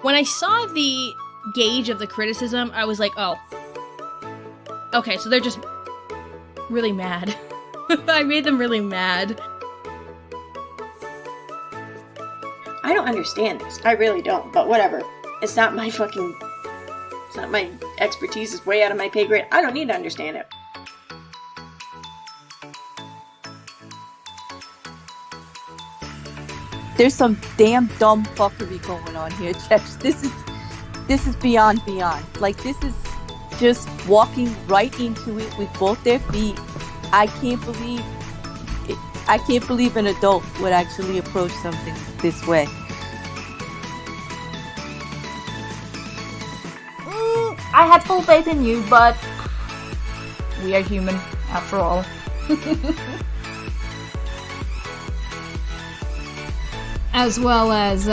when I saw the gauge of the criticism, I was like, oh. Okay, so they're just really mad. I made them really mad. I don't understand this. I really don't, but whatever. It's not my expertise. It's way out of my pay grade. I don't need to understand it. There's some damn dumb fuckery going on here, Jeff. This is beyond. Like, this is just walking right into it with both their feet. I can't believe an adult would actually approach something this way. I had full faith in you, but we are human, after all. As well as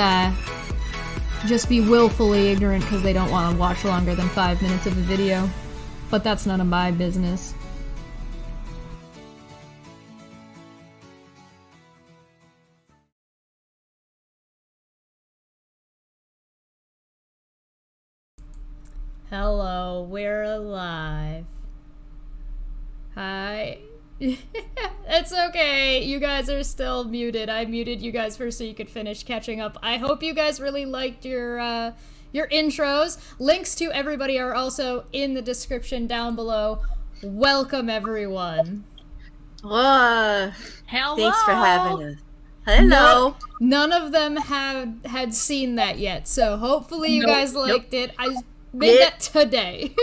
just be willfully ignorant because they don't want to watch longer than 5 minutes of a video. But that's none of my business. Hello, we're alive. Hi. It's okay. You guys are still muted. I muted you guys first so you could finish catching up. I hope you guys really liked your intros. Links to everybody are also in the description down below. Welcome, everyone. Hello. Thanks for having us. Hello. None of them had seen that yet, so hopefully you guys liked it. I made that today.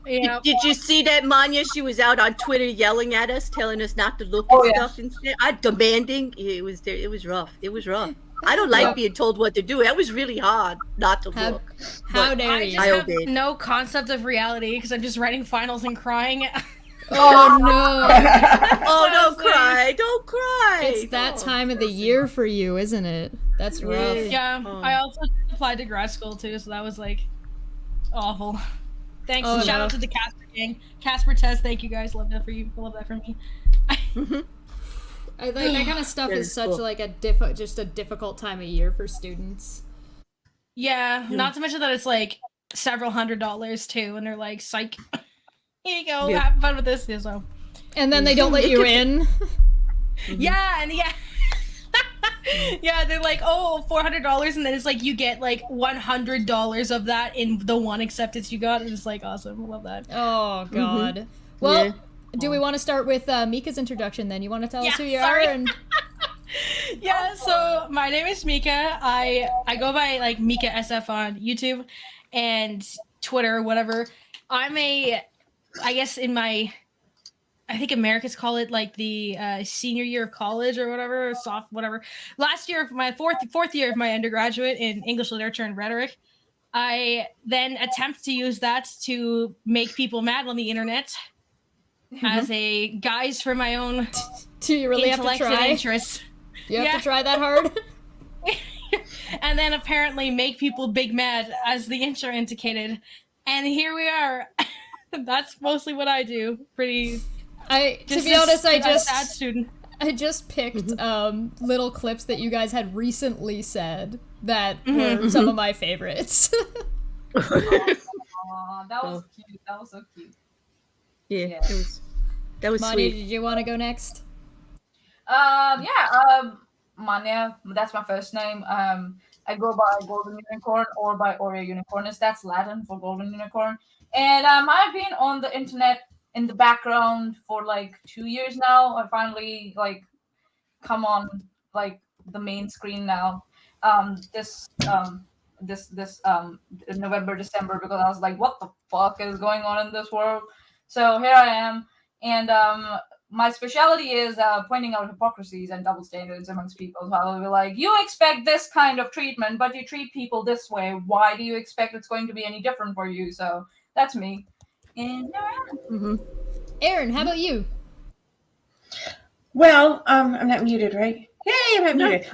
Yeah. Did you see that, Manya? She was out on Twitter yelling at us, telling us not to look at stuff instead. Demanding. It was rough. It was rough. I don't like being told what to do. That was really hard not to look. How dare you? I have no concept of reality because I'm just writing finals and crying. Oh no! Oh, don't cry! Don't cry! It's that time of the year for you, isn't it? That's rough. Yeah, I also applied to grad school too, so that was like awful. Thanks. Shout out to the Casper gang. Casper test. Thank you guys. Love that for you. Love that for me. I think that kind of stuff is such like a difficult time of year for students. Yeah, not to mention that it's like several $100s too, and they're like, "Psych, here you go, have fun with this." So, and then they don't let you in. Yeah, yeah, they're like, "Oh, $400," and then it's like you get like $100 of that in the one acceptance you got, and it's like awesome. I love that. Oh God. Well. Do we want to start with Mika's introduction then? You want to tell us who you are? And... Yeah, so my name is Mika. I go by like Mika SF on YouTube and Twitter, whatever. I guess I think Americans call it like the senior year of college or whatever, whatever. Last year, my fourth year of my undergraduate in English literature and rhetoric, I then attempt to use that to make people mad on the internet. As a guise for my own do you really have to try? Interests. You have to try that hard? And then apparently make people big mad, as the intro indicated. And here we are. That's mostly what I do. To be honest, sad student. I just picked little clips that you guys had recently said that were some of my favorites. Aww, that was cute. That was so cute. Yeah. That was Manya, sweet. did you want to go next? Manya, that's my first name. I go by Golden Unicorn or by Oreo Unicornis. That's Latin for Golden Unicorn. And I've been on the internet in the background for like 2 years now. I finally like come on like the main screen now. This November, December, because I was like, what the fuck is going on in this world? So here I am, and my specialty is pointing out hypocrisies and double standards amongst people. So I'll be like, you expect this kind of treatment, but you treat people this way. Why do you expect it's going to be any different for you? So that's me. And Erin, how about you? Well, I'm not muted, right? Yay, I'm not muted.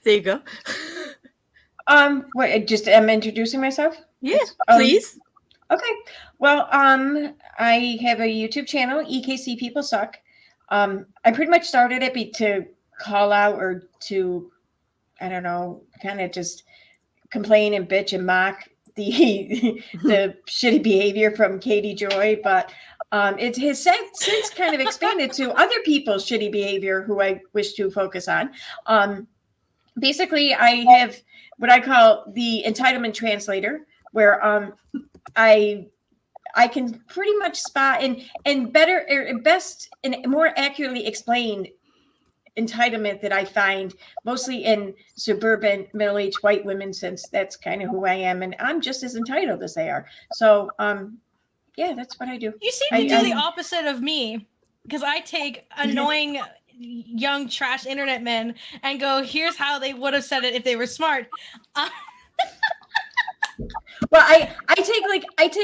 There you go. Wait, just am introducing myself? Yes, please. Okay. Well, I have a YouTube channel, EKC People Suck. I pretty much started it to call out or to, I don't know, kind of just complain and bitch and mock the shitty behavior from Katie Joy, but it has since kind of expanded to other people's shitty behavior who I wish to focus on. Basically, I have what I call the entitlement translator, where I can pretty much spot and better or best and more accurately explain entitlement that I find mostly in suburban middle-aged white women, since that's kind of who I am, and I'm just as entitled as they are. So yeah, that's what I do. You seem to do the opposite of me, because I take annoying young trash internet men and go, here's how they would have said it if they were smart. Well, I take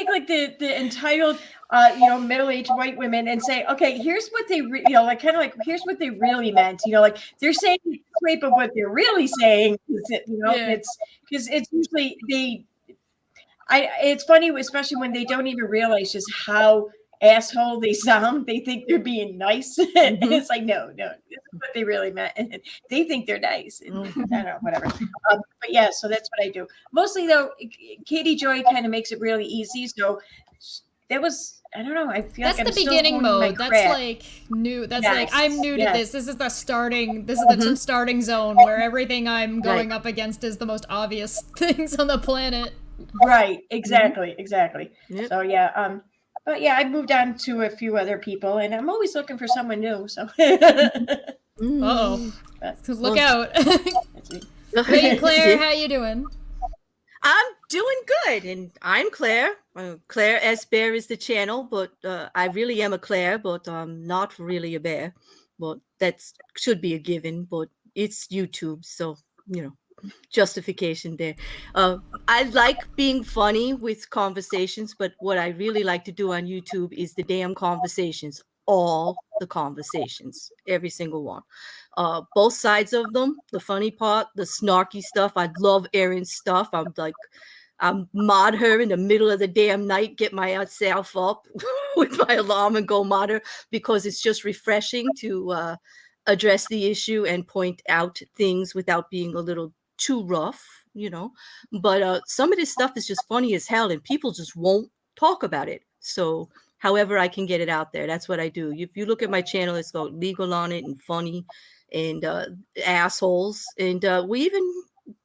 like the entitled middle-aged white women and say, okay, here's what they here's what they really meant. Like they're saying the rape of what they're really saying. It's because it's usually it's funny, especially when they don't even realize just how asshole they sound. They think they're being nice. And it's like, no, this is what they really meant. And they think they're nice. And, I don't know, whatever. But yeah, so that's what I do. Mostly though, Katie Joy kind of makes it really easy. So that was, I don't know, I feel that's like the beginning mode. That's like new. That's like, I'm new to this. This is the starting. This is the starting zone where everything I'm going up against is the most obvious things on the planet. Right. Exactly. Yep. So yeah. But yeah, I moved on to a few other people, and I'm always looking for someone new. So. Uh-oh. Look out. Hey, Claire, how you doing? I'm doing good, and I'm Claire. Claire S. Bear is the channel, but I really am a Claire, but I'm not really a bear. But that should be a given, but it's YouTube, so, justification there. I like being funny with conversations, but what I really like to do on YouTube is the damn conversations. All the conversations, every single one. Both sides of them, the funny part, the snarky stuff. I love Erin's stuff. I'm mod her in the middle of the damn night, get myself up with my alarm and go mod her, because it's just refreshing to address the issue and point out things without being a little too rough, but some of this stuff is just funny as hell, and people just won't talk about it. So however I can get it out there, that's what I do. If you look at my channel, it's got legal on it and funny and assholes, and we even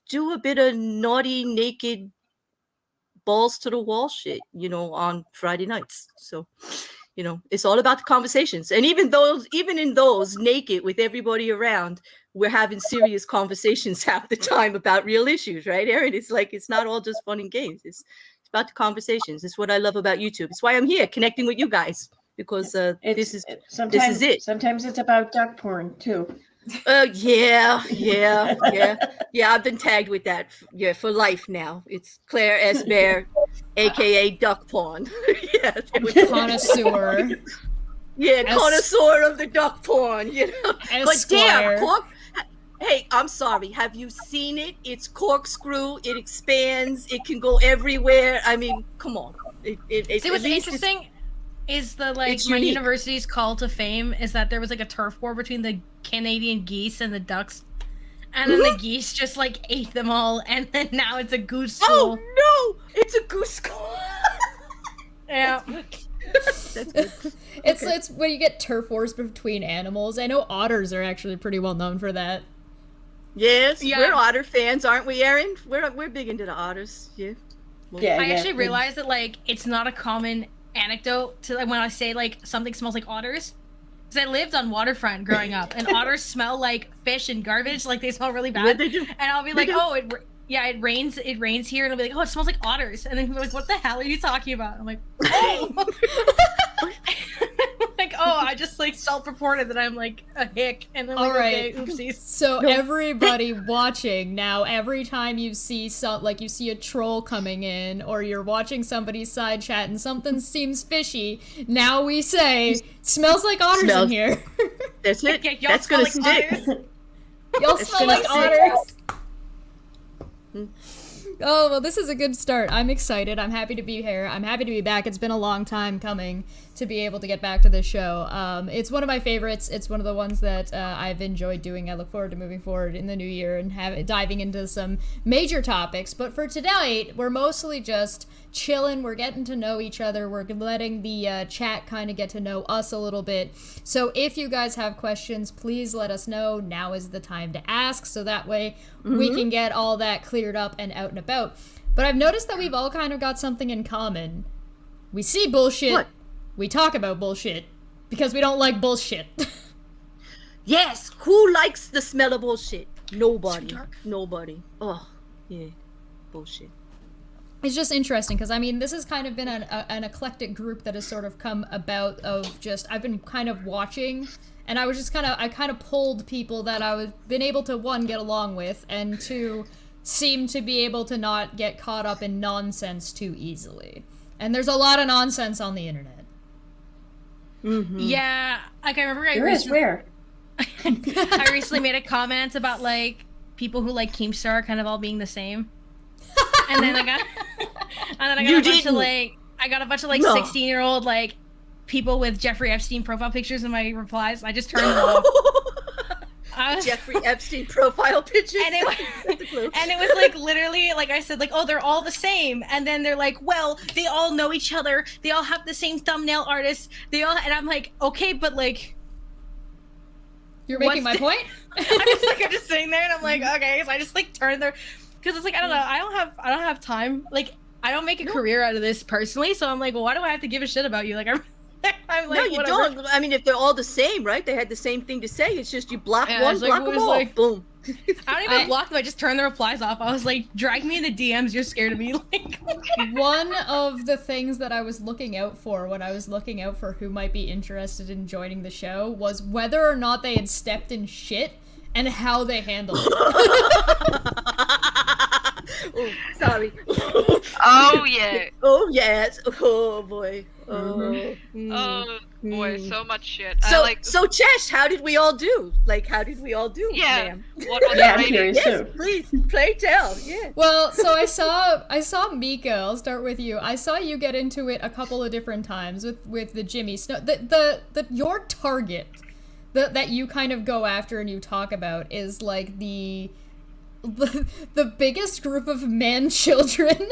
do a bit of naughty, naked, balls to the wall shit, on Friday nights. So it's all about the conversations. And even in those naked with everybody around, we're having serious conversations half the time about real issues, right, Erin? It's like, it's not all just fun and games. It's about the conversations. It's what I love about YouTube. It's why I'm here connecting with you guys, because this is it. Sometimes it's about duck porn too. Yeah. I've been tagged with that. For life now. It's Claire S. Bear, aka Duck Porn. Yeah, connoisseur. Yeah, connoisseur of the duck porn. But damn, Cork. Hey, I'm sorry. Have you seen it? It's corkscrew. It expands. It can go everywhere. I mean, come on. See, what's interesting is my university's call to fame is that there was a turf war between the Canadian geese and the ducks, and then the geese just ate them all, and then now it's a goose school. Oh no, it's a goose school. Yeah. That's good. It's when you get turf wars between animals. I know otters are actually pretty well known for that. Yes, we're otter fans, aren't we, Erin? We're big into the otters. Yeah. I actually realized that it's not a common anecdote to when I say something smells like otters, because I lived on waterfront growing up, and otters smell like fish and garbage. They smell really bad. Yeah, they do. And I'll be like, it rains here, and I'll be like, oh, it smells like otters, and then people are like, what the hell are you talking about? I'm like, oh. I just self-reported that I'm a hick, and then okay, oopsies. So everybody watching now, every time you see you see a troll coming in, or you're watching somebody's side chat and something seems fishy, now we say, smells like otters in here. That's it. Yeah, that's gonna stick. Y'all smell like otters. Oh, well, this is a good start. I'm excited. I'm happy to be here. I'm happy to be back. It's been a long time coming to be able to get back to this show. It's one of my favorites. It's one of the ones that I've enjoyed doing. I look forward to moving forward in the new year and diving into some major topics. But for tonight, we're mostly just chilling. We're getting to know each other. We're letting the chat kind of get to know us a little bit. So if you guys have questions, please let us know. Now is the time to ask, so that way we can get all that cleared up and out and about. But I've noticed that we've all kind of got something in common. We see bullshit. What? We talk about bullshit because we don't like bullshit. Yes, who likes the smell of bullshit? Nobody. Nobody. Oh, yeah, bullshit. It's just interesting because, I mean, this has kind of been an eclectic group that has sort of come about of just, I've been kind of watching, and I was just I kind of pulled people that been able to, one, get along with, and two, seem to be able to not get caught up in nonsense too easily. And there's a lot of nonsense on the internet. Mm-hmm. Yeah, like I remember I recently made a comment about like people who like Keemstar kind of all being the same. And then I got a bunch of 16-year-old like people with Jeffrey Epstein profile pictures in my replies. I just turned them off. Jeffrey Epstein profile pictures. And it was like literally like I said, like, oh, they're all the same. And then they're like, well, they all know each other. They all have the same thumbnail artist. And I'm like, okay, but like, you're making my point? I'm just sitting there and I'm like, okay, so I just like turn their, because it's like, I don't know, I don't have time. Like, I don't make a career out of this personally, so I'm like, well, why do I have to give a shit about you? Like, I'm like, no, you whatever. don't. I mean, if they're all the same, right? They had the same thing to say. It's just you block one, like, block them all. like, boom. I don't even block them. I just turn the replies off. I was like, drag me in the DMs. You're scared of me. Like, one of the things that I was looking out for when I was looking out for who might be interested in joining the show was whether or not they had stepped in shit and how they handled it. Oh, sorry. Oh yeah. Oh yes. Oh boy. Oh. Oh boy, so much shit. So Chesh, how did we all do? Like, how did we all do, Yeah. ma'am? What was Yeah, I'm the rating? curious Yes, too. please, play tell. Yeah. Well, so I saw Mika. I'll start with you. I saw you get into it a couple of different times with the Jimmy Snow. Your target that you kind of go after and you talk about is like the biggest group of man children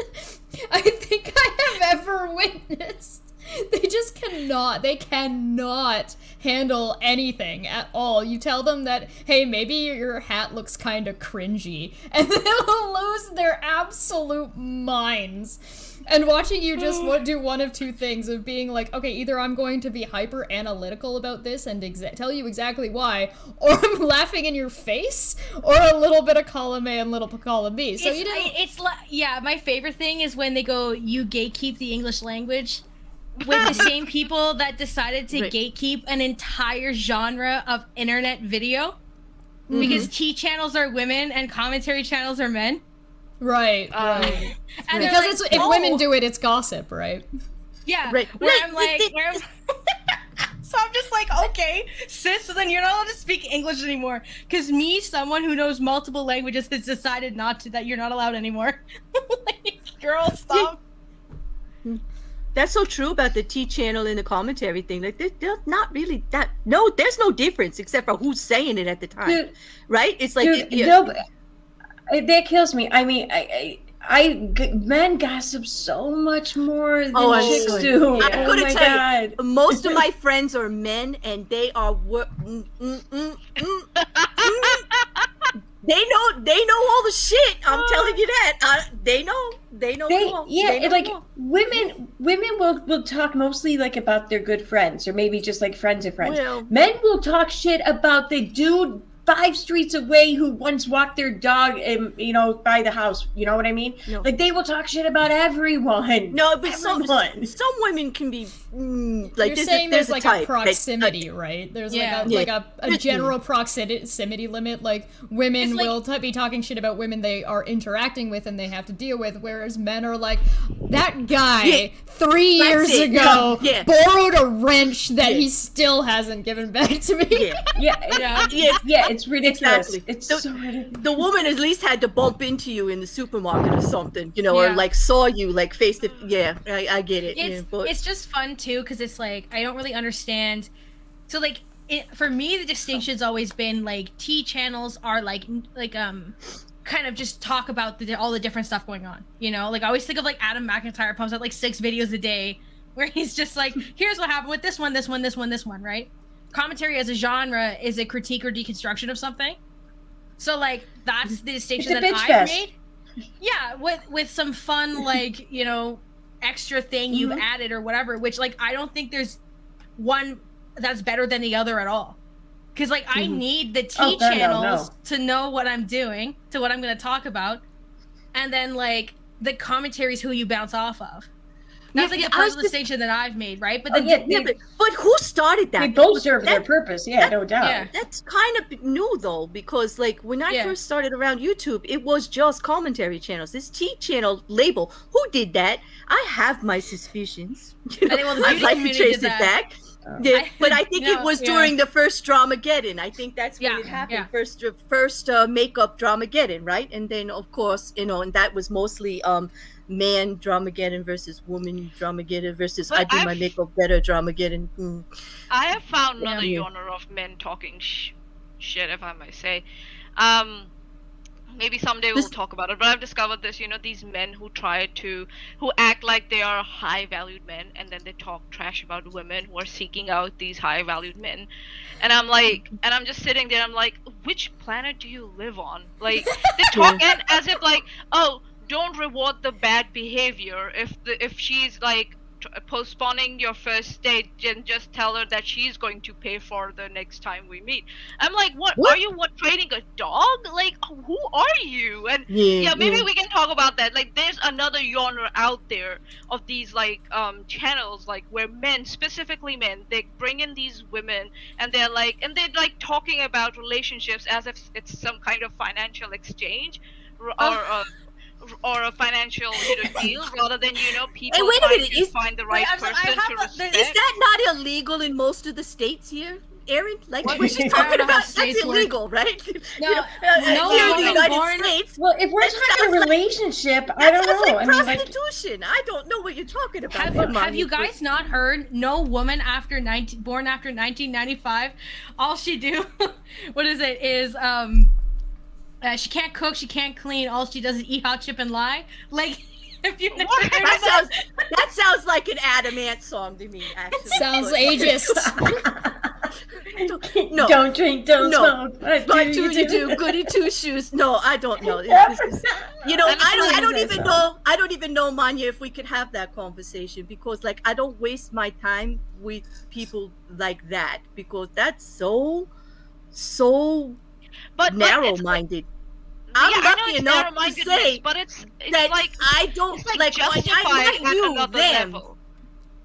I think I have ever witnessed. They just cannot handle anything at all. You tell them that, hey, maybe your hat looks kind of cringy, and they'll lose their absolute minds. And watching you just do one of two things of being like, okay, either I'm going to be hyper analytical about this and tell you exactly why, or I'm laughing in your face, or a little bit of column A and little column B. So it's like, yeah, my favorite thing is when they go, you gatekeep the English language, with the same people that decided to gatekeep an entire genre of internet video, because T channels are women and commentary channels are men. Right. And because like, if women do it, it's gossip, right? Yeah. Right. So I'm just like, okay, sis, so then you're not allowed to speak English anymore. Because me, someone who knows multiple languages, has decided that you're not allowed anymore. Like, girl, stop. That's so true about the T channel and the commentary thing. Like, they're not really that. No, there's no difference except for who's saying it at the time, Dude, right? It's like that kills me. I mean, men gossip so much more than chicks do. I'm Oh gonna my tell God. you, most of my friends are men, and they are They know all the shit. I'm telling you that. They know it all. Yeah, They know like it all. women will talk mostly like about their good friends, or maybe just like friends of friends. Well- Men will talk shit about the dude 5 streets away who once walked their dog, by the house. You know what I mean? No. Like, they will talk shit about everyone. No, but Everyone. some women can be You're saying there's like a proximity, right? There's like a general proximity limit. Like, women will be talking shit about women they are interacting with and they have to deal with, whereas men are like, that guy 3 years ago borrowed a wrench that he still hasn't given back to me. Yeah, it's ridiculous. Exactly. It's so ridiculous. The woman at least had to bump into you in the supermarket or something, you know, or Yeah. like saw you like face to. Yeah, I get it. It's just fun too because it's like I don't really understand. So like for me, the distinction's always been like T channels are like kind of just talk about all the different stuff going on. You know, like I always think of like Adam McIntyre pumps out like 6 videos a day where he's just like, here's what happened with this one, this one, this one, this one, right? Commentary as a genre is a critique or deconstruction of something. So like that's the distinction that I've made. Yeah, with some fun like, you know, extra thing you've added or whatever, which like I don't think there's one that's better than the other at all. Because like I need the T channels to know what I'm doing, to what I'm going to talk about, and then like the commentary is who you bounce off of. That's like the personal distinction that I've made, right? But but who started that? They both serve their purpose, no doubt. Yeah. That's kind of new though, because like when I first started around YouTube, it was just commentary channels. This T channel label, who did that? I have my suspicions. You know, I'd like to trace it back. Yeah, but I think it was during the first Dramageddon. I think that's when it happened. First makeup Dramageddon, right? And then of course, you know, and that was mostly man Dramageddon versus woman Dramageddon versus I do my makeup better Dramageddon. I have found another genre of men talking shit, if I may say. Maybe someday we'll talk about it, but I've discovered this, you know, these men who act like they are high-valued men, and then they talk trash about women who are seeking out these high-valued men. And I'm like, and I'm just sitting there, I'm like, which planet do you live on? Like, they talk as if like, oh, don't reward the bad behavior. If she's like postponing your first date, and just tell her that she's going to pay for the next time we meet. I'm like, what? Are you training a dog? Like, who are you? And maybe we can talk about that. Like, there's another genre out there of these like channels, like where men, specifically men, they bring in these women and they're like talking about relationships as if it's some kind of financial exchange or a financial deal, rather than people trying to find the right person to respect. Is that not illegal in most of the states here, Erin? Like what she's talking about, that's illegal, right? No, here in the United States. Well, if we're talking a relationship, I don't know. Like prostitution. I don't know what you're talking about. Have you guys not heard? No woman born after 1995, all she do, what is it? Is she can't cook, she can't clean. All she does is eat hot chip and lie. Like, if you that sounds like an Adam Ant song to me. Actually, sounds ageist. No, don't drink, don't smoke. But you do goody two shoes. No, I don't know. I don't even know, Manya, if we could have that conversation, because like I don't waste my time with people like that, because that's so narrow-minded. I'm lucky enough to say but it's that like, I don't like justified I knew at them. level.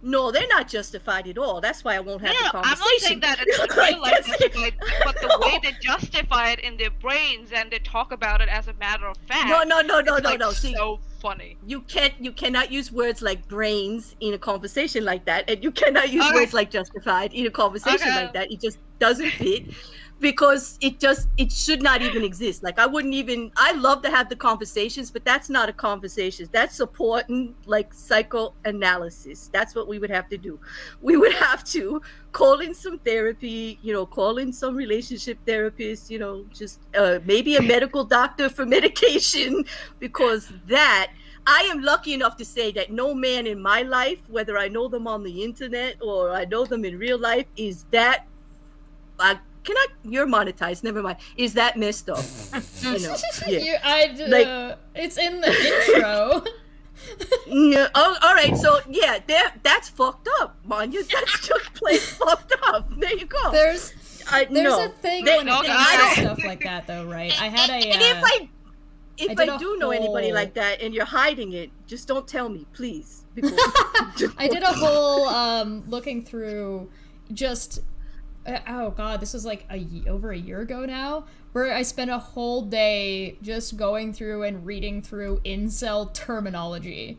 No, they're not justified at all. That's why I won't have the conversation. I'm not saying that it's real life justified, but the way they justify it in their brains and they talk about it as a matter of fact. No. See, so funny. You cannot use words like brains in a conversation like that, and you cannot use words like justified in a conversation like that. It just doesn't fit. Because it should not even exist. Like I love to have the conversations, but that's not a conversation. That's supporting like psychoanalysis. That's what we would have to do. We would have to call in some therapy, call in some relationship therapist, just maybe a medical doctor for medication, because that I am lucky enough to say that no man in my life, whether I know them on the internet or I know them in real life, is that you're monetized, never mind. Is that messed up? It's in the intro. Yeah. Oh, all right. So yeah, that's fucked up, Manya. That's just plain fucked up. There you go. There's a thing when it comes to stuff like that, though, right? I had a. And if I do know anybody like that, and you're hiding it, just don't tell me, please. Because I did a whole looking through just. Oh god, this was like over a year ago now, where I spent a whole day just going through and reading through incel terminology.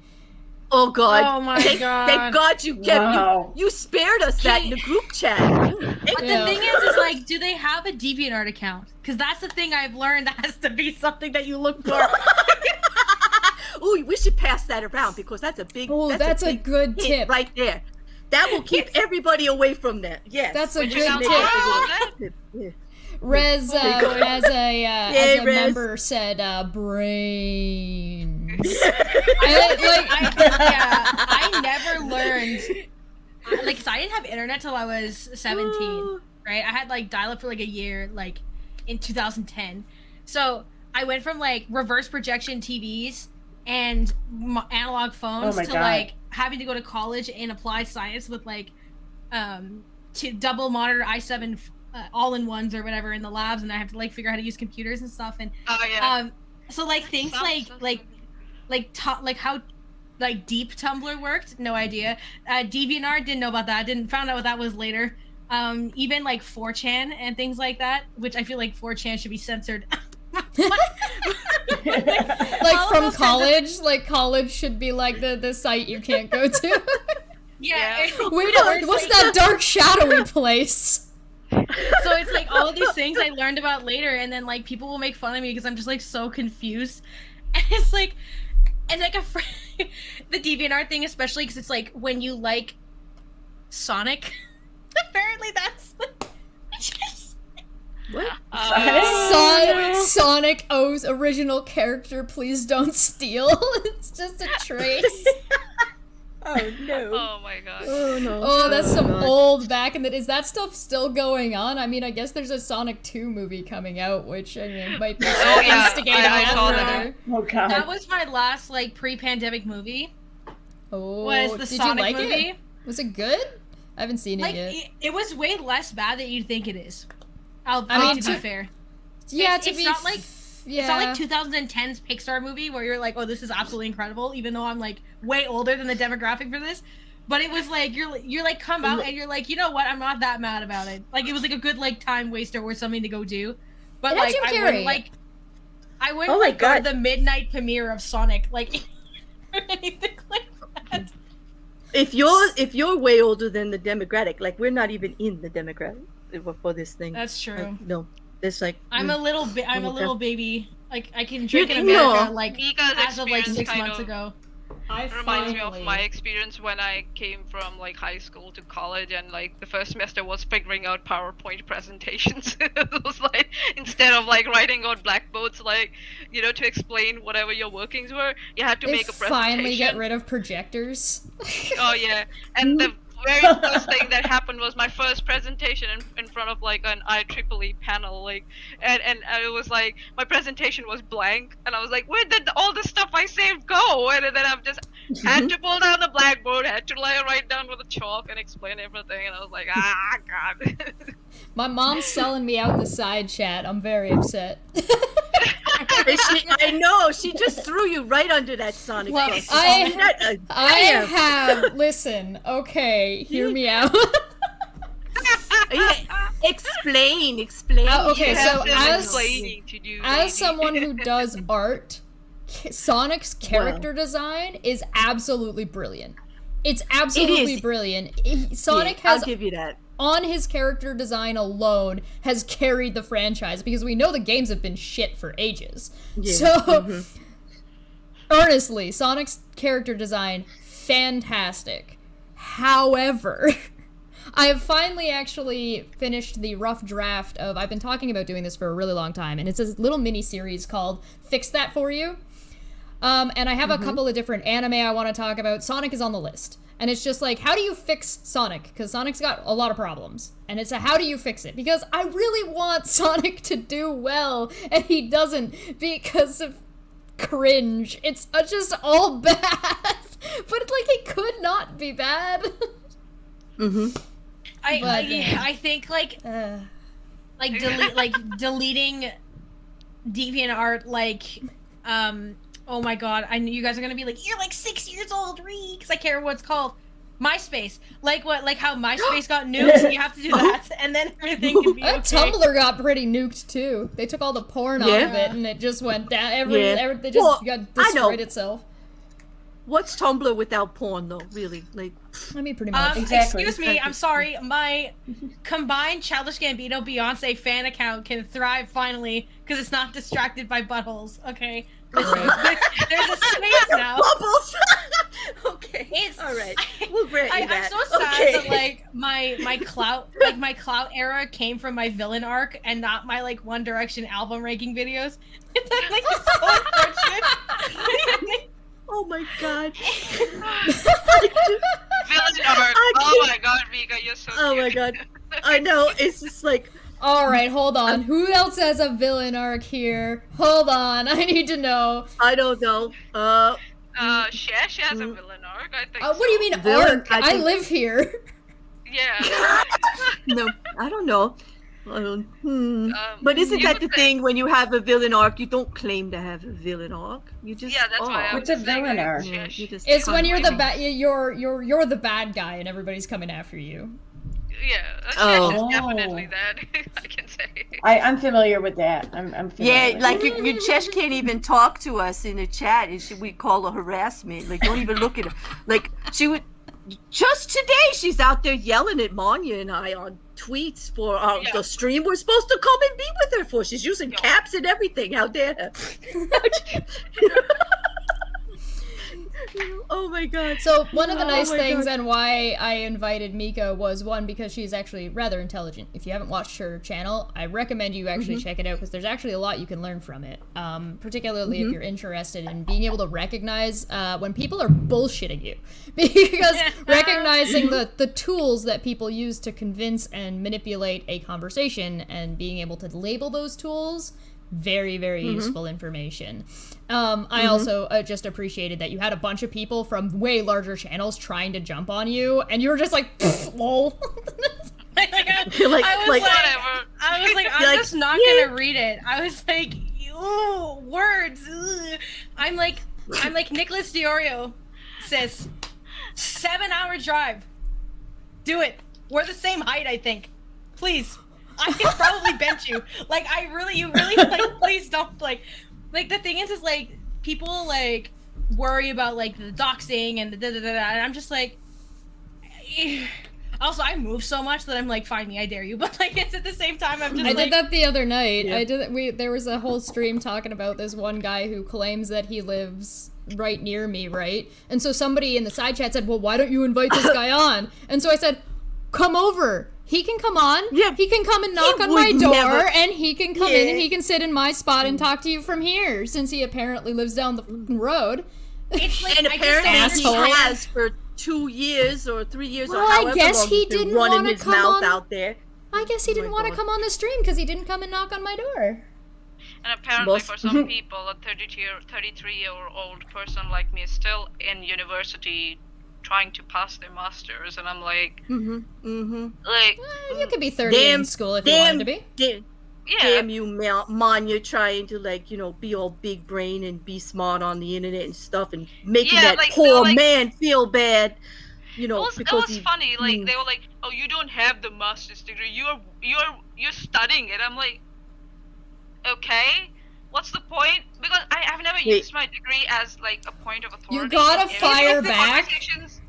Oh God! Oh my thank God. God you kept Wow. you spared us that in the group chat. But Yeah. the thing is like, do they have a DeviantArt account? Because that's the thing I've learned. That has to be something that you look for. Oh, we should pass that around because that's a big. Oh, that's a big good hit tip. right there. That will keep everybody away from that. Yes, That's a we good should make tip. that a little tip. Yeah. Rez, as a Rez. member, said brains. I never learned. Like, 'cause I didn't have internet till I was 17, right? I had like dial-up for like a year, like in 2010. So I went from like reverse projection TVs and analog phones my to God. like having to go to college in applied science with like to double monitor i7 all-in-ones or whatever in the labs, and I have to like figure out how to use computers and stuff. And Oh yeah. so like things like how like deep Tumblr worked, no idea. DeviantArt, didn't know about that. Found out what that was later. Even like 4chan and things like that, which I feel like 4chan should be censored. Like from college, like college should be like the site you can't go to. Yeah. Wait, what's that dark shadowy place? So it's like all of these things I learned about later, and then like people will make fun of me because I'm just like so confused. And it's like, and like the DeviantArt thing, especially because it's like when you like Sonic. Apparently that's What? Sonic O's original character. Please don't steal. It's just a trace. Oh no! Oh my god. Oh no! Oh, that's some God. old back in the. Is that stuff still going on? I mean, I guess there's a Sonic 2 movie coming out, which I mean might be Oh, yeah, instigating I that saw further. that. Oh God. that was my last like pre-pandemic movie. Oh, Was the did Sonic you like movie? it? Was it good? I haven't seen Like it yet. it was way less bad than you'd think it is. I mean, mean, to be fair. Yeah, it's to be not like- yeah. It's not like 2010's Pixar movie where you're like, oh, this is absolutely incredible, even though I'm like way older than the demographic for this. But it was like you're like come out and you're like, you know what? I'm not that mad about it. Like it was like a good like time waster or something to go do. But It had like Jim I Carrey. wouldn't Oh my like go to God. the midnight premiere of Sonic like or anything like that. If you're way older than the demographic, like we're not even in the demographic for this thing. That's true. Like, no, it's like I'm a little baby. Like I can drink in You know. America like Mika's as of like experience 6 kind months of ago. reminds me of my experience when I came from like high school to college, and like the first semester was figuring out PowerPoint presentations. It was like instead of like writing on blackboards, like to explain whatever your workings were, you had to They make a presentation. finally get rid of projectors. Oh yeah, and the very first thing that happened was my first presentation in front of like an IEEE panel, like, and it was like my presentation was blank, and I was like, where did all the stuff I saved go? And then I've just had to pull down the blackboard, had to like write down with a chalk and explain everything, and I was like, God. My mom's selling me out in the side chat. I'm very upset. I know she just threw you right under that Sonic Well, bus. I have. Listen, okay, hear me out. Explain. Okay, You so have some as explaining to do, as lady. someone who does art, Sonic's character design is absolutely brilliant. It's absolutely is. brilliant. Sonic I'll has, give you that. on his character design alone, has carried the franchise because we know the games have been shit for ages. Yeah. So, honestly, Sonic's character design, fantastic. However, I have finally actually finished the rough draft of, I've been talking about doing this for a really long time, and it's a little mini series called Fix That For You. And I have a couple of different anime I want to talk about. Sonic is on the list. And it's just like, how do you fix Sonic? Because Sonic's got a lot of problems. And it's a how do you fix it? Because I really want Sonic to do well, and he doesn't because of cringe. It's just all bad. But like, it could not be bad. I think like deleting DeviantArt oh my god, I knew you guys are gonna be like, you're like 6 years old, because I can't remember what it's called. MySpace. Like how MySpace got nuked, you have to do that, and then everything can be okay. Tumblr got pretty nuked too. They took all the porn off of it, and it just went down. It just got destroyed itself. What's Tumblr without porn, though? Really, like. I mean, pretty much. Exactly. Excuse me, I'm sorry. My combined Childish Gambino Beyonce fan account can thrive finally because it's not distracted by buttholes. Okay, listen, there's a space now. Bubbles. Okay. It's all right. We'll grant you that. I'm so sad okay. that like my clout era came from my villain arc and not my like One Direction album ranking videos. It's like so unfortunate. Oh my god. Villain arc. Oh my god, Mika, you're so Oh cute. my god. I know. It's just like. All right, hold on. Who else has a villain arc here? Hold on, I need to know. I don't know. Shash has a villain arc, I think. What do you mean Villain, arc? I live here. Yeah. No, I don't know. But isn't that the thing when you have a villain arc? You don't claim to have a villain arc. You just that's why I What's a was saying, villain like, arc? Shash. It's when you're the you're the bad guy and everybody's coming after you. Yeah, Oh. Shash is definitely that. I can say. I'm familiar with that. I'm familiar. Yeah, like your Chesh can't even talk to us in the chat, and we call her harassment. Like, don't even look at her. Like, she would. Just today, she's out there yelling at Manya and I on tweets for the stream we're supposed to come and be with her for. She's using caps and everything. How dare her? Oh my god. So one of the nice my things God. and why I invited Mika was one, because she's actually rather intelligent. If you haven't watched her channel, I recommend you actually check it out, because there's actually a lot you can learn from it. Particularly if you're interested in being able to recognize when people are bullshitting you. Because recognizing the tools that people use to convince and manipulate a conversation and being able to label those tools, very, very useful information. I also just appreciated that you had a bunch of people from way larger channels trying to jump on you, and you were just like, lol. I was like, I'm just not gonna read it. I was like, ooh, words. Ugh. I'm like Nicholas Diorio, sis. 7-hour drive. Do it. We're the same height, I think. Please. I can probably bench you. Like, you really, like, please don't, like, the thing is, like, people, like, worry about, like, the doxing and the da-da-da-da, and I'm just like, also, I move so much that I'm like, find me, I dare you, but, like, it's at the same time, I'm just I like... did that the other night. There was a whole stream talking about this one guy who claims that he lives right near me, right? And so somebody in the side chat said, well, why don't you invite this guy on? And so I said, come over. He can come on. Yeah. He can come and knock on my door, and he can come in and he can sit in my spot and talk to you from here, since he apparently lives down the road. It's like, and apparently he has for 2 years or 3 years or however I guess long he he's been didn't running want to his come mouth on. out there. I guess he didn't want to come on the stream because he didn't come and knock on my door. And apparently for some people, a 33-year-old person like me is still in university trying to pass their masters, and I'm like, like, you could be 30 in school if you wanted to be. Damn you, Manya, trying to, like, you know, be all big brain and be smart on the internet and stuff, and making that like, poor like, man feel bad, you know, it was funny. Like, they were like, oh, you don't have the master's degree, you're studying it. I'm like, okay, what's the point? Because I've never used my degree as, like, a point of authority. You gotta fire back.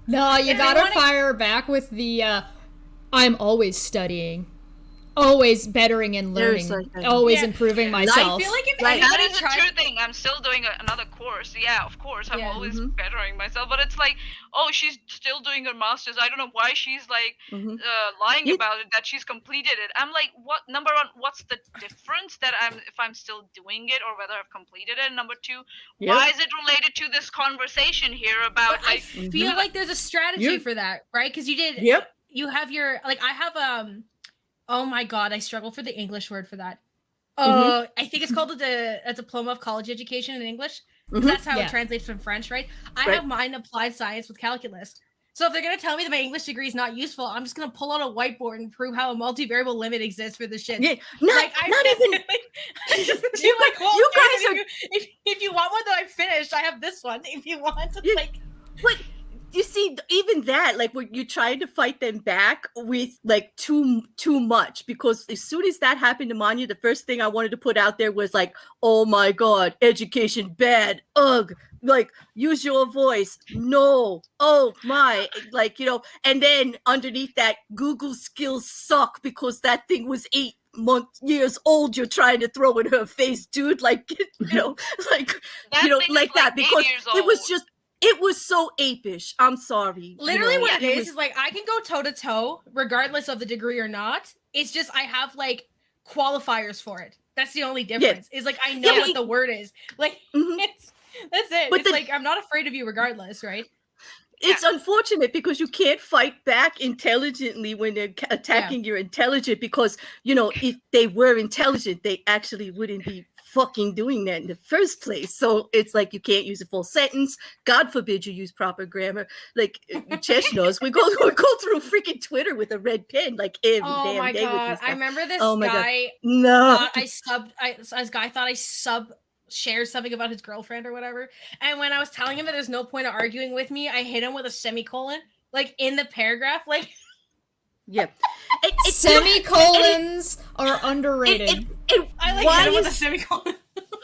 No, you gotta fire back with the, I'm always studying. Always bettering and learning. Always improving myself. I feel like if that anybody is a true thing. I'm still doing another course. Yeah, of course. I'm always bettering myself. But it's like, oh, she's still doing her master's. I don't know why she's, like, lying about it, that she's completed it. I'm like, what? Number one, what's the difference that if I'm still doing it or whether I've completed it? And number two, why is it related to this conversation here about, but like... I feel like there's a strategy for that, right? Because you did... You have your... Like, I have, oh my god, I struggle for the English word for that. I think it's called a diploma of college education in English. That's how it translates from French, right? I have mine applied science with calculus. So if they're going to tell me that my English degree is not useful, I'm just going to pull out a whiteboard and prove how a multivariable limit exists for this shit. Yeah, not even... If you want one that I finished, I have this one. If you want, like... But you see, even even that, like when you're trying to fight them back with like too much, because as soon as that happened to Manya, the first thing I wanted to put out there was like, oh my god, education bad, ugh, like use your voice, no, oh my, like, you know, and then underneath that, Google skills suck because that thing was 8 years old, you're trying to throw in her face, dude, like, you know, like, That you know, thing like is that, like 8 because years it was old. just, it was so apish. I'm sorry. Literally, you know, what it was, is like I can go toe to toe, regardless of the degree or not. It's just I have like qualifiers for it. That's the only difference. Is like I know what the word is. Like that's it. But it's like I'm not afraid of you, regardless, right? It's unfortunate because you can't fight back intelligently when they're attacking your intelligence, because, you know, if they were intelligent, they actually wouldn't be fucking doing that in the first place. So it's like you can't use a full sentence. God forbid you use proper grammar. Like Chesh knows, we go through freaking Twitter with a red pen like every damn day with this stuff. I remember this God. guy No. this guy thought I shared something about his girlfriend or whatever. And when I was telling him that there's no point of arguing with me, I hit him with a semicolon, like in the paragraph, like semicolons are underrated. I like hit him with a semicolon.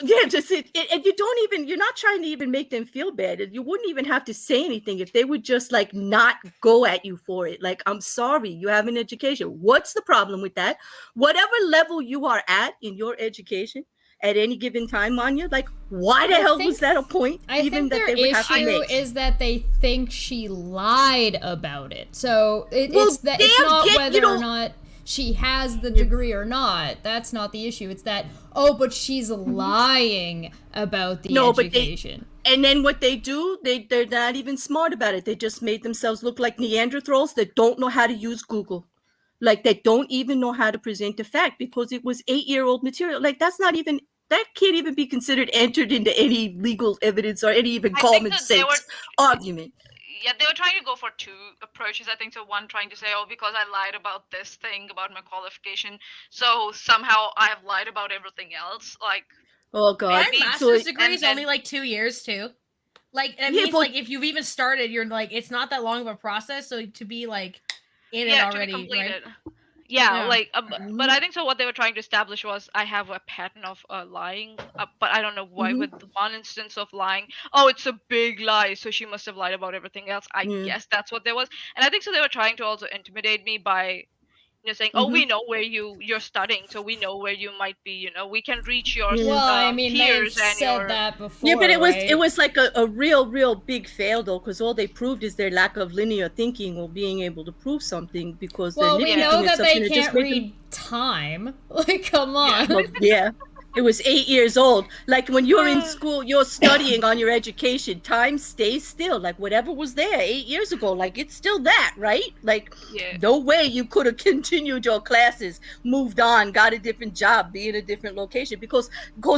Yeah, just and you're not trying to even make them feel bad. You wouldn't even have to say anything if they would just like not go at you for it. Like, I'm sorry, you have an education. What's the problem with that? Whatever level you are at in your education at any given time, Manya, like, why the hell was that a point? I think their issue is that they think she lied about it. So it's not whether or not she has the degree or not. That's not the issue. It's that, but she's lying about the education. And then what they do, they're not even smart about it. They just made themselves look like Neanderthals that don't know how to use Google. Like, they don't even know how to present a fact because it was 8-year-old material. Like, that can't even be considered entered into any legal evidence or any even common sense argument. Yeah, they were trying to go for two approaches, I think. So one trying to say, because I lied about this thing, about my qualification, so somehow I have lied about everything else. Like, oh god, my master's degree is only like 2 years too. Like, it means like if you've even started, you're like, it's not that long of a process. So to be like in it already, to be completed. Right? Yeah, like, but I think so. What they were trying to establish was I have a pattern of lying, but I don't know why. With one instance of lying, it's a big lie, so she must have lied about everything else. I guess that's what there was, and I think so. They were trying to also intimidate me by, saying, we know where you're studying, so we know where you might be. We can reach your peers they've said that before. Yeah, but it was like a real big fail though, because all they proved is their lack of linear thinking or being able to prove something. Because we know that they can't read time. Like, come on. Yeah. It was 8 years old. Like, when you're in school, you're studying on your education. Time stays still. Like, whatever was there 8 years ago, like, it's still that, right? Like, no way you could have continued your classes, moved on, got a different job, be in a different location. Because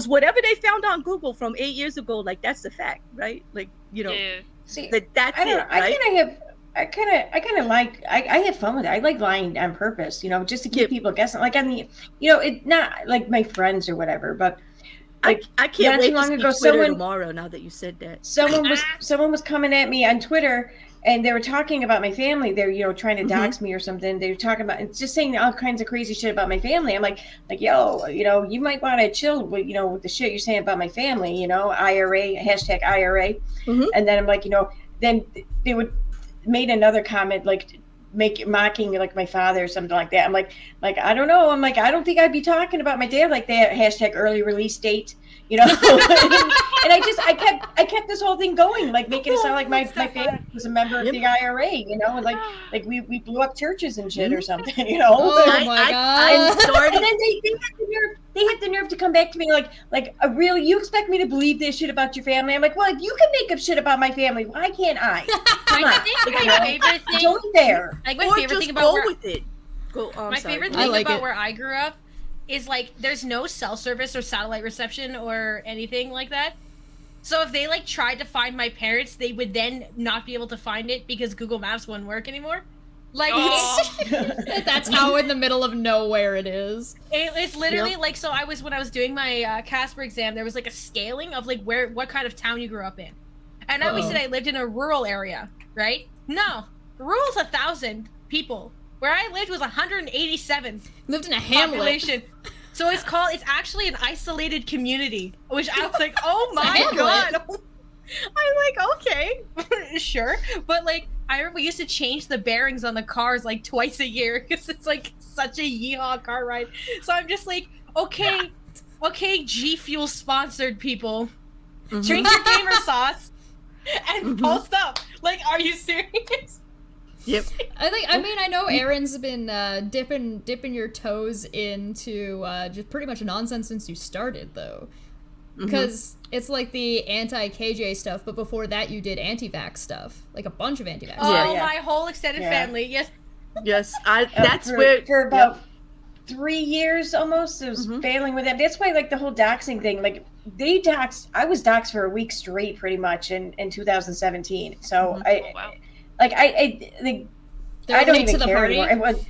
whatever they found on Google from 8 years ago, like, that's the fact, right? Like, See, that's it, right? I kind of like, I have fun with it. I like lying on purpose, just to keep people guessing. Like, it's not like my friends or whatever, but like, I can't wait long to ago, see Twitter tomorrow. Now that you said that, someone was coming at me on Twitter, and they were talking about my family. They're trying to dox me or something. They were talking about, it's just saying all kinds of crazy shit about my family. I'm like, yo, you might want to chill with, with the shit you're saying about my family. IRA, hashtag IRA, and then I'm like, then they would made another comment like mocking like my father or something like that. I'm like I don't know. I'm like, I don't think I'd be talking about my dad like that. Hashtag early release date. And I kept this whole thing going, like making it sound like my family was a member of the IRA, and like we blew up churches and shit or something, Oh my god! And then they had the nerve to come back to me like really, you expect me to believe this shit about your family? I'm like, well, if you can make up shit about my family, why can't I? My favorite thing. Don't there. Like, my favorite thing about with it. My favorite thing about where I grew up is like there's no cell service or satellite reception or anything like that. So if they like tried to find my parents, they would then not be able to find it because Google Maps wouldn't work anymore. Like, that's how in the middle of nowhere it is. It's literally like, so when I was doing my Casper exam, there was like a scaling of like what kind of town you grew up in. And now we said I lived in a rural area, right? No, rules 1,000 people. Where I lived was 187 Lived in a hamlet. population. So it's actually an isolated community, which I was like, oh my hamlet. god. I'm like, okay, sure. But like, I remember we used to change the bearings on the cars like twice a year because it's like such a yeehaw car ride. So I'm just like, okay, G Fuel sponsored people. Drink your gamer sauce and post up. Like, are you serious? Yep. I know Erin's been dipping your toes into just pretty much nonsense since you started, though. Because it's like the anti-KJ stuff, but before that you did anti-vax stuff. Like a bunch of anti-vax Oh, stuff. my whole extended family, yes. Yes, that's for, where for about 3 years almost, it was failing with that. That's why, like, the whole doxing thing, like, they doxed. I was doxed for a week straight, pretty much, in 2017. So I don't even care anymore. It was,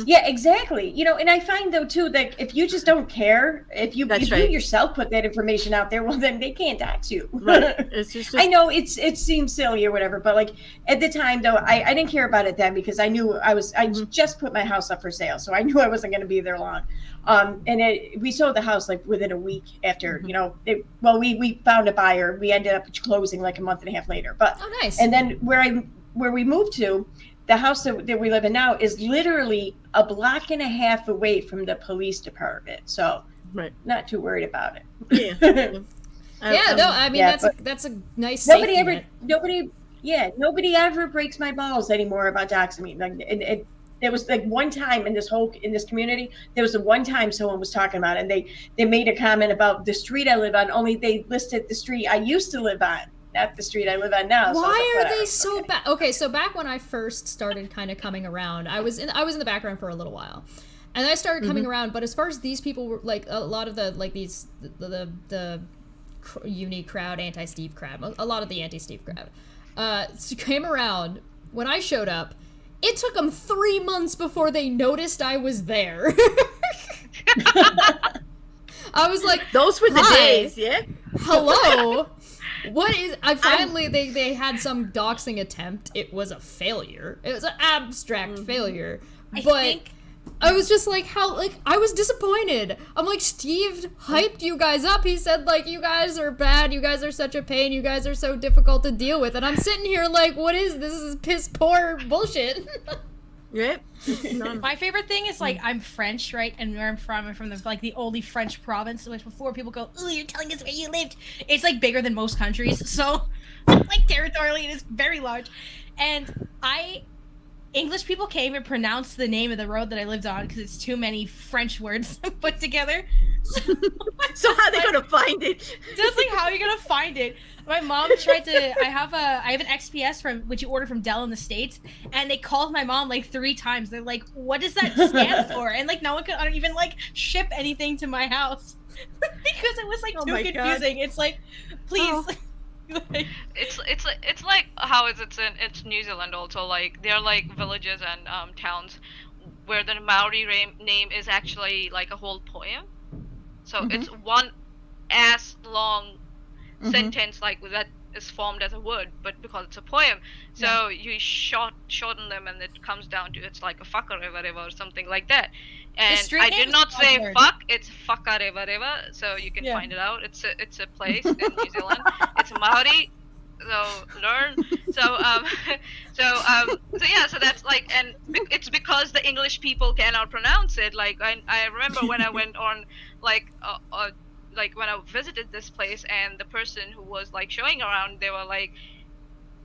yeah, exactly. You know, and I find though too that if you just don't care, if you yourself put that information out there, well, then they can't dox you. Right. It's just I know it seems silly or whatever, but like at the time though, I didn't care about it then because I knew I just put my house up for sale, so I knew I wasn't going to be there long. And we sold the house like within a week after, you know, we found a buyer. We ended up closing like a month and a half later. But nice. And then where we moved to, the house that we live in now is literally a block and a half away from the police department. So not too worried about it. Yeah. That's a nice nobody ever breaks my balls anymore about doxing me. Like there was like one time in this community, there was the one time someone was talking about it, and they made a comment about the street I live on, only they listed the street I used to live on, not the street I live on now. Why are they so bad? Okay, so back when I first started kind of coming around, I was in the background for a little while, and I started coming around. But as far as these people were, like a lot of the like these the uni crowd, anti-Steve crowd, a lot of the anti-Steve crowd, came around when I showed up. It took them 3 months before they noticed I was there. I was like, those were the days, yeah. Hello. What is? They had some doxing attempt. It was a failure. It was an abstract failure. I was just like, I was disappointed. I'm like, Steve hyped you guys up. He said, like, you guys are bad. You guys are such a pain. You guys are so difficult to deal with. And I'm sitting here like, what is this? This is piss poor bullshit. Yep. My favorite thing is like I'm French, right? And where I'm from the only French province, which before people go, "Oh, you're telling us where you lived." It's like bigger than most countries, so like territorially, it is very large. And English people can't even pronounce the name of the road that I lived on because it's too many French words put together. So how are they gonna find it? Just like how are you gonna find it? My mom tried to. I have an XPS from which you order from Dell in the States, and they called my mom like 3 times. They're like, "What does that stand for?" And like no one could even like ship anything to my house because it was like too confusing. God. It's like, please. It's like how it's New Zealand also, like there are like villages and towns where the Maori name is actually like a whole poem. So it's one long sentence like that is formed as a word, but because it's a poem, so you shorten them and it comes down to it's like a whatever or something like that. And I did not say fuck, it's whatever, so you can find it out. It's a place in New Zealand. It's Maori, so learn. So that's like, and it's because the English people cannot pronounce it. Like I remember when I went on like when I visited this place, and the person who was like showing around, they were like,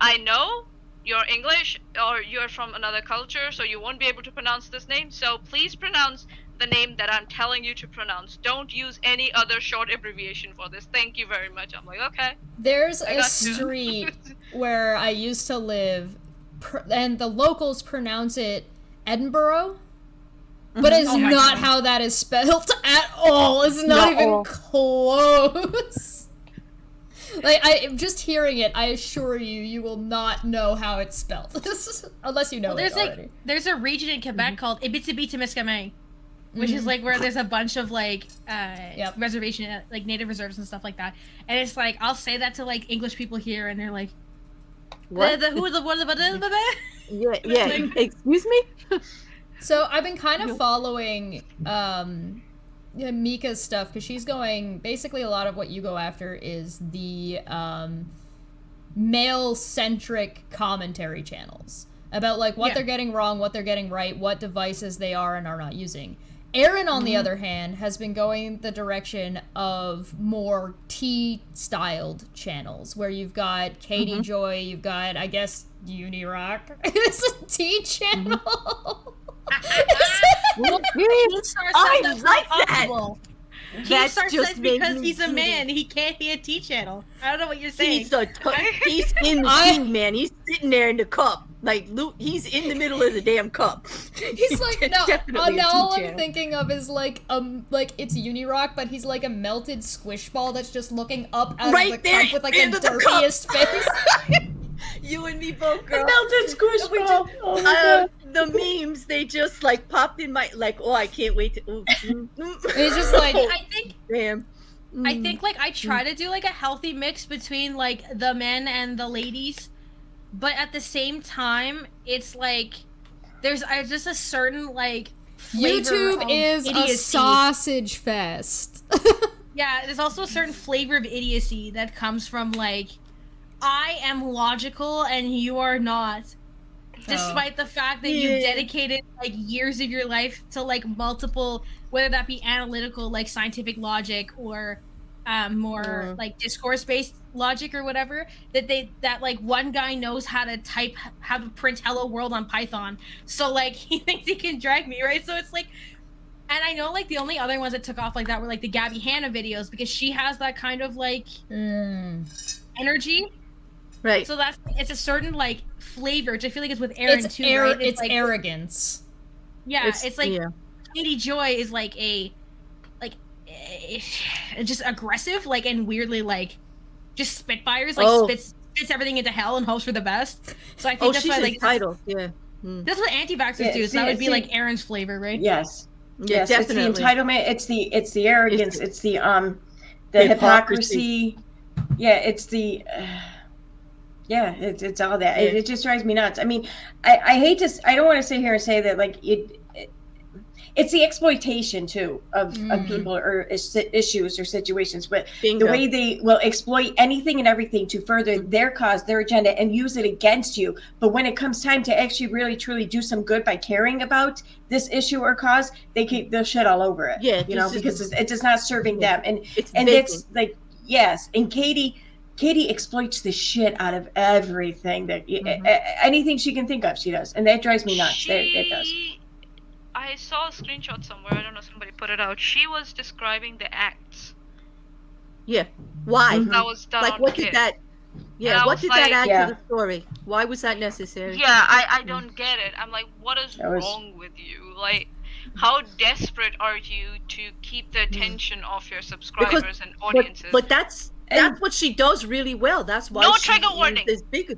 I know you're English or you're from another culture, so you won't be able to pronounce this name, so please pronounce the name that I'm telling you to pronounce. Don't use any other short abbreviation for this. Thank you very much. I'm like, okay. There's a street where I used to live, and the locals pronounce it Edinburgh, but it's not how that is spelled at all. It's not even close. Like, just hearing it, I assure you, you will not know how it's spelled. Unless you know it already. There's a region in Quebec called Abitibi-Témiscamingue, which is like where there's a bunch of like reservation, like native reserves and stuff like that. And it's like, I'll say that to like English people here, and they're like, what? Yeah. Excuse me? So I've been kind of following Mika's stuff because she's going basically a lot of what you go after is the male-centric commentary channels about like what they're getting wrong, what they're getting right, what devices they are and are not using. Erin, on the other hand, has been going the direction of more tea-styled channels, where you've got Katie Joy, you've got, I guess, Unirock. It's a tea channel. I like that. That's just because me he's a giddy. man. He can't be a tea channel. I don't know what you're saying. He's in the tea, man. He's sitting there in the cup. Like, Luke, he's in the middle of the damn cup. He's like, no, definitely a now all tea I'm channel. thinking of is like it's Unirock, but he's like a melted squish ball that's just looking up out Right of the there, cup with like the into the cup. derpiest face. You and me both, girl. Melted squish ball. Oh my God. The memes, they just like popped in my I can't wait to. He's just like, I think damn. I think like I try to do like a healthy mix between like the men and the ladies, but at the same time, it's like there's just a certain like flavor YouTube of is idiocy. a sausage fest. Yeah, there's also a certain flavor of idiocy that comes from like I am logical and you are not. Despite the fact that you've dedicated like years of your life to like multiple, whether that be analytical, like scientific logic, or more like discourse-based logic or whatever, that like one guy knows how to print hello world on Python, so like he thinks he can drag me, right? So it's like, and I know like the only other ones that took off like that were like the Gabby Hanna videos, because she has that kind of like energy. Right. So it's a certain like flavor, which I feel like is with Erin too, right? It's like, arrogance. Yeah, it's like Katie Joy is like just aggressive, like, and weirdly like just spitfires, like spits everything into hell and hopes for the best. So I think that's why like entitled. that's what anti-vaxxers do. So that would be like Erin's flavor, right? Yes. Yeah, Yes, definitely. it's the entitlement, it's the arrogance, it's the hypocrisy. Yeah, it's the it's all that. It just drives me nuts. I mean, I hate to, I don't want to sit here and say that like it's the exploitation too of people or issues or situations, but the way they will exploit anything and everything to further their cause, their agenda, and use it against you. But when it comes time to actually really truly do some good by caring about this issue or cause, they'll shit all over it. Yeah, you know, because it's just not serving them. And and it's like, yes, and Katie exploits the shit out of everything that anything she can think of, she does, and that drives me nuts. It does. I saw a screenshot somewhere. I don't know. Somebody put it out. She was describing the acts. Yeah. Why? That was done. Like, what did that? Yeah. What did that add to the story? Why was that necessary? Yeah, I don't get it. I'm like, what is wrong with you? Like, how desperate are you to keep the attention of your subscribers and audiences? But that's what she does really well. That's why no trigger warning.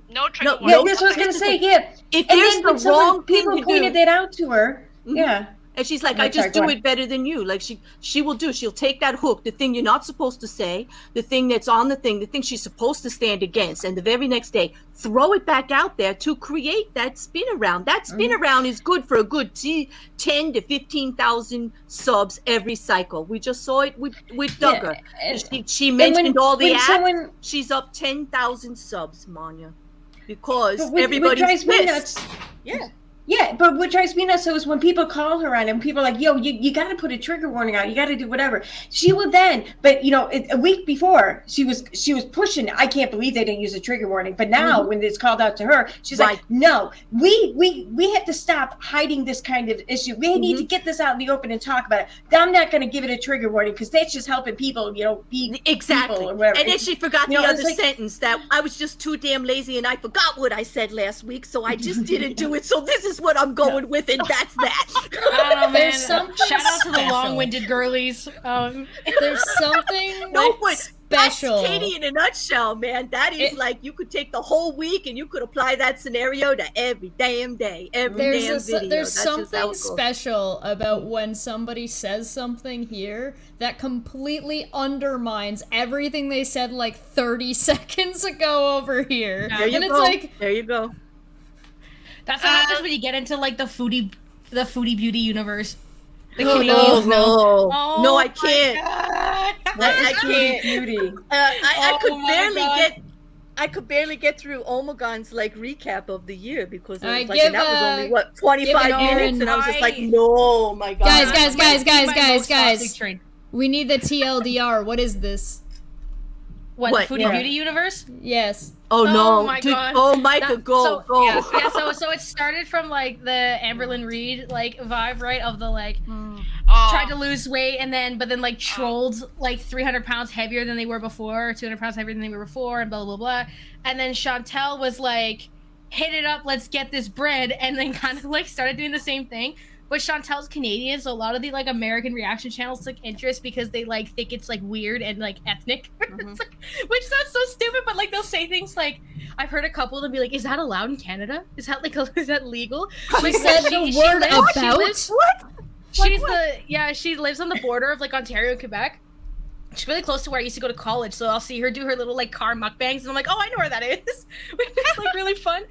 No trigger warning. Yeah, that's what I was gonna say. Yeah, if there's the wrong people pointed that out to her. Yeah. And she's like, I just do it better than you. Like she'll take that hook, the thing you're not supposed to say, the thing that's on the thing she's supposed to stand against, and the very next day throw it back out there to create that spin around. That spin around is good for a good 10 to 15,000 subs every cycle. We just saw it with Duggar. She mentioned all the ads. She's up 10,000 subs, Manya, because everybody pissed. Yeah. Yeah, but what drives me nuts is when people call her on it, and people are like, yo, you got to put a trigger warning out. You got to do whatever. She will then, but you know, a week before she was pushing. I can't believe they didn't use a trigger warning. But now when it's called out to her, she's like, no, we have to stop hiding this kind of issue. We need to get this out in the open and talk about it. I'm not going to give it a trigger warning because that's just helping people, you know, be people or whatever. And then she forgot the other sentence that I was just too damn lazy and I forgot what I said last week, so I just didn't do it. So this is what I'm going with, and that's that. Oh man! Shout out to the long-winded girlies. There's something special. That's Katie in a nutshell, man. That is like you could take the whole week and you could apply that scenario to every damn day, every damn video. There's something special about when somebody says something here that completely undermines everything they said like 30 seconds ago over here. There you go. It's like, there you go. That's what happens when you get into like the foodie beauty universe. The Oh, Canadians know. no. No, I can't. That is I can't. beauty. I could Oh my barely God. I could barely get through Omegon's like recap of the year because it I was like, and that was only what 25 give it minutes, Erin. and I was just like, no, my God, Guys, Might be my most guys. toxic trait. We need the TLDR. What is this? What, What? the foodie Yeah. beauty universe? Yes. Oh no, my dude, God. oh Micah, go. So it started from like the Amberlyn Reed like vibe, right? Of the like Oh, tried to lose weight and then like trolled like 300 pounds heavier than they were before, or 200 pounds heavier than they were before, and blah blah blah. And then Chantel was like, hit it up, let's get this bread, and then kind of like started doing the same thing. But Chantel's Canadian, so a lot of the like American reaction channels took interest because they like think it's like weird and like ethnic. It's like, which sounds so stupid, but like they'll say things like, I've heard a couple of them be like, is that allowed in Canada? Is that like is that legal? She said the word about. She lives on the border of like Ontario and Quebec. She's really close to where I used to go to college, so I'll see her do her little like car mukbangs, and I'm like, oh, I know where that is, which is like really fun.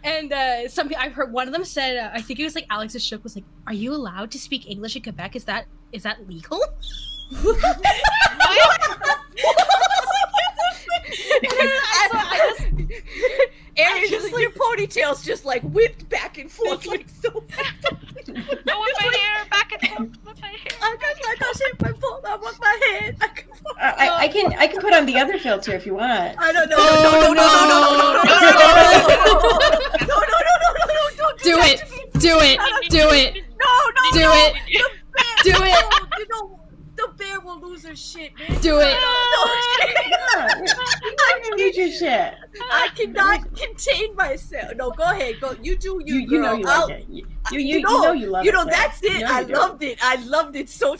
And I've heard one of them said, I think it was like Alex Shook was like, "Are you allowed to speak English in Quebec? Is that legal?" Erin, your ponytail's just like whipped back and forth like so. I want my hair back and forth. With my hair. I got shit my phone. I want my head. I can put on the other filter if you want. I don't know. No. Do it. Do it. Do it. No. Do it. Do it. You know, the bear will lose her shit, man. Do it. I need your shit. I cannot contain myself. No, go ahead. Go. You do you, You know girl. you like it. You know you love it. You know so. that's it. You know I you do. loved it. I loved it so.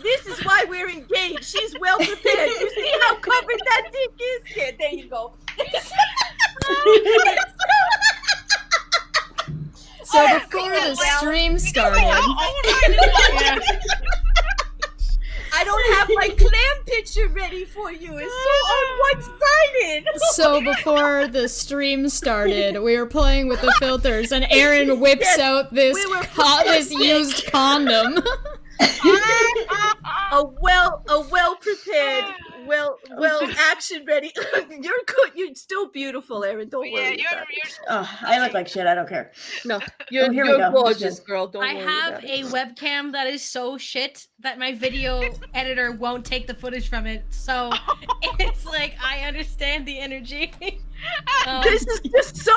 This is why we're engaged. She's well prepared. You see how covered that dick is? Yeah, there you go. So before the stream started, I don't have my clam picture ready for you. It's so on one-sided. so before the stream started, we were playing with the filters, and Erin whips out this this used condom. a well prepared, well action ready. You're good. You're still beautiful, Erin. Don't worry. About it. Oh, I look like shit. I don't care. No, you're here we go. gorgeous, girl. Don't I worry. have about a it. webcam that is so shit that my video editor won't take the footage from it. So it's like I understand the energy. This is just so.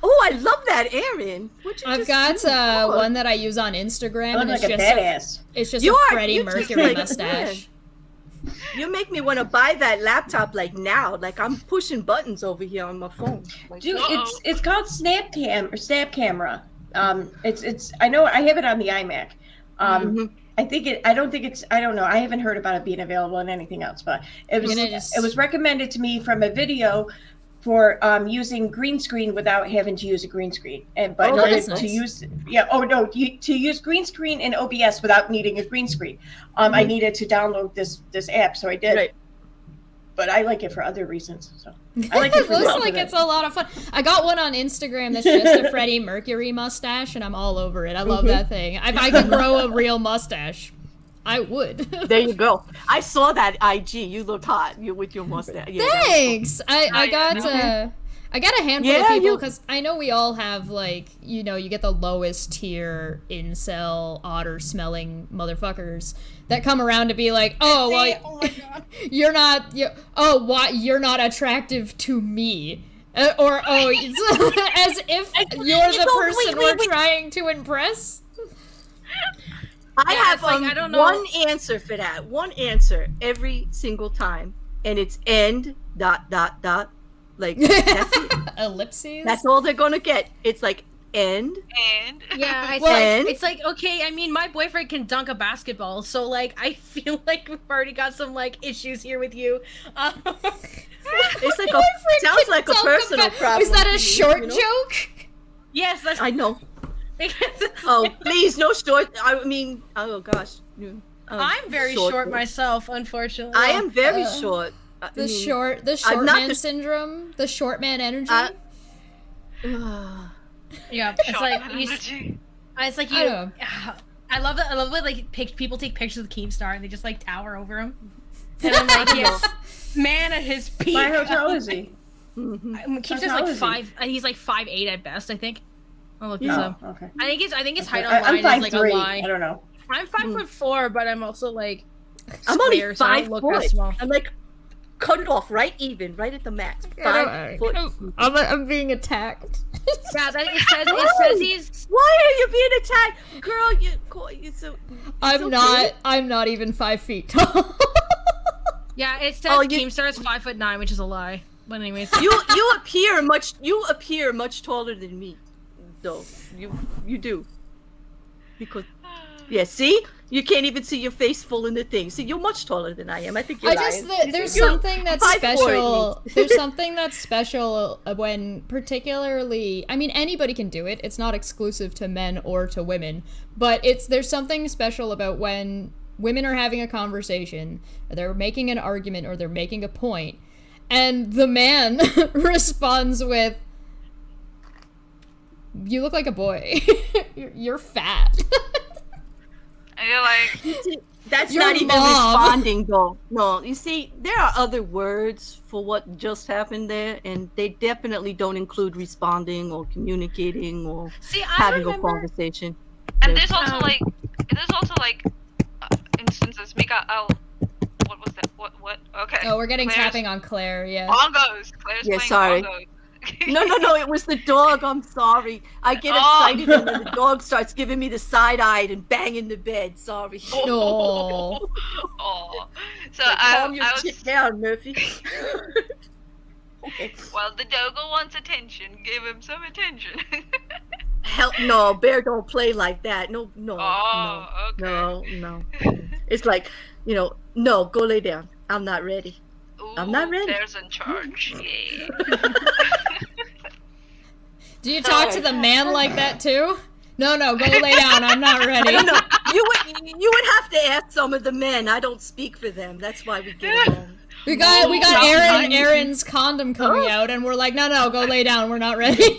Oh, I love that, Erin. I've got one that I use on Instagram, I and look it's like a just badass. it's just You a are- Freddie you just Mercury like- mustache. You make me want to buy that laptop like now. Like I'm pushing buttons over here on my phone. Like, Dude, it's called Snap Camera. It's I know I have it on the iMac. I don't know. I haven't heard about it being available in anything else, but it was recommended to me from a video for using green screen without having to use a green screen, and but that's to nice. use green screen in OBS without needing a green screen. I needed to download this app, so I did. Right. But I like it for other reasons. So I like it It for looks both like of it's a lot of fun. I got one on Instagram that's just a Freddie Mercury mustache, and I'm all over it. I love that thing. If I could grow a real mustache, I would. there you go. I saw that IG. You look hot. You with your mustache. Yeah, Thanks. I got a handful of Yeah, people you- because I know we all have like you get the lowest tier incel otter smelling motherfuckers that come around to be like, oh well, Oh my God. you're not attractive to me. Or as if you're the person we're trying to impress. I Yeah, have it's like, I don't know. one answer for that. One answer every single time, and it's end ... Like that's it. Ellipses. That's all they're gonna get. It's like end. And Yeah, it's like okay. I mean, my boyfriend can dunk a basketball, so like I feel like we've already got some like issues here with you. It's like sounds like a personal problem. Was that to a you, short you know? joke? Yes, that's I know. because Oh, please, no short. I mean, oh gosh. I'm very short myself, unfortunately. I am very short. The short man syndrome, the short man energy. Yeah, it's like it's like you. I love that. I love when like people take pictures of Keemstar and they just like tower over him. And I'm like, yes, man at his peak. My hotel is he? Keemstar's like 5. He's like 5'8" at best, I think. I'll look this up. Okay. I think his height I'm online is like 5'3". a lie. I don't know. I'm 5'4", but I'm also like I'm only square, so I 5 don't look foot. that small. I'm like cut it off right even, right at the max. 5 foot. I'm being attacked. Yeah, it says he's. Why are you being attacked, girl? You so. I'm not even 5 feet tall. Yeah, it says Keemstar is 5'9", which is a lie. But anyways, you appear much taller than me, though. You do. Because see, you can't even see your face full in the thing. See, you're much taller than I am. I think you're lying. There's something that's special. There's something that's special when, particularly, I mean, anybody can do it. It's not exclusive to men or to women, but there's something special about when women are having a conversation, or they're making an argument, or they're making a point, and the man responds with, "You look like a boy. You're fat." And you're like, that's Your not even mom. responding, though. No, you see, there are other words for what just happened there, and they definitely don't include responding or communicating or having a conversation. and there's also like instances. Mika, what was that? What? Okay. Oh, we're getting Claire's tapping on Claire. Yeah. Bongos. Claire's Yeah, playing sorry. bongos. No, it was the dog. I'm sorry. I get excited and then the dog starts giving me the side-eyed and banging the bed. Sorry. No. Oh. So Calm your I was. shit down, Murphy. Okay. Well, the doggo wants attention. Give him some attention. Hell no, Bear don't play like that. No, Oh, okay. no. It's like, no, go lay down. I'm not ready. Ooh, I'm not ready. There's in charge. Yeah. Do you talk to the man like that too? No, go lay down. I'm not ready. No, you would have to ask some of the men. I don't speak for them. That's why we get along. We got Erin's condom coming out, and we're like, no, go lay down. We're not ready.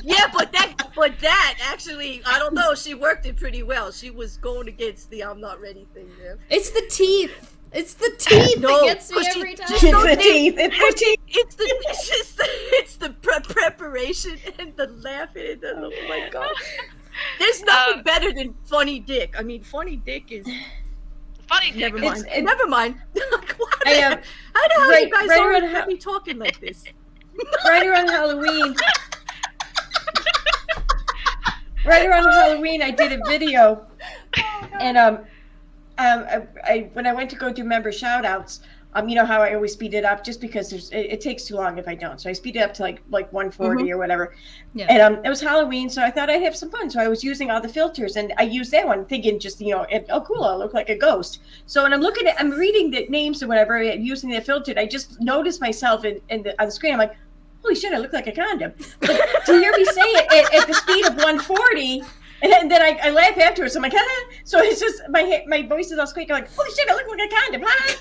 Yeah, but that actually, I don't know. She worked it pretty well. She was going against the "I'm not ready" thing there. It's the teeth. It's the teeth that gets me every time. It's the teeth. It's the preparation and the laughing and the, oh my god. There's nothing better than funny dick. I mean, funny dick is Funny dick. never mind. Never mind. I am. I know how right- you guys right are around have me talking like this. Right around Halloween. Right around Halloween, I did a video, and I when I went to go do member shout outs, you know how I always speed it up just because it takes too long if I don't. So I speed it up to like 140 or whatever. Yeah. And it was Halloween, so I thought I'd have some fun. So I was using all the filters, and I used that one thinking just, oh cool, I'll look like a ghost. So when I'm reading the names or whatever, using the filter, I just noticed myself on the screen. I'm like, holy shit, I look like a condom. But to hear me say it at the speed of 140, and then I laugh afterwards. I'm like, huh? So it's just my voice is all squeaky. I'm like, holy shit, I look like a condom, huh?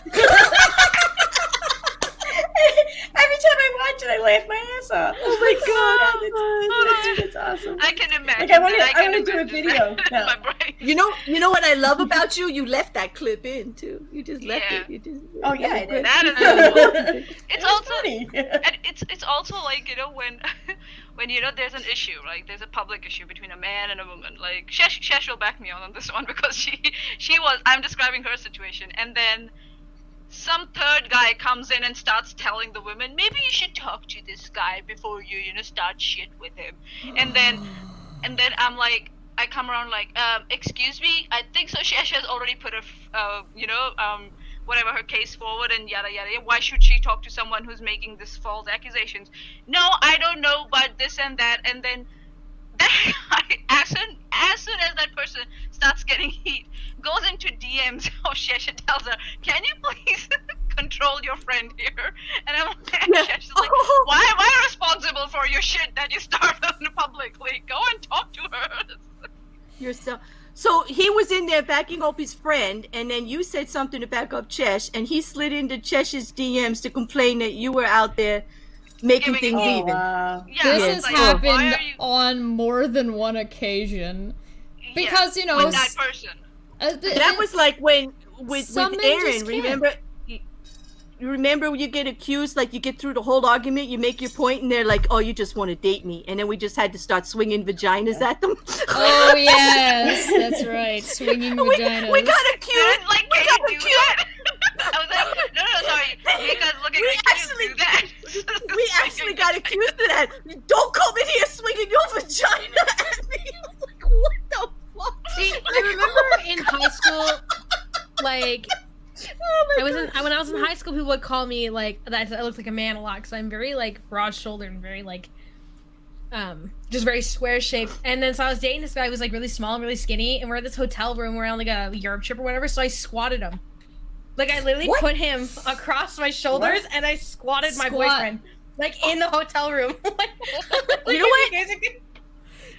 Every time I watch it, I laugh my ass off. Oh my god, that's awesome. I can imagine. Like I want to do a video. In my brain. You know what I love about you? You left that clip in too. You just left Yeah. it. You just, Oh yeah, I did. That is It's also funny. and it's also like, when there's an issue, like there's a public issue between a man and a woman. Like Shesh will back me on this one because I'm describing her situation, and then some third guy comes in and starts telling the women, maybe you should talk to this guy before you start shit with him. And then I'm like, I come around like, excuse me, I think so Shesh has already put whatever her case forward and yada yada. Why should she talk to someone who's making this false accusations? No, I don't know, but this and that. And then as soon as that person starts getting heat, goes into DMs of Shesh and tells her, can you please control your friend here? And I'm like, Shesh is like, why am I responsible for your shit that you start on publicly? Go and talk to her. yourself. So he was in there backing up his friend, and then you said something to back up Chesh, and he slid into Chesh's DMs to complain that you were out there making things even. Wow. Yeah, This it's has like, happened why are you- on more than one occasion. Because, you know, with that person. That was like when with Some men Erin. just can't. Remember, you remember when you get accused, like you get through the whole argument, you make your point, and they're like, "Oh, you just want to date me," and then we just had to start swinging vaginas at them. Oh yes, that's right. Swinging vaginas. We got accused. Like, we can got you do accused. that? I was like, no, sorry. Mika's looking We like, can actually- you do that? We actually got accused of that. Don't come in here swinging your vagina at me. I was like, what the fuck? See, I remember in high school, like, when I was in high school, people would call me like that. I looked like a man a lot because I'm very like broad-shouldered and very like, just very square-shaped. And then so I was dating this guy who was like really small and really skinny, and we're at this hotel room. We're on like a Europe trip or whatever. So I squatted him. Like I literally put him across my shoulders and I squatted my boyfriend like in the hotel room. You know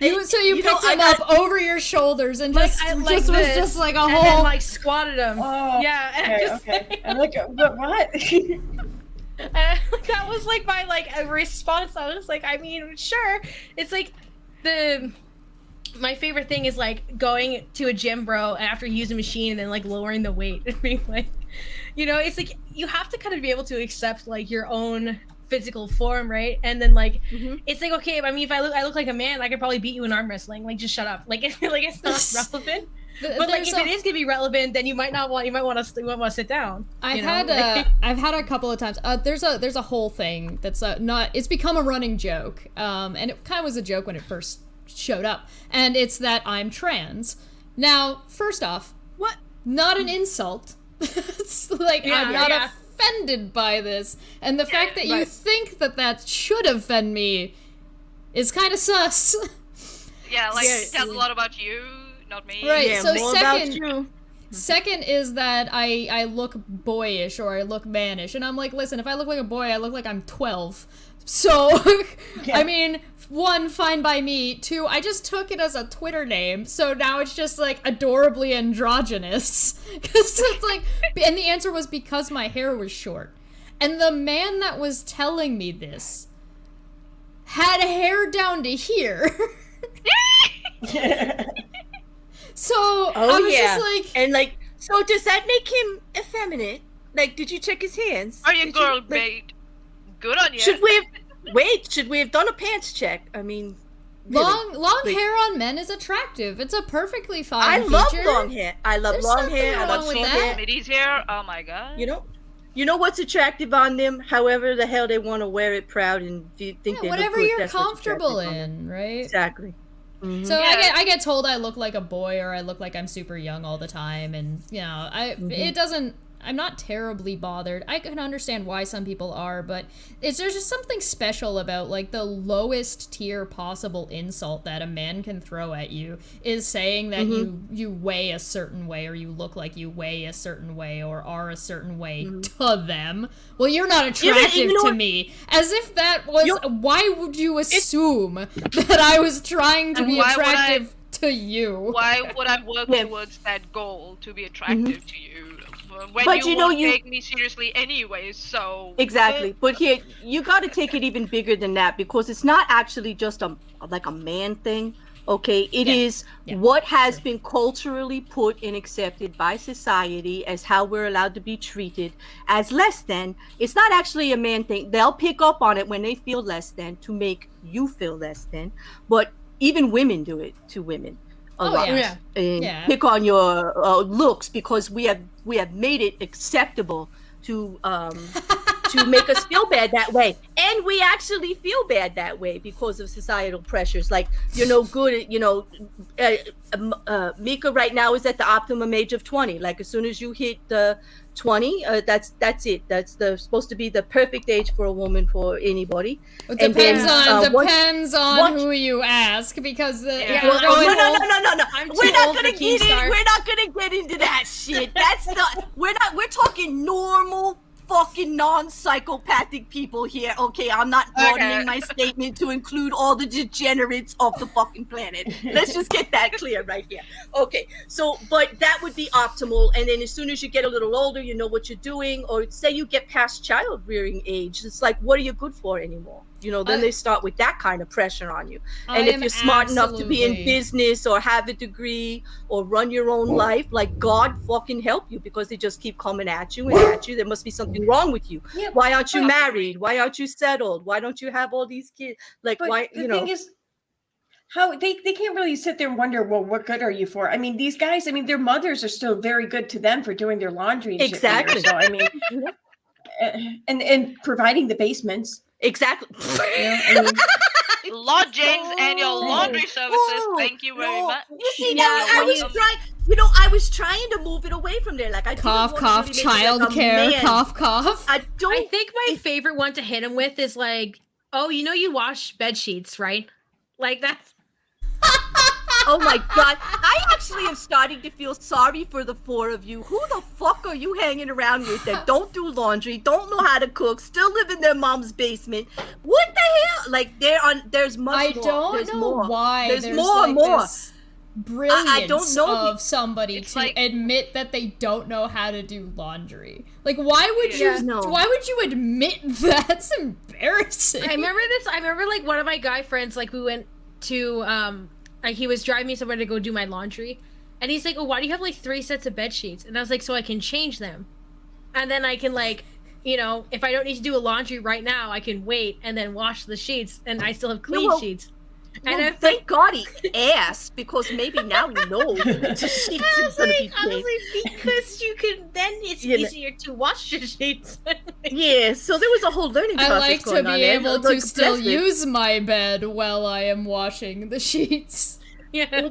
what? So you picked him up over your shoulders and Like, just, I like just was this, just like a and whole. then like squatted him. Oh, Yeah, and okay, just, okay. I'm like, but what? and that was like my like a response. I was like, I mean, sure. It's like my favorite thing is like going to a gym, bro, after you use a machine and then like lowering the weight and being like, you know, it's like you have to kind of be able to accept like your own physical form, right? And then like it's like, okay, I mean, if I look like a man, I could probably beat you in arm wrestling. Like, just shut up. Like, it's not relevant. But like, if it is gonna be relevant, then you might want to sit down. I've you know? I've had a couple of times. There's a whole thing that's not. It's become a running joke, and it kind of was a joke when it first showed up, and it's that I'm trans. Now, first off, What? Not an insult. It's like I'm not offended by this, and the fact that you think that should offend me is kind of sus. Yeah, like, it tells a lot about you, not me. Right. Yeah, So more about you. second is that I look boyish or I look mannish, and I'm like, listen, if I look like a boy, I look like I'm 12. So, I mean, one, fine by me. Two, I just took it as a Twitter name, so now it's just like adorably androgynous. Because it's like, and the answer was because my hair was short. And the man that was telling me this had hair down to here. So I was just like, and like, so does that make him effeminate? Like, did you check his hands? Are you Did girl like, bait? Good on you. Should we have done a pants check? I mean, really, long like, hair on men is attractive. It's a perfectly fine I feature. love long hair. I love There's long hair. I something love wrong with short that. hair. Smitty's hair. Oh my god. You know what's attractive on them? However the hell they want to wear it proud and think they look whatever good, you're that's what's comfortable attractive on them. in, right? Exactly. Mhm. So Yeah. I get told I look like a boy or I look like I'm super young all the time, and you know, it doesn't. I'm not terribly bothered. I can understand why some people are, but there's just something special about like the lowest tier possible insult that a man can throw at you is saying that you weigh a certain way or you look like you weigh a certain way or are a certain way to them. Well, you're not attractive you know to what? me. As if that was. Why would you assume that I was trying to And be why would attractive to you? Why would I work towards that goal to be attractive to you? When But you won't take me seriously anyway, so... Exactly. But here, you got to take it even bigger than that because it's not actually just a man thing. Okay, it is what has been culturally put and accepted by society as how we're allowed to be treated as less than. It's not actually a man thing. They'll pick up on it when they feel less than to make you feel less than. But even women do it to women a lot. yeah. And pick on your looks because we have made it acceptable to make us feel bad that way, and we actually feel bad that way because of societal pressures. Like, you're no good at, Mika right now is at the optimum age of 20. Like, as soon as you hit the 20, that's it. That's supposed to be the perfect age for a woman, for anybody. It And then, depends on once- who you ask, because no. We're not gonna get in. We're not gonna get into that shit. That's not. We're talking normal fucking non-psychopathic people here. Okay, I'm not broadening my statement to include all the degenerates of the fucking planet. Let's just get that clear right here. Okay, so, but that would be optimal. And then as soon as you get a little older, you know what you're doing. Or say you get past child-rearing age. It's like, what are you good for anymore? You know, then they start with that kind of pressure on you. And if you're smart enough to be in business or have a degree or run your own life, like, God fucking help you, because they just keep coming at you and at you. There must be something wrong with you. Yeah, why aren't you married? Why aren't you settled? Why don't you have all these kids? Like, why, you know. The thing is, how they can't really sit there and wonder, well, what good are you for? I mean, these guys, I mean, their mothers are still very good to them for doing their laundry. And exactly. Shit for you. So, I mean, and providing the basements. Exactly. I mean, Lodgings and your laundry services. Thank you very much. You see, I was trying to move it away from there. Like, I cough, cough, childcare, cough, cough. I think my favorite one to hit him with is like, oh, you know, you wash bed sheets, right? Like that. Oh my God. I actually am starting to feel sorry for the four of you. Who the fuck are you hanging around with that don't do laundry, don't know how to cook, still live in their mom's basement? What the hell? Like, there's much more. I don't know why. There's more and more. Brilliance I don't know of somebody to admit that they don't know how to do laundry. Like, why would you admit that? That's embarrassing. I remember like one of my guy friends, like, we went to like, he was driving me somewhere to go do my laundry, and he's like, oh, why do you have like 3 sets of bed sheets? And I was like, so I can change them, and then I can, like, you know, if I don't need to do a laundry right now, I can wait and then wash the sheets, and I still have clean sheets. And thank God he asked, because maybe now he knows. Honestly, because you can, then it's easier to wash your sheets. Yeah, so there was a whole learning process. I like to be able to still use my bed while I am washing the sheets. Yeah.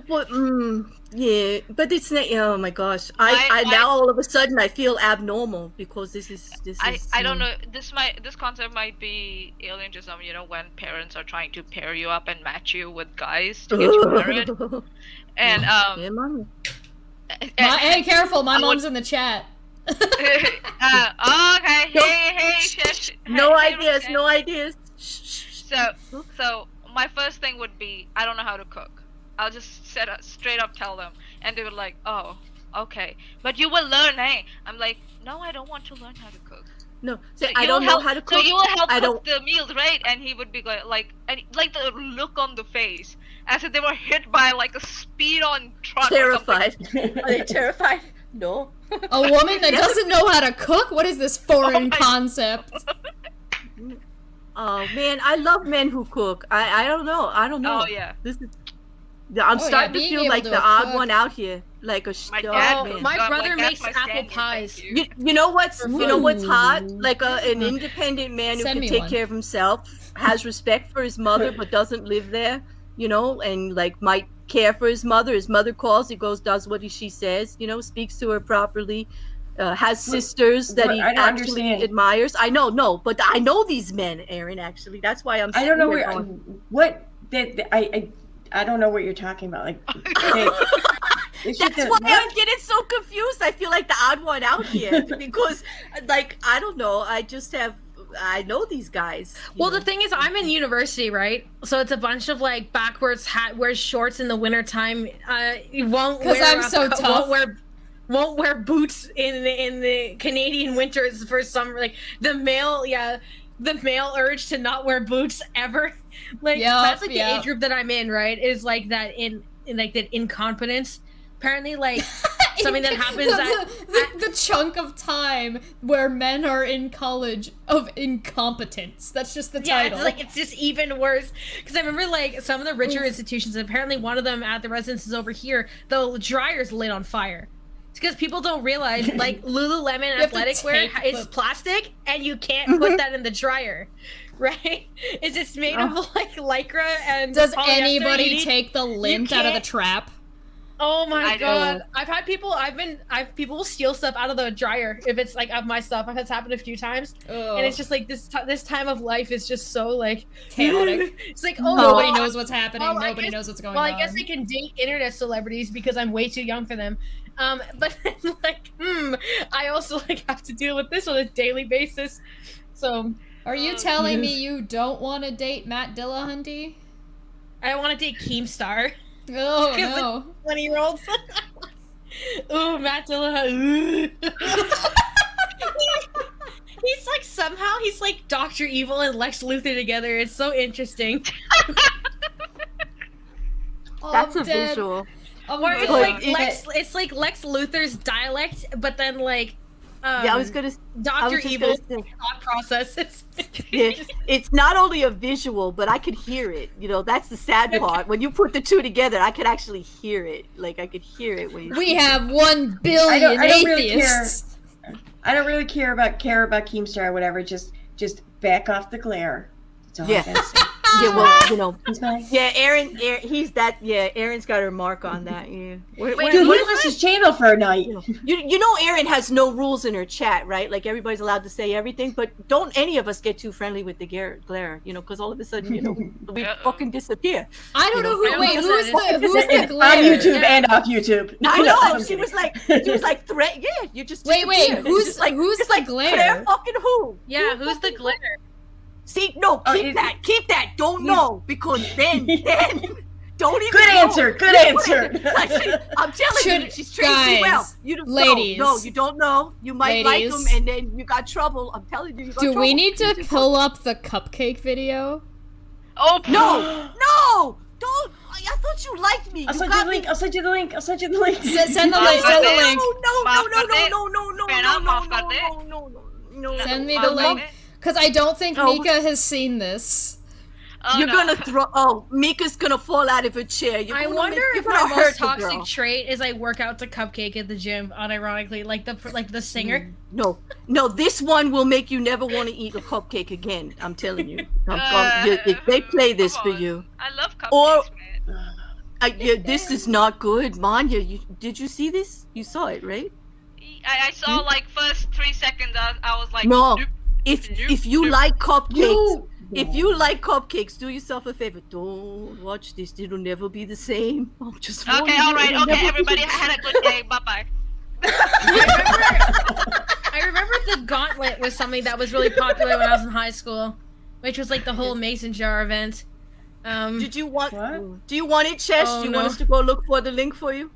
Yeah, but it's not. Oh my gosh! I now all of a sudden I feel abnormal because this is. I don't know. This concept might be alien to some. You know, when parents are trying to pair you up and match you with guys to get you married. And yeah, mommy. Hey, careful! My mom's in the chat. Okay. Hey, shush. No ideas. No ideas. So my first thing would be, I don't know how to cook. I'll just straight up tell them, and they were like, "Oh, okay, but you will learn, hey?" I'm like, "No, I don't want to learn how to cook." No, so I don't know how to cook. So you will help cook the meals, right? And he would be like the look on the face, as if they were hit by like a speed-on truck. Terrified. Are they terrified? No. A woman that doesn't know how to cook? What is this foreign concept? Oh man, I love men who cook. I don't know. Oh yeah. I'm starting to feel like the odd one out here, like a my brother makes apple pies. You know what's hot? Like an independent man who can take care of himself, has respect for his mother, but doesn't live there. You know, and like might care for his mother. His mother calls, he goes, does what she says. You know, speaks to her properly. Has sisters that he actually admires. I know, but I know these men, Erin. Actually, that's why I'm. I don't know I don't know what you're talking about. Like, that's why I'm getting so confused. I feel like the odd one out here because, like, I don't know. I know these guys. Well, the thing is, I'm in university, right? So it's a bunch of like backwards hat, wears shorts in the wintertime. Won't wear boots in the Canadian winters for some, like, the male urge to not wear boots ever. Like, that's like the age group that I'm in, right? Is like that that incompetence. Apparently, like, something that happens the chunk of time where men are in college of incompetence. That's just the title. Yeah, it's just even worse. Because I remember, like, some of the richer institutions, and apparently one of them at the residences over here, the dryer's lit on fire. It's because people don't realize, like, Lululemon athletic wear is plastic, and you can't put that in the dryer, right? It's just made of, like, Lycra and does anybody take the lint out of the trap? Oh my I god! People will steal stuff out of the dryer if it's like of my stuff. That's happened a few times, and it's just like this time of life is just so like Chaotic. It's like oh, Nobody well, knows what's happening. well, I Nobody guess- knows what's going Well, on. I guess I can date internet celebrities because I'm way too young for them. But then, like, I also like have to deal with this on a daily basis. So, Are you telling me you don't want to date Matt Dillahunty? I want to date Keemstar. Oh no. 20-year-olds. Ooh, Matt Dillahunty. He's like somehow he's like Dr. Evil and Lex Luthor together. It's so interesting. That's a dead. visual. Or it's But like it- Lex Luthor's dialect, but then like Yeah, I was gonna. Dr. just Evil's gonna say- thought process. It's not only a visual, but I could hear it. You know, that's the sad part. When you put the two together, I could actually hear it. Like I could hear it when you. We have 1 billion I don't really atheists. I don't really care about Keemstar or whatever. Just back off the glare. That's all I Yeah. gotta say. Yeah, well, you know. He's fine. Yeah, Erin, he's that. Yeah, Erin's got her mark on that. Yeah. Dude, he lost his channel for a night. You know, Erin has no rules in her chat, right? Like everybody's allowed to say everything, but don't any of us get too friendly with the glare, you know, because all of a sudden, you know, we fucking disappear. I don't know who. I Wait, don't who's know the who's the On glare? YouTube and off YouTube. I No, know. I'm She kidding. was like threat. Yeah, you just Wait, disappeared. who's- It's like, who's it's the like glare? Claire fucking who? Yeah, who's the glitter? See, no, keep that. Don't know because then don't even. Good know. answer. Good answer. I'm telling you, she's trained you well. Guys, You don't ladies. No, you don't know. You might Ladies. like them, and then you got trouble. I'm telling you, you got Do trouble. we need You to just- pull up the cupcake video? Oh No, don't. I thought you liked me. I'll You send got you the link. me. I'll send you the link. I'll send you the link. Send the link. Send the link. Send me the link. Because I don't think Oh. Mika has seen this. Oh, You're no. gonna throw. Oh, Mika's gonna fall out of her chair. You're I gonna wonder you're if gonna my hurt most the toxic girl. trait is I work out to Cupcake at the gym, unironically, like the singer. No, this one will make you never want to eat a cupcake again. I'm telling you. They play this come for on. you. I love cupcakes, Or- man. This is not good, Manya. Did you see this? You saw it, right? I saw like first 3 seconds. I was like, No. nope. If you like cupcakes, You- if you like cupcakes, do yourself a favor. Don't watch this. It'll never be the same. I'm just warning Okay, you, all right. it'll Okay, never be everybody the had a good day. Bye bye. I remember the gauntlet was something that was really popular when I was in high school, which was like the whole mason jar event. Did you want? What? Do you want it, Chesh? Oh, do you no. want us to go look for the link for you?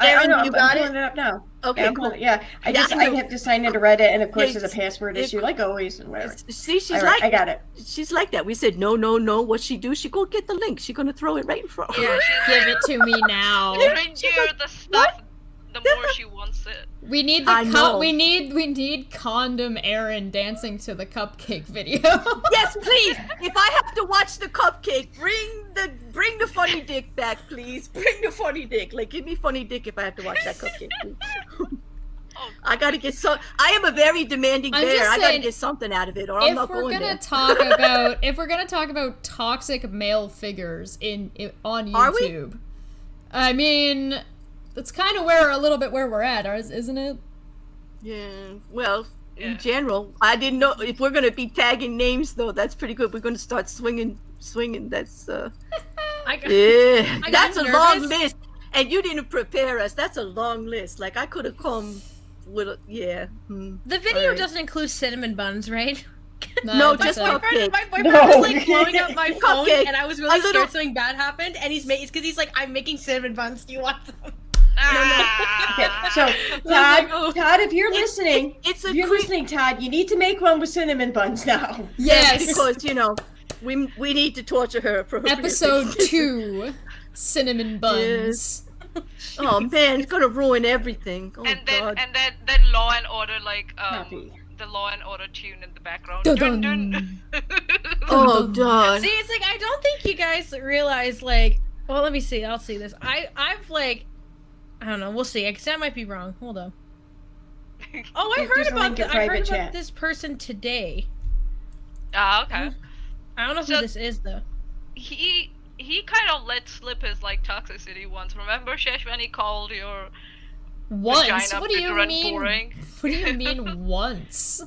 I Erin, know. you I'm got pulling it? it up now. Okay, Yeah, I'm cool. pulling- yeah. I Yeah, just I I know. have to sign into Reddit, and of course, Yeah, there's a password it- issue, like always, and whatever. See, she's All right, like I got it. she's like that. We said no. What she do? She go get the link. She gonna throw it right in front. Yeah, Give it to me now. the cringier the stuff, the more she wants it. We need I know. we need condom Erin dancing to the cupcake video. Yes, please. If I have to watch the cupcake, bring the funny dick back, please. Bring the funny dick. Like, give me funny dick if I have to watch that cupcake. Please. I gotta get so. I am a very demanding I'm bear. just I gotta saying, get something out of it, or I'm if not we're going gonna there. talk about toxic male figures on Are we? YouTube, I mean, that's kind of a little bit where we're at, isn't it? Yeah. Well, Yeah. in general, I didn't know if we're gonna be tagging names though. That's pretty good. We're gonna start swinging. That's I got, yeah. I got That's a long nervous. list, and you didn't prepare us. That's a long list. Like I could have come with a the video Alright. doesn't include cinnamon buns, right? No, I just think so. cupcake. My boyfriend No. was like blowing up my phone, Cupcake. and I was really A little- scared something bad happened. And it's because he's like, I'm making cinnamon buns. Do you want them? Okay, Ah. so like, Todd, oh. Todd, if you're listening, It's a if you're cre- listening, Todd, you need to make one with cinnamon buns now. Yes. because we need to torture her appropriately. Episode 2, cinnamon buns. Oh man, it's gonna ruin everything. Oh and then god. then Law and Order, like Copy. the Law and Order tune in the background. Dun, Dun, dun. dun. Oh god. See, it's like I don't think you guys realize like. Well, let me see. I'll see this. I've like, I don't know. We'll see. I guess I might be wrong. Hold on. Oh, I There's heard a about link in I heard private about chat. this person today. Ah, okay. I don't know who So- this is though. He he kind of let slip his like toxicity once. Remember, Shesh, when he called your Once? vagina What do you bitter and mean? boring? What do you mean once?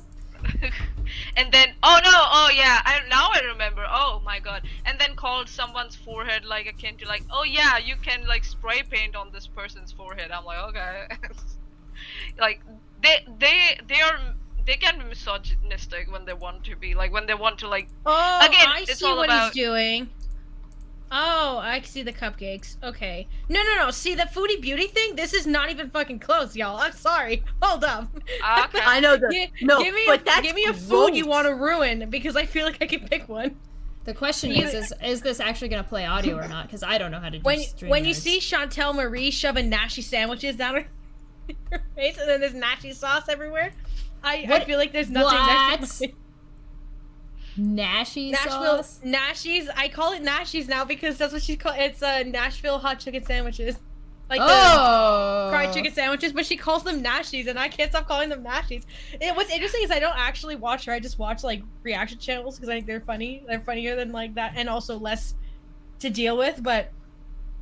And then, oh yeah, now I remember. Oh my god! And then called someone's forehead like akin to like, oh yeah, you can like spray paint on this person's forehead. I'm like, okay. Like they can be misogynistic when they want to be, like when they want to like. Oh, Again, I it's see all what about- he's doing. Oh, I can see the cupcakes. Okay. No. See the foodie beauty thing? This is not even fucking close, y'all. I'm sorry. Hold up. Okay. I know the Give me a food you gross. want to ruin because I feel like I can pick one. The question is this actually gonna play audio or not? Because I don't know how to do When you streamers. see Chantel Marie shoving Nashi sandwiches down her face and then there's Nashi sauce everywhere, I feel like there's nothing next to Nashie Nashville sauce? Nashies. I call it Nashies now because that's what she called. It's Nashville hot chicken sandwiches, like the fried chicken sandwiches. But she calls them Nashies, and I can't stop calling them Nashies. What's interesting is I don't actually watch her. I just watch like reaction channels because I think they're funny. They're funnier than like that, and also less to deal with. But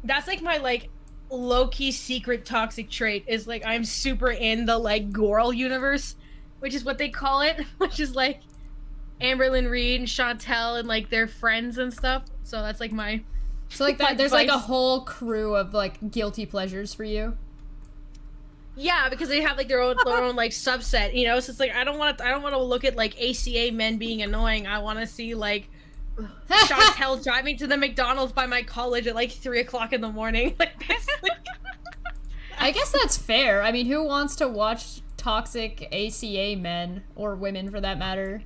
that's like my like low-key secret toxic trait is like I'm super in the like Goral universe, which is what they call it, which is like Amberlynn Reed and Chantel and like their friends and stuff. So that's like my So like that, there's like a vice. whole crew of like guilty pleasures for you. Yeah, because they have like their own like subset, you know. So it's like I don't want to look at like ACA men being annoying. I want to see like Chantel driving to the McDonald's by my college at like 3:00 in the morning. Like this. I guess that's fair. I mean, who wants to watch toxic ACA men or women for that matter?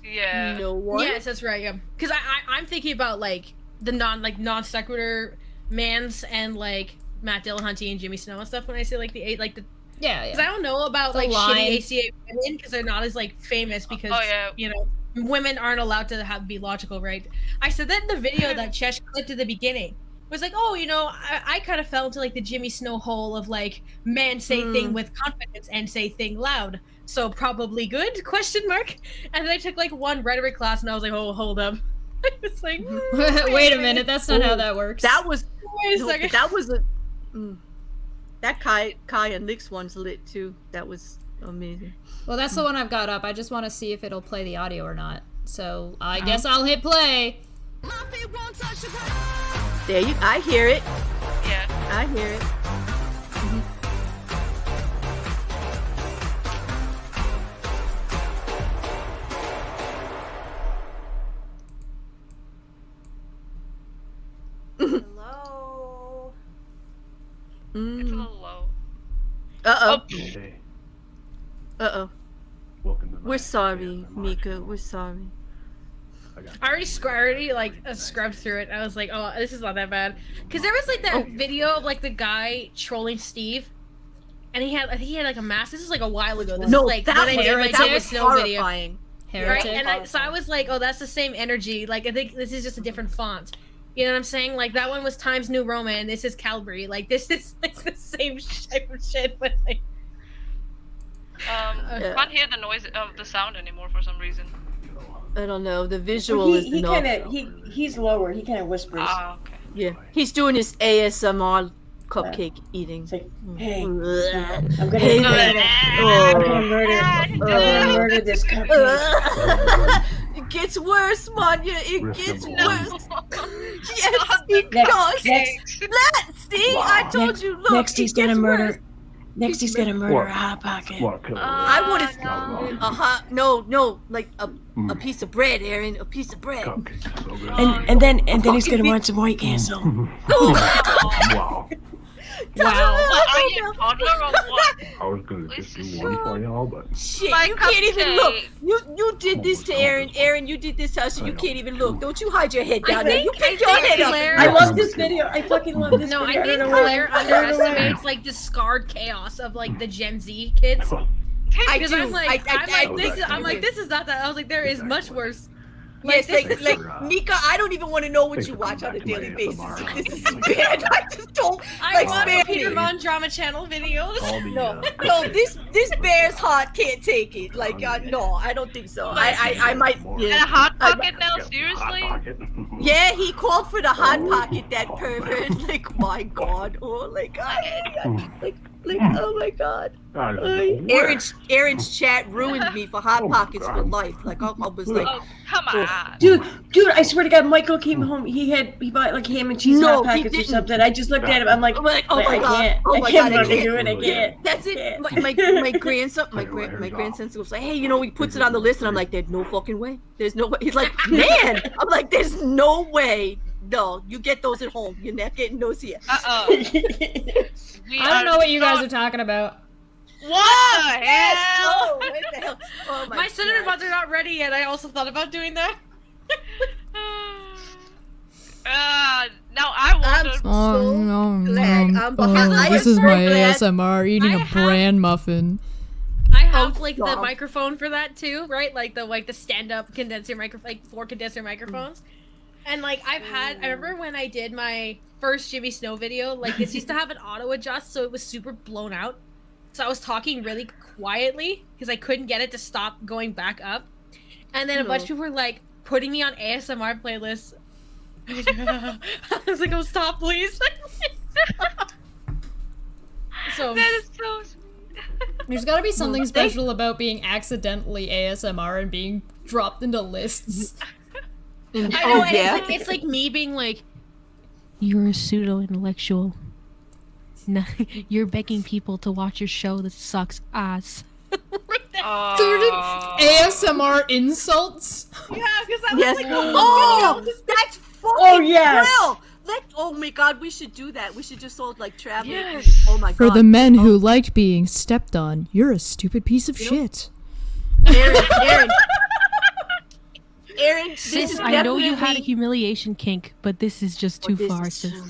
Yeah. No one. Yes, that's right. Yeah, because I'm thinking about like the non sequitur mans and like Matt Dillahunty and Jimmy Snow and stuff when I say like the Yeah, because I don't know about The like line. shitty ACA women because they're not as like famous because you know women aren't allowed to be logical, right? I said that in the video that Chesh clipped at the beginning. It was like, oh, you know, I kind of fell into like the Jimmy Snow hole of like men say thing with confidence and say thing loud. So probably good? Question mark. And then I took like one rhetoric class and I was like, oh, hold up. It's like Wait a minute, that's not how that works. That was Wait a second. that was a that Kai and Nick's one's lit too. That was amazing. Well, that's the one I've got up. I just want to see if it'll play the audio or not. So I guess I'll hit play. There you I hear it. Yeah. I hear it. Hello. It's a little low. Uh-oh. Hey, Uh-oh. welcome to my We're sorry, ASMR Mika. channel. We're sorry. I already scrubbed through it. I was like, oh, this is not that bad. Because there was like that video of like the guy trolling Steve, and I think he had like a mask. This is like a while ago. This is like that when I did my was Jimmy Snow video, horrifying. right? Heretic. And so I was like, oh, that's the same energy. Like I think this is just a different font. You know what I'm saying? Like that one was Times New Roman, and this is Calvary. Like this is like the same type of shit, but like. Can't hear the noise of the sound anymore for some reason. I don't know. The visual is He enough. kind of he's lower. He kind of whispers. Ah, okay. Yeah, he's doing his ASMR cupcake eating. It's like, hey, I'm Ugh. gonna, Hey, I'm man. gonna murder this cupcake. It gets worse, Manya. It Rip gets them worse. all. Yes, it does. Next, See, I told you. Look, next he's it gonna gets murder. worse. Next he's gonna murder a hot pocket. What, kill I would have. no. No, like a piece of bread, Erin. A piece of bread. Cupcakes are so good. And then he's gonna want some white castle. Wow. Are you a toddler or what? I was gonna just do one for y'all, but Shit, My you can't even look. cupcake. You did this to Erin. Erin, you did this to us, so you can't even look. Don't you hide your head I down there. You think pick your head up. Claire- I love this video. I fucking love this No, video. I think don't know why. Claire I don't know why. underestimates like the scarred chaos of like the Gen Z kids. I Because do. I'm like, I this is not that. I was like, there is much worse. Yes, like Thanks for, Mika, I don't even want to know what thanks you for watch on coming a back to daily my basis. ASMR. If this is bad, I just don't. I Like, watch spare Peter me. Von Drama Channel videos. All the, No, clickbait. this bear's heart can't take it. Like, no, I don't think so. I might. And Yeah. a hot I- pocket now, Hot seriously? pocket. Yeah, he called for the hot pocket, that pervert. Like, my God. Oh, like, oh my God. Erin's chat ruined me for hot pockets for life. Like, I was like, Oh, come on. Dude, I swear to God, Michael came home. He bought like ham and cheese No, hot he pockets or didn't. something. I just looked at him. I'm like, oh my I God. can't. Oh I my can't God, I fucking can't. do it. I can't. That's it. Yeah. My grandson, my grandson goes like, hey, he puts it on the list, and I'm like, there's no fucking way. There's no way. He's like, man. I'm like, there's no way. No, you get those at home. You're not getting those here. Uh-oh. I don't know what you guys are talking about. What the hell? Oh, what the hell? Oh My cinnamon buns are not ready yet. I also thought about doing that. Now I I'm wonder. so glad I'm behind. I This am is so my glad. ASMR eating I a have- bran muffin. I have Oh, like the God. microphone for that too, right? Like the stand-up condenser microphone, like 4 condenser microphones. And like I remember when I did my first Jimmy Snow video, like this used to have an auto adjust, so it was super blown out. So I was talking really quietly because I couldn't get it to stop going back up. And then a bunch of people were like putting me on ASMR playlists. I was like, oh, stop, please. So That is so sweet. There's gotta be something special about being accidentally ASMR and being dropped into lists. I know, Oh, and yeah? it's like me being like, you're a pseudo-intellectual. No, you're begging people to watch your show that sucks ass. Oh. ASMR insults? Yeah, because I was Yes. like, Oh, that's fucking Oh, yes. real. Oh my God, we should do that. We should just all like travel. Yes. Oh my God. For the men who liked being stepped on, you're a stupid piece of shit. Aaron, this Sis, is I know you had a definitely- humiliation kink, but this is just too this far, is sis. too-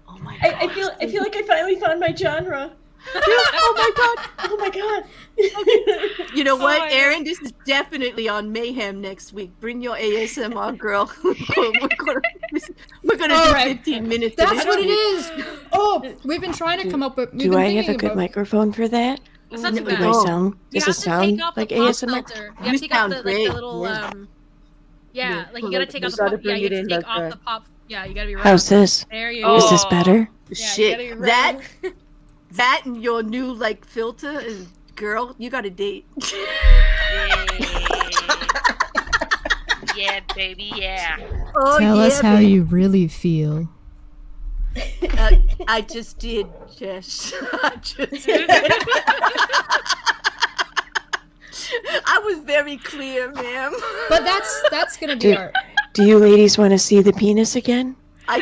Oh my I God. feel like I finally found my genre. Oh my God. Oh my God. You know what, my Aaron? This is definitely on Mayhem next week. Bring your ASMR girl. we're gonna do Alright. 15 minutes. of That's this what it shit. is! Oh, we've been trying to come up with. Do I have a good microphone for that? It's not too Do bad. I sound? You Does have it to sound take off like the pop ASMR? filter. You You have to take off sound the, like, great, the little, yeah. yeah, like you Well, gotta like, take you off the gotta pop, yeah, bring you it have in to take like off that. the pop, yeah, you gotta be right. How's this? There you Oh. go. Is this better? Yeah, you Shit, gotta be right. that and your new like filter and girl, you got a date. Yeah, baby, yeah. Oh, Tell us yeah, how babe. you really feel. I just did, Jess. I just. I was very clear, ma'am. But that's gonna be Dude. our. Do you ladies want to see the penis again? I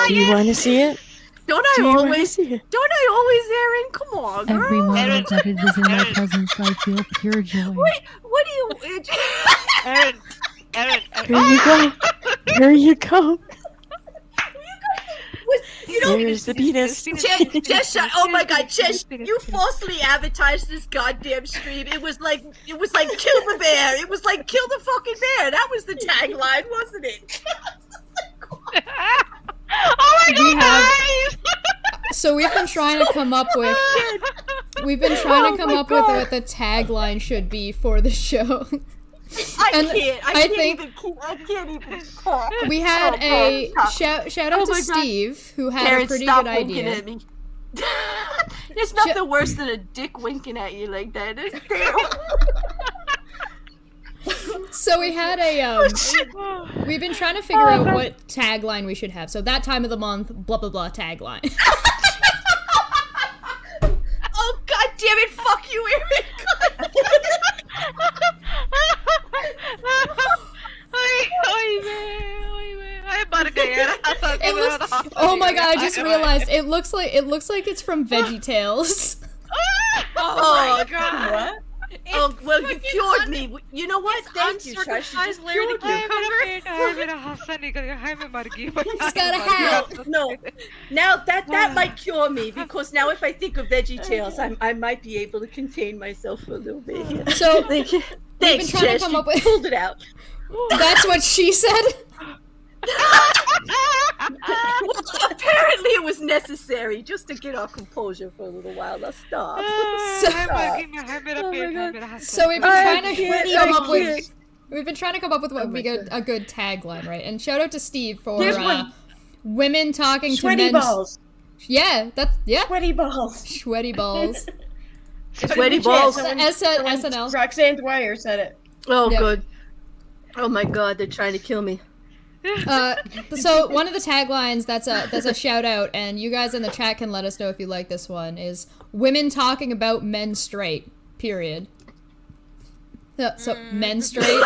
Do you want to see it? don't Do I you want to always see it? don't I always, Erin? Come on, girl. Every moment that it is in my Erin. presence, I feel pure joy. What do you? Erin. Here you go. Here you go. You know, There's the penis. Jess, oh my God, Jess, you falsely advertised this goddamn stream. It was like kill the bear. It was like kill the fucking bear. That was the tagline, wasn't it? Oh my We God, have- guys! So we've been trying to come up with. We've been trying to come up with what the tagline should be for the show. I And can't. I think- I can't even talk. We had Oh, a God, shout out Oh to my God. Steve who had Karen, a pretty stop good winking idea. at me. There's nothing worse than a dick winking at you like that. It's terrible. So we had a we've been trying to figure out what tagline we should have. So that time of the month, blah blah blah tagline. Oh God damn it! Fuck you, Erin. Oh my god! I just realized it looks like it's from Veggie Tales. Oh my God. What? Oh well, you cured me. You know what? Thank you, Trish. You just Larry the cured me. He's got a hat. No, now that might cure me because now if I think of Veggie Tales, I might be able to contain myself for a little bit. Here. So Thank you. Thanks, trying to Jess. come You up with- pulled it out. That's what she said. Apparently, it was necessary just to get our composure for a little while. Let's stop. So we've been trying to come up with. can't. We've been trying to come up with what would be a good tagline, right? And shout out to Steve for There's one. women talking Sweaty to men. balls. Yeah, Sweaty balls. sweaty balls. Sweaty balls. SNL. Roxanne Dwyer said it. Oh, Yep. good. Oh my God, they're trying to kill me. So one of the taglines that's a shout out, and you guys in the chat can let us know if you like this one, is women talking about men straight. Period. So men straight.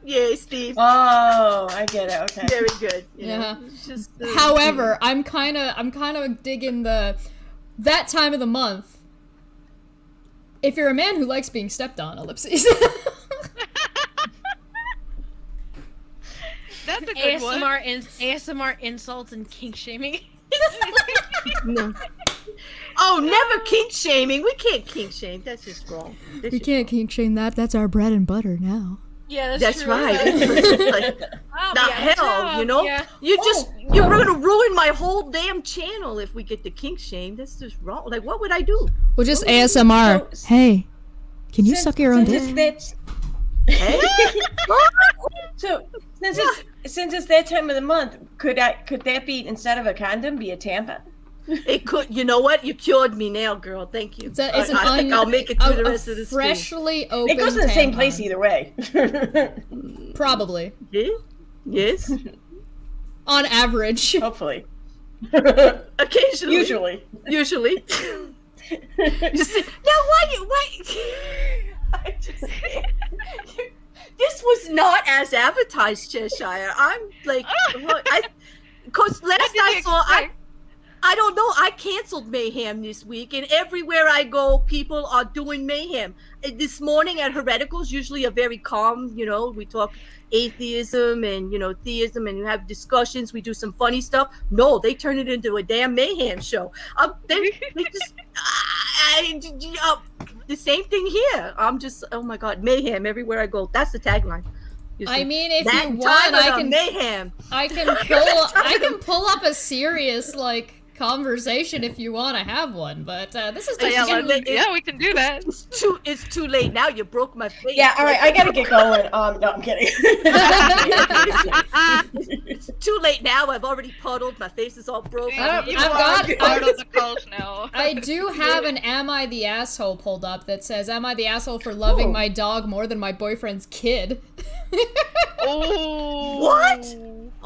Yeah, Steve. Oh, I get it. Okay. Very good. You know, Yeah. it's just, However, I'm kind of digging that time of the month. If you're a man who likes being stepped on, ellipses. That's a good one. ASMR insults and kink shaming. no. Oh, never kink shaming. We can't kink shame. That's just wrong. We can't kink shame that. That's our bread and butter now. Yeah, That's true. right. It's like, the hell, you know? You're gonna ruin my whole damn channel if we get the kink shame. That's just wrong. Like, what would I do? Well, just ASMR. Hey, can you Since- suck your own since dick? it's Hey? So since it's that time of the month, could that be, instead of a condom, be a tampon? It could. You know what? You cured me now, girl. Thank you. It's an I think I'll make it through the rest of the stream. freshly open. It goes in the same tampon. place either way. Probably. Yeah? Yes. On average. Hopefully. Occasionally. Usually. You see, now why? I just, this was not as advertised, Cheshire. I'm like, because last I saw, I don't know. I canceled Mayhem this week, and everywhere I go, people are doing Mayhem. This morning at Hereticals, usually a very calm, we talk atheism and, theism, and you have discussions. We do some funny stuff. No, they turn it into a damn Mayhem show. They just, the same thing here. I'm just, oh my God, Mayhem everywhere I go. That's the tagline. I mean, if That you want, time of the mayhem. I can pull up a serious conversation if you want to have one, but this is just we can do that. It's too late now. You broke my face. Yeah, all right, I gotta get going. No, I'm kidding. It's too late now. I've already puddled. My face is all broken. Part of the cult now. I do have an "Am I the asshole" pulled up that says, "Am I the asshole for loving my dog more than my boyfriend's kid?" Oh. What?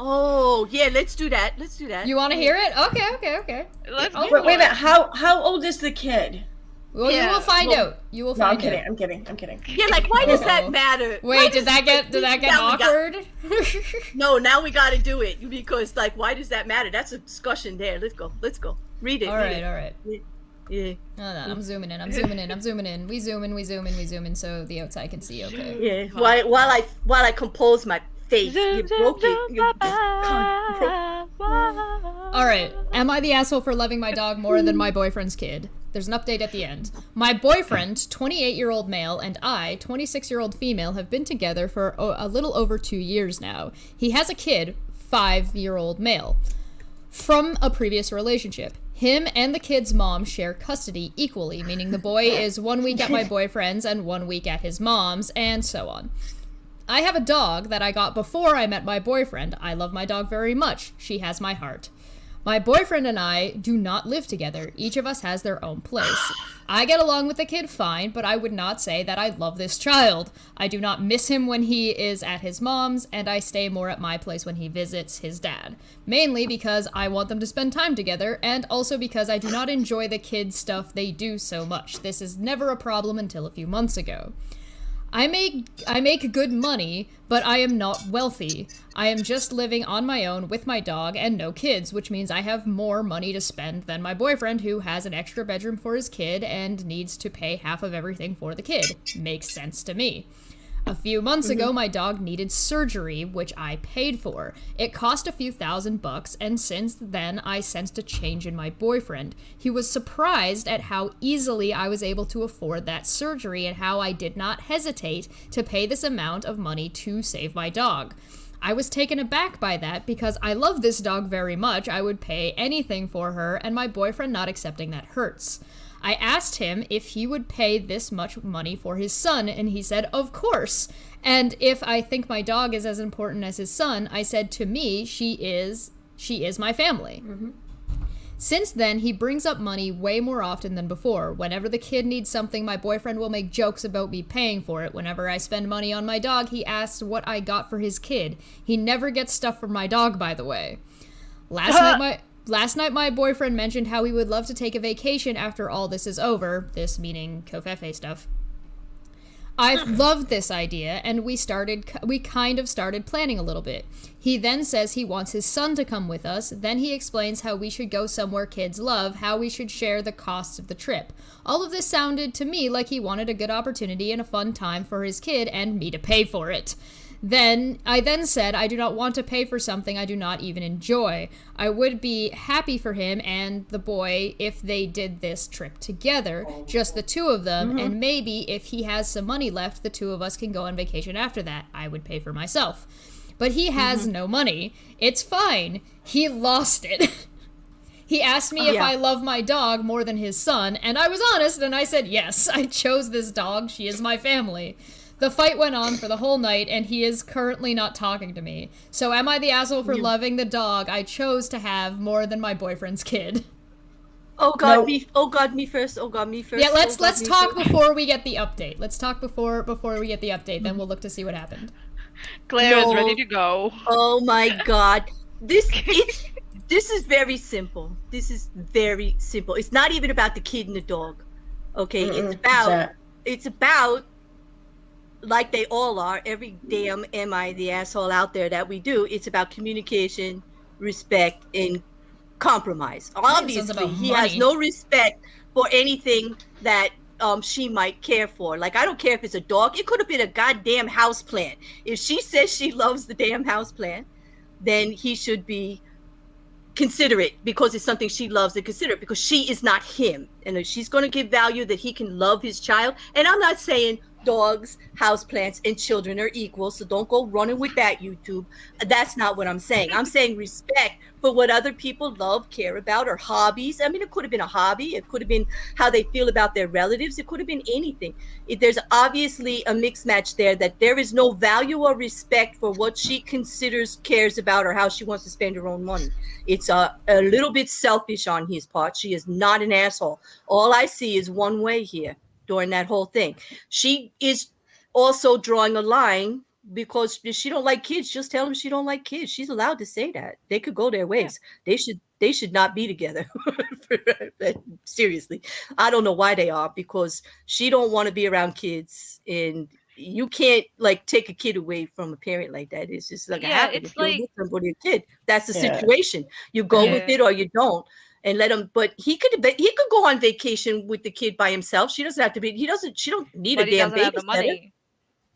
Oh, yeah, let's do that. You want to hear it? Okay. Let's Wait a minute. How old is the kid? Well, you will find out. You will find out. I'm kidding. Yeah, like, why does that matter? Wait, did that get awkward? No, now we got to do it because, why does that matter? That's a discussion there. Let's go. Read it. All right. Yeah. No, I'm zooming in. We zoom in so the outside can see. Okay. Yeah. While I compose my face, you broke it. All right. Am I the asshole for loving my dog more than my boyfriend's kid? There's an update at the end. My boyfriend, 28-year-old male, and I, 26-year-old female, have been together for a little over 2 years now. He has a kid, 5-year-old male, from a previous relationship. Him and the kid's mom share custody equally, meaning the boy is 1 week at my boyfriend's and 1 week at his mom's, and so on. I have a dog that I got before I met my boyfriend. I love my dog very much. She has my heart. My boyfriend and I do not live together. Each of us has their own place. I get along with the kid fine, but I would not say that I love this child. I do not miss him when he is at his mom's, and I stay more at my place when he visits his dad. Mainly because I want them to spend time together, and also because I do not enjoy the kids' stuff they do so much. This is never a problem until a few months ago. I make good money, but I am not wealthy. I am just living on my own with my dog and no kids, which means I have more money to spend than my boyfriend, who has an extra bedroom for his kid and needs to pay half of everything for the kid. Makes sense to me. A few months ago, my dog needed surgery, which I paid for. It cost a few $1,000, and since then, I sensed a change in my boyfriend. He was surprised at how easily I was able to afford that surgery and how I did not hesitate to pay this amount of money to save my dog. I was taken aback by that because I love this dog very much. I would pay anything for her, and my boyfriend not accepting that hurts. I asked him if he would pay this much money for his son, and he said, of course. And if I think my dog is as important as his son, I said, to me, she is my family. Since then, he brings up money way more often than before. Whenever the kid needs something, my boyfriend will make jokes about me paying for it. Whenever I spend money on my dog, he asks what I got for his kid. He never gets stuff for my dog, by the way. Last night, my boyfriend mentioned how he would love to take a vacation after all this is over, this meaning Kofefe stuff. I loved this idea, and we kind of started planning a little bit. He then says he wants his son to come with us, then he explains how we should go somewhere kids love, how we should share the costs of the trip. All of this sounded to me like he wanted a good opportunity and a fun time for his kid and me to pay for it. I then said I do not want to pay for something I do not even enjoy. I would be happy for him and the boy if they did this trip together, just the two of them, and maybe if he has some money left, the two of us can go on vacation after that. I would pay for myself. But he has no money. It's fine. He lost it. He asked me if I love my dog more than his son, and I was honest and I said yes. I chose this dog. She is my family. The fight went on for the whole night, and he is currently not talking to me. So am I the asshole for loving the dog I chose to have more than my boyfriend's kid? Oh God, me! Oh God, me first! Oh God, me first! Yeah, let's talk before we get the update. Let's talk before we get the update. Then we'll look to see what happened. Claire is ready to go. Oh my God, this is very simple. This is very simple. It's not even about the kid and the dog. Okay, it's about. Like they all are, every damn am I the asshole out there that we do, it's about communication, respect, and compromise. Obviously, he has no respect for anything that she might care for. Like, I don't care if it's a dog. It could have been a goddamn houseplant. If she says she loves the damn houseplant, then he should be considerate because it's something she loves and considerate because she is not him. And if she's going to give value that he can love his child, and I'm not saying dogs, houseplants, and children are equal, so don't go running with that, YouTube. That's not what I'm saying. I'm saying respect for what other people love, care about, or hobbies. I mean, it could have been a hobby. It could have been how they feel about their relatives. It could have been anything. There's obviously a mixed match there that there is no value or respect for what she considers, cares about, or how she wants to spend her own money. It's a little bit selfish on his part. She is not an asshole. All I see is one way here. During that whole thing, she is also drawing a line because if she don't like kids, just tell them she don't like kids. She's allowed to say that. They could go their ways. Yeah. They should not be together. Seriously, I don't know why they are, because she don't want to be around kids, and you can't like take a kid away from a parent like that. It's just like it's like with somebody, a kid. That's the situation. You go with it or you don't. And let him, but he could go on vacation with the kid by himself. She doesn't have to be. She don't need a damn babysitter.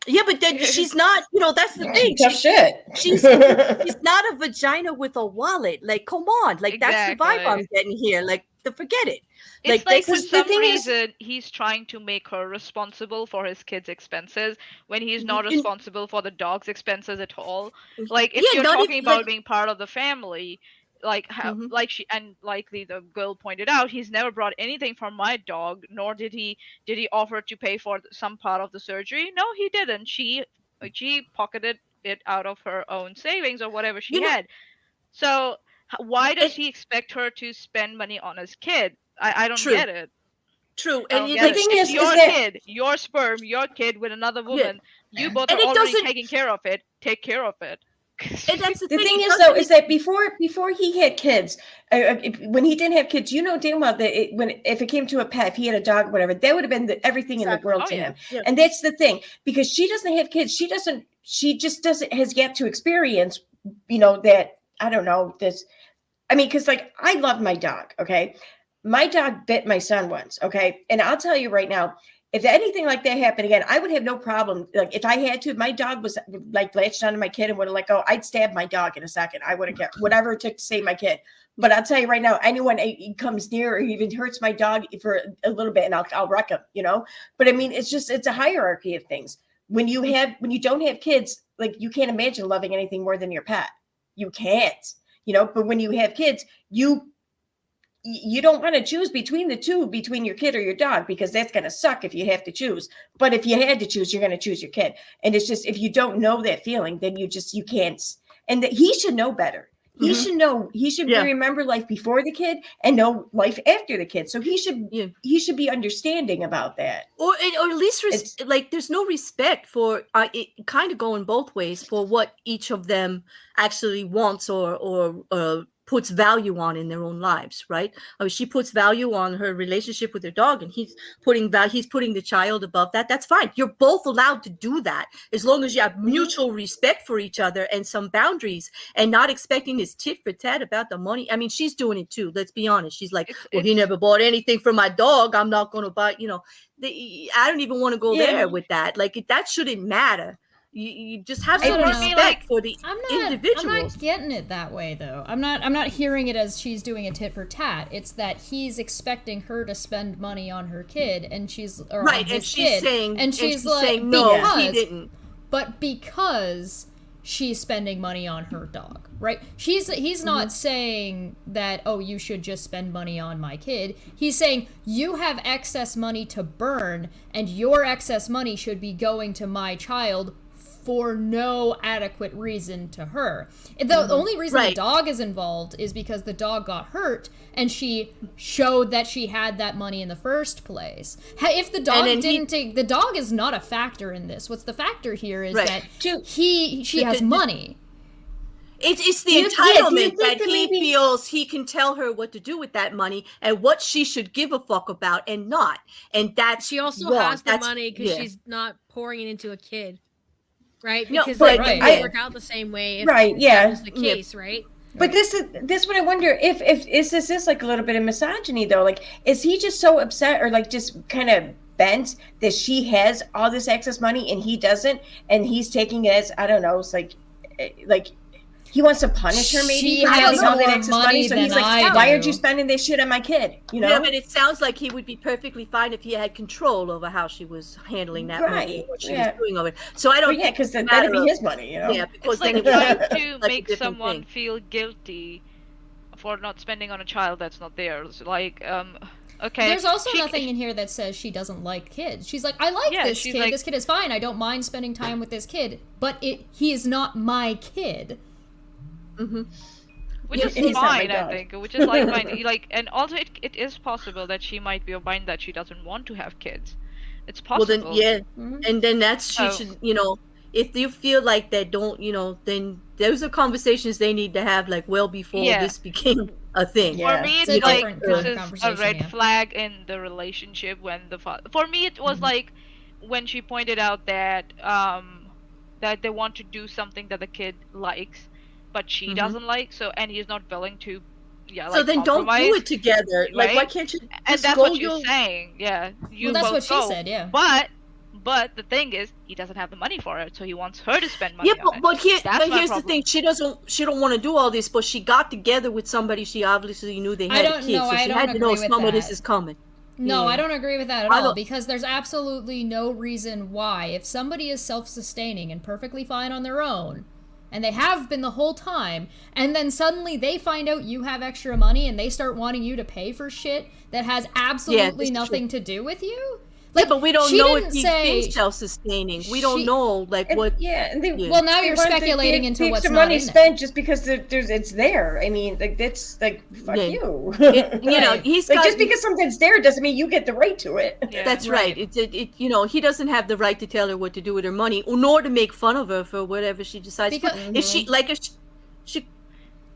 Yeah, but then she's not. That's the thing. Tough shit. She's not a vagina with a wallet. Like, come on. Like, that's the vibe I'm getting here. Like, forget it. It's like for some reason he's trying to make her responsible for his kids' expenses when he's not responsible for the dog's expenses at all. Like, if you're talking about being part of the family. Like how, the girl pointed out, he's never brought anything from my dog, nor did he offer to pay for some part of the surgery. No, he didn't. She pocketed it out of her own savings or whatever she had. So why does he expect her to spend money on his kid? I don't get it. True. And the thing is your kid, your sperm, your kid with another woman. You both are already taking care of it. Take care of it. And that's the thing is, though, is that before he had kids, when he didn't have kids, damn well that if it came to a pet, if he had a dog, whatever, that would have been everything in the world to him. Yeah. And that's the thing, because she doesn't have kids. She just doesn't has yet to experience, that, I don't know, this. I mean, because like I love my dog. Okay, my dog bit my son once. Okay, and I'll tell you right now, if anything like that happened again, I would have no problem. Like if I had to, if my dog was like latched onto my kid and would have let go, I'd stab my dog in a second. I wouldn't care, whatever it took to save my kid. But I'll tell you right now, anyone comes near or even hurts my dog for a little bit, and I'll wreck him, you know. But I mean, it's a hierarchy of things. When you don't have kids, like you can't imagine loving anything more than your pet. You can't, you know. But when you have kids, you don't want to choose between the two, between your kid or your dog, because that's going to suck if you have to choose. But if you had to choose, you're going to choose your kid. And it's just, if you don't know that feeling, then you can't. And that he should know better. He should know. He should remember life before the kid and know life after the kid. So he should be understanding about that. Or at least like there's no respect for it, kind of going both ways for what each of them actually wants or puts value on in their own lives, right? I mean, she puts value on her relationship with her dog, and he's putting the child above that. That's fine. You're both allowed to do that as long as you have mutual respect for each other and some boundaries, and not expecting this tit for tat about the money. I mean, she's doing it too. Let's be honest. She's like, well, he never bought anything for my dog. I'm not going to buy. You know, I don't even want to go there with that. Like that shouldn't matter. You just have some respect for the individuals. I'm not getting it that way, though. I'm not hearing it as she's doing a tit for tat. It's that he's expecting her to spend money on her kid, and she's right, and she's saying, no, he didn't. But because she's spending money on her dog, right? He's not saying that, oh, you should just spend money on my kid. He's saying you have excess money to burn, and your excess money should be going to my child for no adequate reason to her. The only reason the dog is involved is because the dog got hurt and she showed that she had that money in the first place. If the dog didn't take, the dog is not a factor in this. What's the factor here is that she has money. It's the entitlement that he feels he can tell her what to do with that money and what she should give a fuck about and not. And that's she also has the money because she's not pouring it into a kid. Right, because no, it doesn't work out the same way. If that was the case, right? But this is what I wonder if this is like a little bit of misogyny though. Like, is he just so upset or like just kind of bent that she has all this excess money and he doesn't, and he's taking it as, I don't know, it's like he wants to punish her maybe for having all that excess money. So he's like, why aren't you spending this shit on my kid? You know? Yeah, but it sounds like he would be perfectly fine if he had control over how she was handling that money, what she was doing over it. So I don't because that'd be his money, you know? Yeah, because it's like trying to make someone feel guilty for not spending on a child that's not theirs. Like, okay. There's also nothing in here that says she doesn't like kids. She's like, I like this kid. Like, this kid is fine. I don't mind spending time with this kid, but he is not my kid. Which is fine, I think. Which is like fine. Like, and also it is possible that she might be of mind that she doesn't want to have kids. It's possible. Well, then, and then she should, you know, if you feel like they don't, you know, then those are conversations they need to have like well before this became a thing. For me, it's like this is a red flag in the relationship when the for me it was like when she pointed out that that they want to do something that the kid likes but she doesn't like, so and he's not willing to so then don't do it together, right? Like, why can't you and that's what you're saying. You that's what she said. But the thing is, he doesn't have the money for it, so he wants her to spend money on it. But here's the thing: she don't want to do all this, but she got together with somebody she obviously knew they had a kid, so she had to know some of this is coming. No, I don't agree with that at all, because there's absolutely no reason why, if somebody is self-sustaining and perfectly fine on their own, and they have been the whole time, and then suddenly they find out you have extra money and they start wanting you to pay for shit that has absolutely nothing to do with you. Like, but we don't know if he's being self-sustaining. We don't know, like, what. Well, now you're speculating into what's not money in spent just because it's there. I mean, like, that's like, fuck you. You know, he's like, just because something's there doesn't mean you get the right to it. That's right. You know, he doesn't have the right to tell her what to do with her money, nor to make fun of her for whatever she decides. Because, if she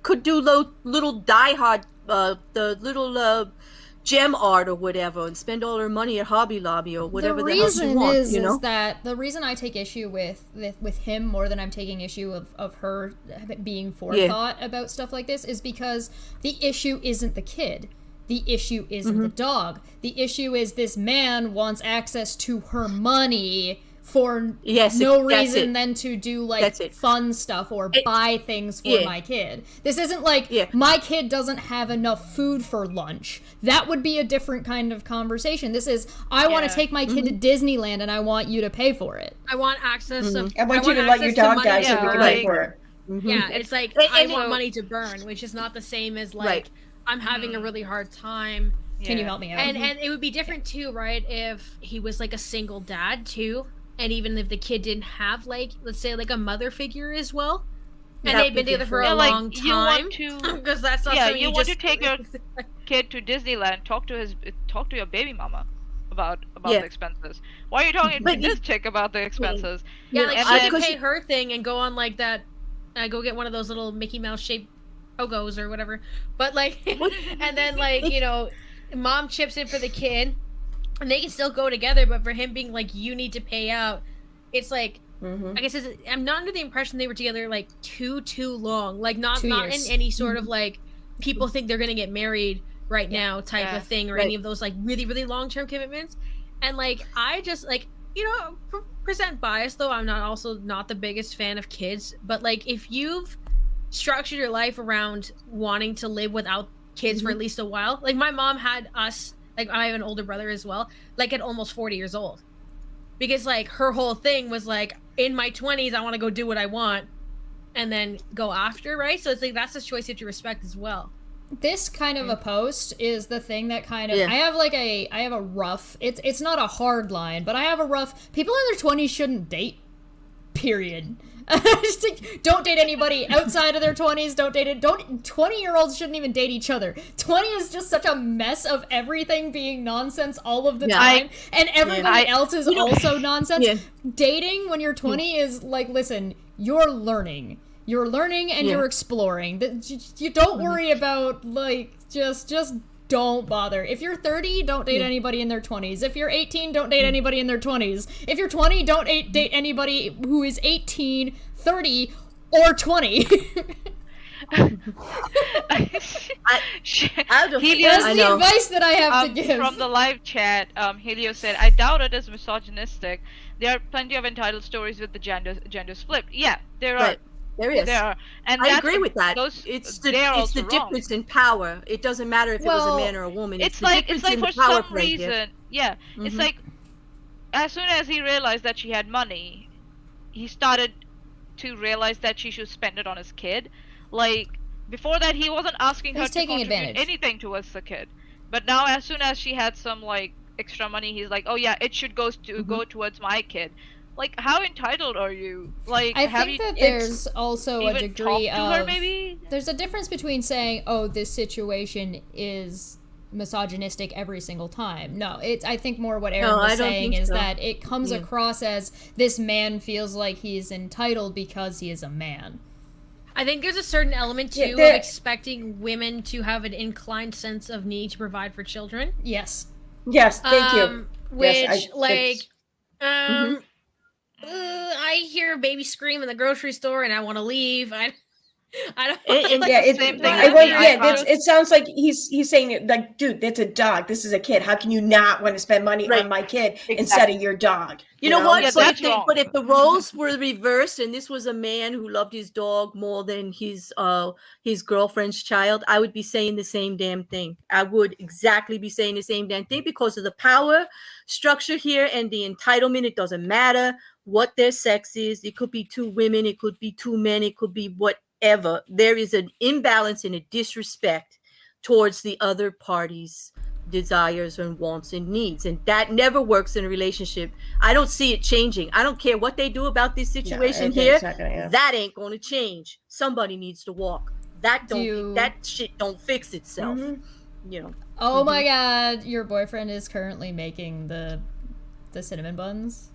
could do little die-hard, the little gem art or whatever, and spend all her money at Hobby Lobby or whatever the hell she wants. You know? Is that the reason I take issue with him more than I'm taking issue of her being forethought about stuff like this is because the issue isn't the kid. The issue isn't the dog. The issue is this man wants access to her money for no reason than to do like fun stuff or buy things for my kid. This isn't like my kid doesn't have enough food for lunch. That would be a different kind of conversation. This is, I want to take my kid to Disneyland and I want you to pay for it. I want access to I want you to let your dog die so we can pay for it. Yeah, it's like I want money to burn, which is not the same as like I'm having a really hard time. Can you help me out? And it would be different too, right? If he was like a single dad too. And even if the kid didn't have, like, let's say, like a mother figure as well, and they've been together for a long time, because that's not something you want to take your kid to Disneyland, talk to your baby mama about the expenses. Why are you talking to this chick about the expenses? Yeah, like she can pay her thing and go on like that, go get one of those little Mickey Mouse shaped pogos or whatever. But like, and then like mom chips in for the kid. And they can still go together, but for him being like, you need to pay out, it's like, I guess I'm not under the impression they were together like too long, like not in any sort of like people think they're gonna get married right now type of thing, or any of those like really long-term commitments. And like I just like present bias though, I'm not the biggest fan of kids, but like if you've structured your life around wanting to live without kids for at least a while, like my mom had us. Like, I have an older brother as well, like at almost 40 years old. Because, like, her whole thing was, like, in my 20s, I want to go do what I want and then go after, right? So it's like, that's a choice you have to respect as well. This kind of a post is the thing that kind of, I have a rough, it's not a hard line, but I have a rough, people in their 20s shouldn't date, period. Just like, don't date anybody outside of their 20s. 20-year-olds shouldn't even date each other. 20 is just such a mess of everything being nonsense all of the time, and everybody else is also nonsense. Dating when you're 20 is like, listen, you're learning and you're exploring. You don't worry about like just don't bother. If you're 30, don't date anybody in their 20s. If you're 18, don't date anybody in their 20s. If you're 20, don't date anybody who is 18, 30, or 20. That's the advice that I have to give. From the live chat, Helio said, I doubt it is misogynistic. There are plenty of entitled stories with the gender split. Yeah, there are. There is. There are. And I agree with that. It's the difference in power. It doesn't matter if it was a man or a woman. It's like for some reason, it's like as soon as he realized that she had money, he started to realize that she should spend it on his kid. Like before that, he wasn't asking her to contribute anything towards the kid. But now, as soon as she had some like extra money, he's like, oh yeah, it should go towards my kid. Like, how entitled are you? Like, I think that there's also a degree of... her, maybe? There's a difference between saying, oh, this situation is misogynistic every single time. No, I think more what Erin was saying is that it comes across as this man feels like he's entitled because he is a man. I think there's a certain element, too, of expecting women to have an inclined sense of need to provide for children. Yes. Yes, thank you. Which, I hear a baby scream in the grocery store and I want to leave. I don't. It sounds like he's saying like, dude, that's a dog. This is a kid. How can you not want to spend money on my kid instead of your dog? You know what? But if the roles were reversed and this was a man who loved his dog more than his girlfriend's child, I would be saying the same damn thing. I would exactly be saying the same damn thing because of the power structure here and the entitlement. It doesn't matter what their sex is. It could be two women. It could be two men. It could be whatever. There is an imbalance and a disrespect towards the other party's desires and wants and needs, and that never works in a relationship. I don't see it changing. I don't care what they do about this situation that ain't going to change. Somebody needs to walk. That shit don't fix itself. You know. Oh my god, your boyfriend is currently making the cinnamon buns.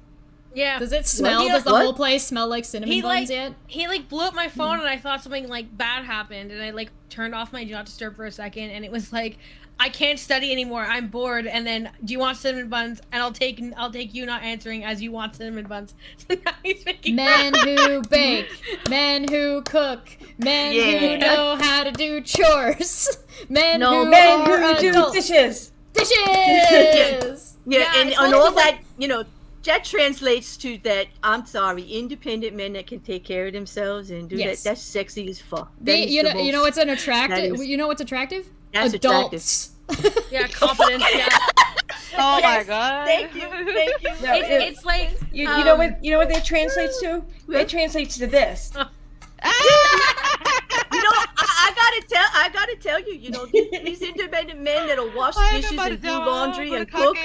Yeah. Does it smell? Does the whole place smell like cinnamon buns yet? He like blew up my phone and I thought something like bad happened and I like turned off my do not disturb for a second and it was like I can't study anymore. I'm bored. And then, do you want cinnamon buns? And I'll take you not answering as you want cinnamon buns. So now he's making Men who bake, men who cook, men who know how to do chores, men who are do adults. dishes. Dishes. And all that, that translates to that. I'm sorry, independent men that can take care of themselves and do that. That's sexy as fuck. You know what's an attractive? You know what's attractive? That's adults. Yeah, confidence. Yeah. Oh my god. Thank you. No, It's like you know what that translates to? It translates to this. I gotta tell you, these independent men that'll wash dishes and do laundry and cook.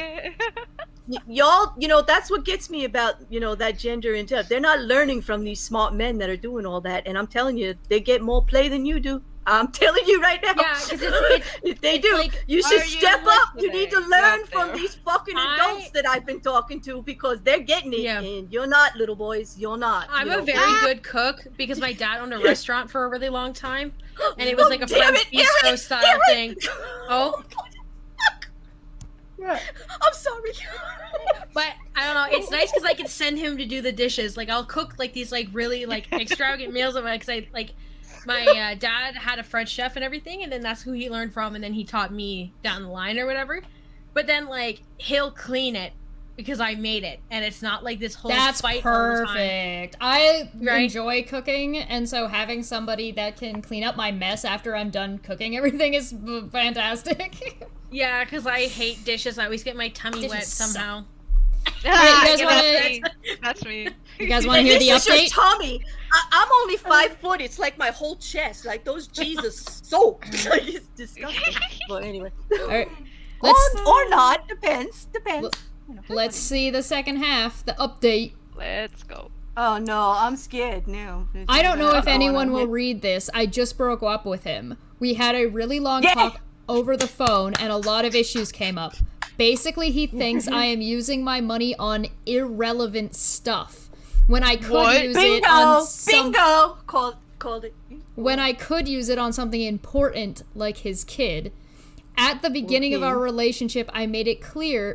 Y'all, that's what gets me about, that gender and stuff. They're not learning from these smart men that are doing all that. And I'm telling you, they get more play than you do. I'm telling you right now. Yeah, because they do. like, you should step up. You need to learn from there. these fucking adults that I've been talking to, because they're getting it, and you're not, little boys. You're not. I'm a very good cook because my dad owned a restaurant for a really long time, and it was like a French bistro style thing. Oh. I'm sorry. But I don't know. It's nice because I can send him to do the dishes. Like, I'll cook like these like really like extravagant meals of it, because I like. My dad had a French chef and everything, and then that's who he learned from, and then he taught me down the line or whatever. But then, like, he'll clean it because I made it, and it's not like this whole fight all the time. Perfect. I enjoy cooking, and so having somebody that can clean up my mess after I'm done cooking everything is fantastic. Yeah, because I hate dishes. I always get my tummy wet somehow. Right, you guys That's me. You guys want to hear the This is your update? tummy. I'm only 5 foot. It's like my whole chest. Like those Jesus soaked. It's disgusting. But anyway. All right. Or not. Depends. Let's see the second half, the update. Let's go. Oh no, I'm scared now. I don't know if anyone will read this. I just broke up with him. We had a really long talk over the phone, and a lot of issues came up. Basically, he thinks I am using my money on irrelevant stuff when I could use it on called it. When I could use it on something important like his kid. At the beginning of our relationship, I made it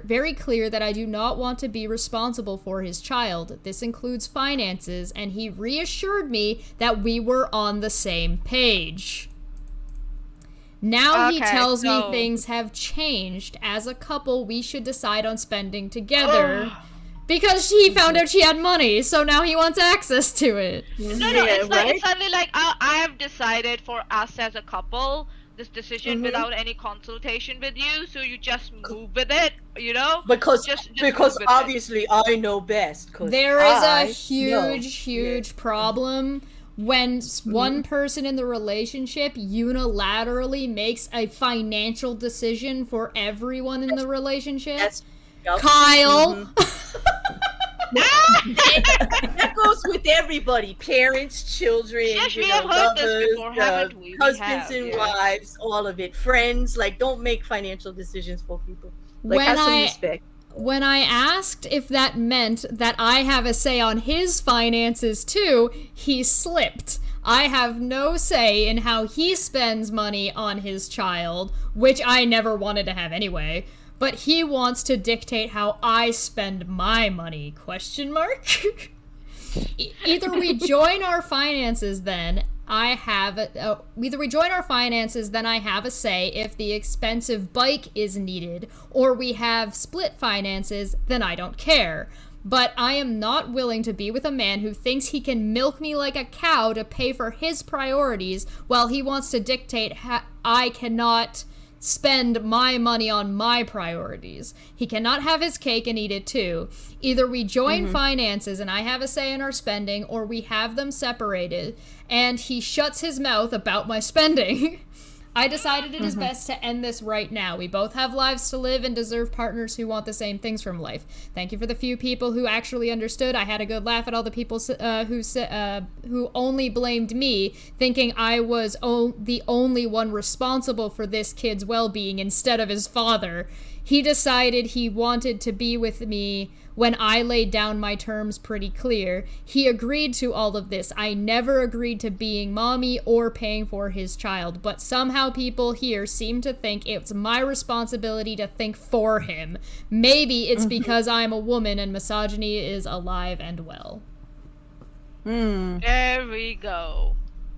very clear that I do not want to be responsible for his child. This includes finances, and he reassured me that we were on the same page. Now he tells me things have changed. As a couple, we should decide on spending together. Because he found out she had money, so now he wants access to it. No, it's suddenly like, I have decided for us as a couple this decision without any consultation with you, so you just move with it, Because just obviously I know best. There is a huge problem when one person in the relationship unilaterally makes a financial decision for everyone in the relationship. Kyle! That goes with everybody. Parents, children, we have heard this before, haven't we? Husbands and wives, all of it. Friends, don't make financial decisions for people. Have some respect. When I asked if that meant that I have a say on his finances too, he slipped. I have no say in how he spends money on his child, which I never wanted to have anyway. But he wants to dictate how I spend my money, ? Either we join our finances, then I have a say if the expensive bike is needed, or we have split finances, then I don't care. But I am not willing to be with a man who thinks he can milk me like a cow to pay for his priorities, while he wants to dictate I cannot spend my money on my priorities. He cannot have his cake and eat it too. Either we join finances and I have a say in our spending, or we have them separated and he shuts his mouth about my spending. I decided it is best to end this right now. We both have lives to live and deserve partners who want the same things from life. Thank you for the few people who actually understood. I had a good laugh at all the people who only blamed me, thinking I was the only one responsible for this kid's well-being instead of his father. He decided he wanted to be with me when I laid down my terms pretty clear. He agreed to all of this. I never agreed to being mommy or paying for his child, but somehow people here seem to think it's my responsibility to think for him. Maybe it's because I'm a woman and misogyny is alive and well. There we go.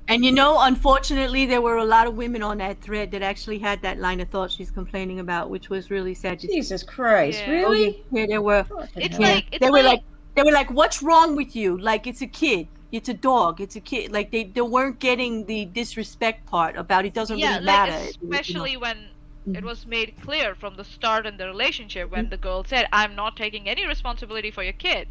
And you know, unfortunately, there were a lot of women on that thread that actually had that line of thought she's complaining about, which was really sad. Jesus Christ, Yeah. really? Yeah, there were. It's Yeah. like they were like, what's wrong with you? Like, it's a kid, it's a dog, it's a kid. Like they weren't getting the disrespect part about it doesn't really matter. Especially when it was made clear from the start in the relationship when the girl said, "I'm not taking any responsibility for your kid,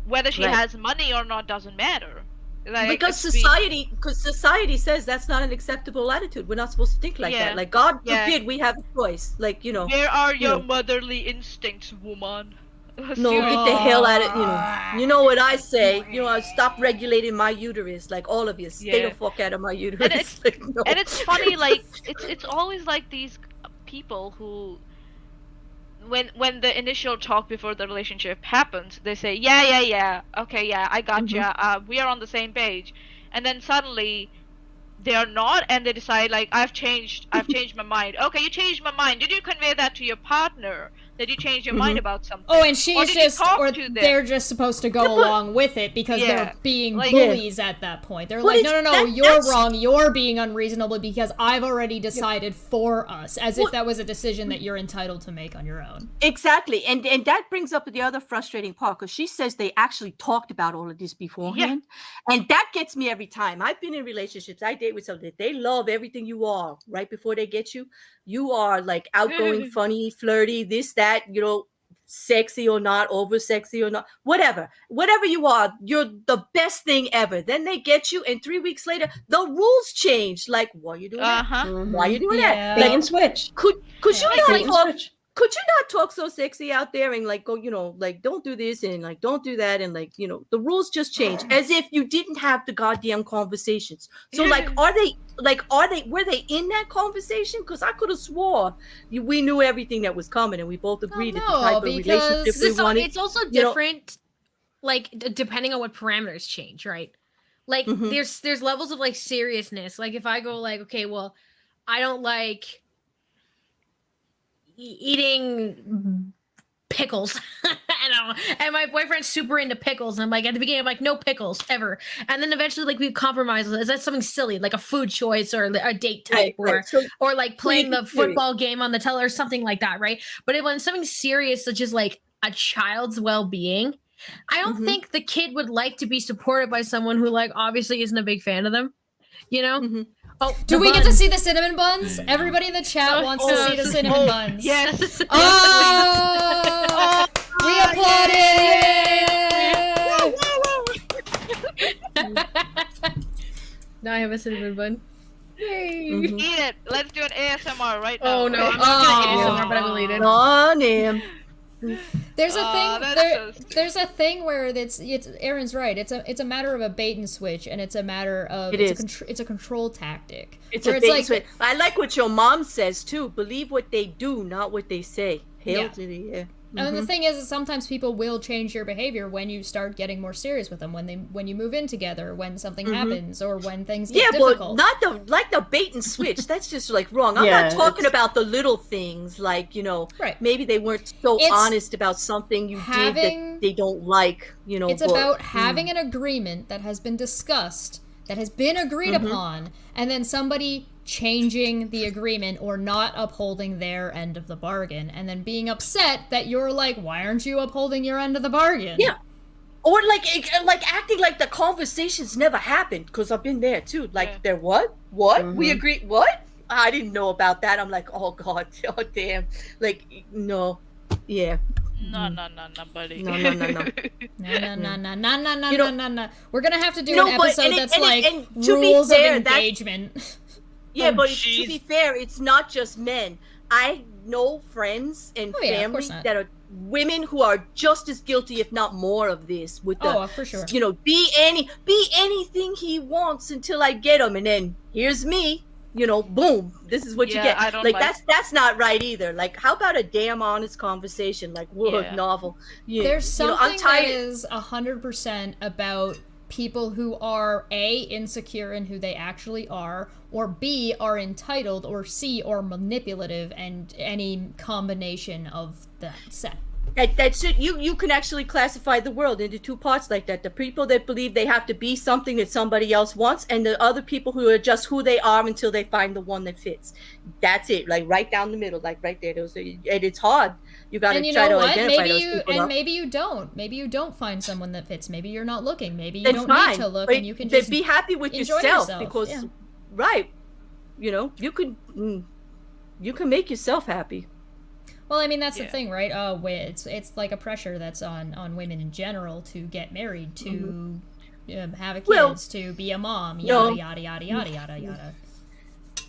whether she has money or not doesn't matter." Like, because society says that's not an acceptable attitude. We're not supposed to think like that. Like, God forbid we have a choice. Like, you know, where are your motherly instincts, woman? No, get the hell out of you know what I say. You know, I stop regulating my uterus. Like, all of you, stay the fuck out of my uterus. And it's, like, no. and it's funny, like it's always like these people who, when the initial talk before the relationship happens, they say, yeah, okay, yeah, I gotcha, we are on the same page, and then suddenly they are not, and they decide, like, I've changed my mind. Okay, you changed my mind. Did you convey that to your partner? Did you change your mind about something? Oh, and she's or to them? they're just supposed to go along with it because they're being like, bullies at that point. They're like, no, you're wrong. You're being unreasonable because I've already decided for us, as if that was a decision that you're entitled to make on your own. Exactly, and that brings up the other frustrating part, because she says they actually talked about all of this beforehand, and that gets me every time. I've been in relationships, I date with somebody, they love everything you are right before they get you. You are like outgoing, funny, flirty, this, that, you know, sexy or not, over sexy or not, whatever you are, you're the best thing ever. Then they get you, and 3 weeks later the rules change. Like, why are you doing that? Why are you doing that? Bait and switch. Could you not switch. could you not talk so sexy out there and like go, you know, like don't do this and like don't do that, and like, you know, the rules just change as if you didn't have the goddamn conversations. So like, were they in that conversation? Because I could have swore we knew everything that was coming, and we both agreed that the type of relationship we wanted. It's also different, like depending on what parameters change, right? Like there's levels of like seriousness. Like if I go like, okay, well, I don't like eating pickles. I don't know. And my boyfriend's super into pickles. And I'm like, at the beginning, I'm like, no pickles ever. And then eventually, like, we compromise. Is that something silly, like a food choice or a date type, or like playing the football game on the tele or something like that, right? But when something serious, such as like a child's well-being, I don't think the kid would like to be supported by someone who, like, obviously isn't a big fan of them, you know? Oh, do we get to see the cinnamon buns? Everybody in the chat wants to see the cinnamon buns. Yes. Oh, we applauded. Now I have a cinnamon bun. Yay! Eat it. Let's do an ASMR right now. Oh no, I'm not gonna ASMR, but I will eat it. Oh, damn. There's a thing. There's a thing where it's Erin's right. It's a matter of a bait and switch, and it's a matter of it's a control tactic. It's a bait and switch. I like what your mom says too. Believe what they do, not what they say. Hail to the And the thing is sometimes people will change your behavior when you start getting more serious with them, when you move in together, when something happens, or when things get difficult. But not the bait and switch. That's just like wrong. I'm not talking about the little things, like, you know, maybe they weren't so honest about something you did that they don't like, you know. It's about having an agreement that has been discussed, that has been agreed upon, and then somebody changing the agreement or not upholding their end of the bargain, and then being upset that you're like, why aren't you upholding your end of the bargain? Yeah. Or like acting like the conversations never happened, because I've been there too. Like, there what? We agreed what? I didn't know about that. I'm like, oh god, oh damn. Like, no. Yeah. No, buddy. No. No. We're gonna have to do an episode that's like rules of engagement. Yeah, but to be fair, it's not just men. I know friends and family that are women who are just as guilty, if not more, of this. With the, for sure. You know, be anything he wants until I get him, and then here's me. boom, this is what you Yeah, get. I don't Like, like- that's not right either. Like, how about a damn honest conversation? Like, word Yeah. novel. There's I'm something that tired. is 100% about people who are A, insecure in who they actually are, or B, are entitled, or C, or manipulative, and any combination of that set. That's it. You can actually classify the world into two parts like that. The people that believe they have to be something that somebody else wants, and the other people who are just who they are until they find the one that fits. That's it. Like right down the middle, like right there. And it's hard. You got to And you try know to what? identify Maybe those you people. maybe you don't. Maybe you don't find someone that fits. Maybe you're not looking. Maybe you Then don't fine. need to look, But and you can then just be happy with enjoy yourself, yourself, because yeah. right, you can make yourself happy. Well, I mean, that's the Yeah. thing, right? It's like a pressure that's on women in general to get married, to have a kids, Well, to be a mom, no. yada yada yada yada yada.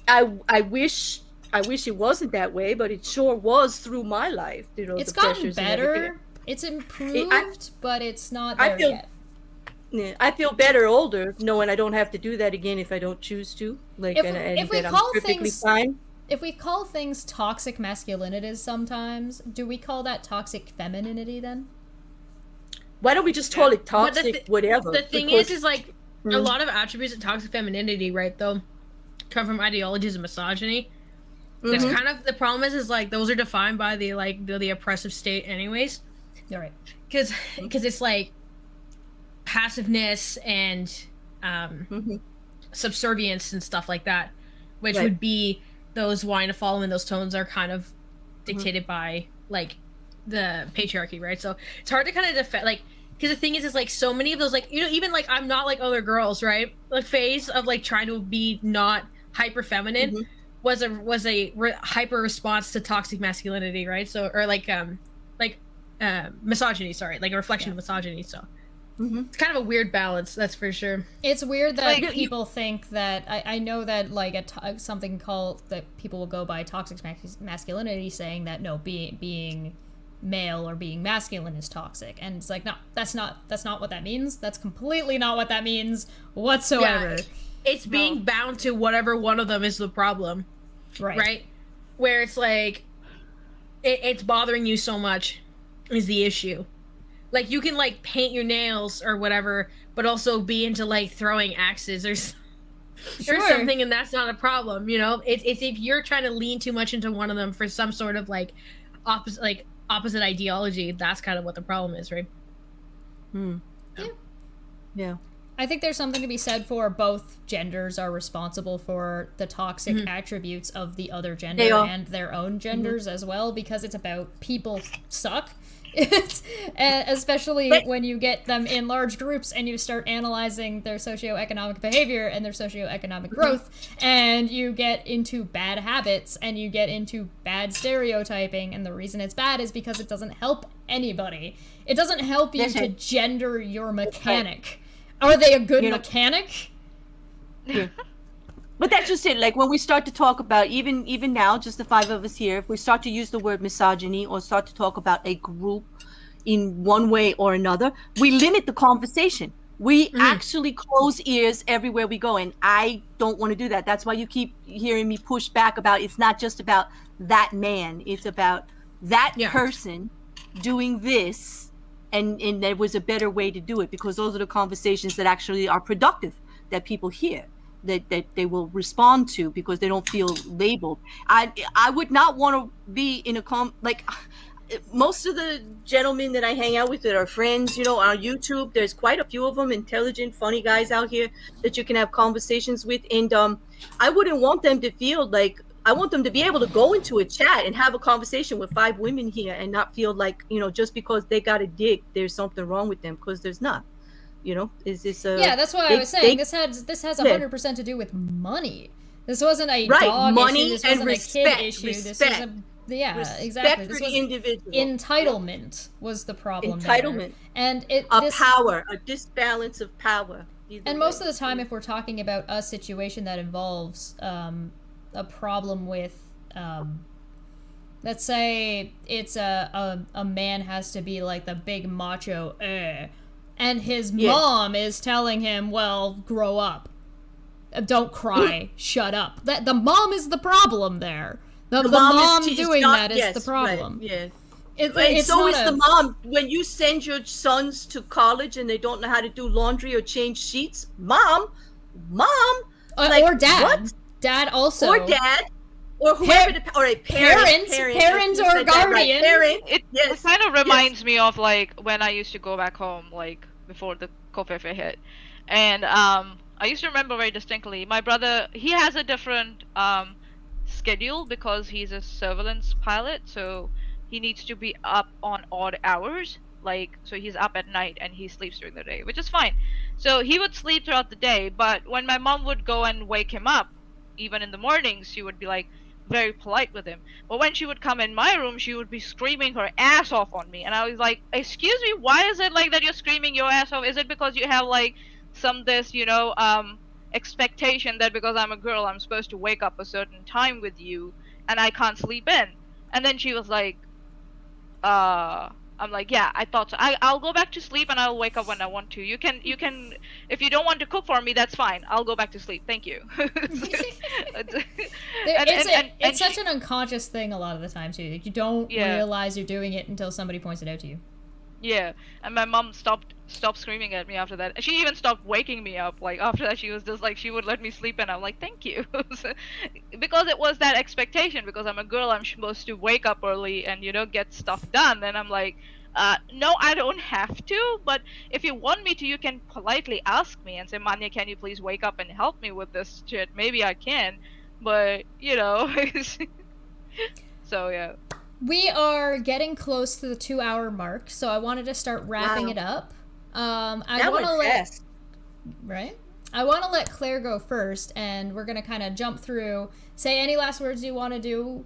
I wish it wasn't that way, but it sure was through my life. It's the gotten pressures and everything. better. It's improved, but it's not I there feel- yet. Yeah, I feel better older knowing I don't have to do that again if I don't choose to. Like, If and we that I'm call perfectly things- fine. If we call things toxic masculinity sometimes, do we call that toxic femininity then? Why don't we just call it But the toxic, thi- whatever? The thing because- is like a Mm. lot of attributes of toxic femininity, right? Though, come from ideologies of misogyny. That's Mhm. kind of the problem. Is like those are defined by the oppressive state, anyways. You're right. Because it's like passiveness and Mhm. subservience and stuff like that, which Right. would be those wanting to follow in those tones are kind of dictated by like the patriarchy, right? So it's hard to kind of defend, like, because the thing is like so many of those, like, even like I'm not like other girls, right? The phase of like trying to be not hyper feminine Mhm. was a hyper response to toxic masculinity, right? So or like misogyny, sorry, like a reflection of misogyny. So Mhm. it's kind of a weird balance, that's for sure. It's weird that Like, people think that I know that like something called that people will go by toxic masculinity, saying that no, being male or being masculine is toxic, and it's like no, that's not what that means. That's completely not what that means whatsoever. Yeah, it's being bound to whatever one of them is the problem, right? Where it's like it's bothering you so much is the issue. Like you can like paint your nails or whatever, but also be into like throwing axes or Sure. something, and that's not a problem, you know. It's if you're trying to lean too much into one of them for some sort of like opposite ideology, that's kind of what the problem is, right? Yeah. I think there's something to be said for both genders are responsible for the toxic attributes of the other They gender are. and their own genders as well, because it's about people suck. It's, especially when you get them in large groups and you start analyzing their socioeconomic behavior and their socioeconomic growth, and you get into bad habits and you get into bad stereotyping, and the reason it's bad is because it doesn't help anybody. It doesn't help you That's to it. gender your mechanic. Are they a good You know- mechanic? But that's just it. Like when we start to talk about even now, just the five of us here, if we start to use the word misogyny or start to talk about a group in one way or another, we limit the conversation. We actually close ears everywhere we go, and I don't want to do that. That's why you keep hearing me push back about it's not just about that man; it's about that person doing this, and there was a better way to do it, because those are the conversations that actually are productive, that people hear. That they will respond to because they don't feel labeled. I would not want to be in a like most of the gentlemen that I hang out with that are friends, on YouTube, there's quite a few of them, intelligent, funny guys out here that you can have conversations with, and I wouldn't want them to feel like, I want them to be able to go into a chat and have a conversation with 5 women here and not feel like, just because they got a dick, there's something wrong with them, because there's not. Is this Yeah, that's why I was saying this has 100% to do with money. This wasn't a dog money issue. This and wasn't respect, a kid issue. This is exactly. for This the was individual. entitlement was the problem. Entitlement. And power, a disbalance of power. And most of the time, if we're talking about a situation that involves a problem with, let's say it's a man has to be like the big macho, and his mom is telling him, well, grow up. don't cry, shut up. That the mom is the problem there. The mom mom is doing not, that is yes, the problem. Right, yes. It's And so not is the mom. When you send your sons to college and they don't know how to do laundry or change sheets, mom, like, or dad. what? Dad also. Or dad. Or whoever, or a parent or guardian. Parent. It Yes. kind of reminds me of like when I used to go back home, like before the COVID hit, and I used to remember very distinctly. My brother, he has a different schedule because he's a surveillance pilot, so he needs to be up on odd hours. Like, so he's up at night and he sleeps during the day, which is fine. So he would sleep throughout the day, but when my mom would go and wake him up, even in the mornings, she would be like very polite with him. But when she would come in my room, she would be screaming her ass off on me. And I was like, excuse me, why is it like that you're screaming your ass off? Is it because you have like this, expectation that because I'm a girl, I'm supposed to wake up a certain time with you and I can't sleep in? And then she was like, I'm like, yeah, I thought so. I'll go back to sleep and I'll wake up when I want to. You can, if you don't want to cook for me, that's fine. I'll go back to sleep. Thank you. It's such an unconscious thing a lot of the time too. Like, you don't realize you're doing it until somebody points it out to you. Yeah, and my mom stopped screaming at me after that. And she even stopped waking me up. Like after that, she was just like, she would let me sleep, and I'm like, thank you, because it was that expectation. Because I'm a girl, I'm supposed to wake up early and get stuff done. And I'm like, no, I don't have to. But if you want me to, you can politely ask me and say, Manya, can you please wake up and help me with this shit? Maybe I can, but so yeah. We are getting close to the 2-hour mark, so I wanted to start wrapping it up. I want to let I want to let Claire go first, and we're gonna kind of jump through. Say any last words you want to do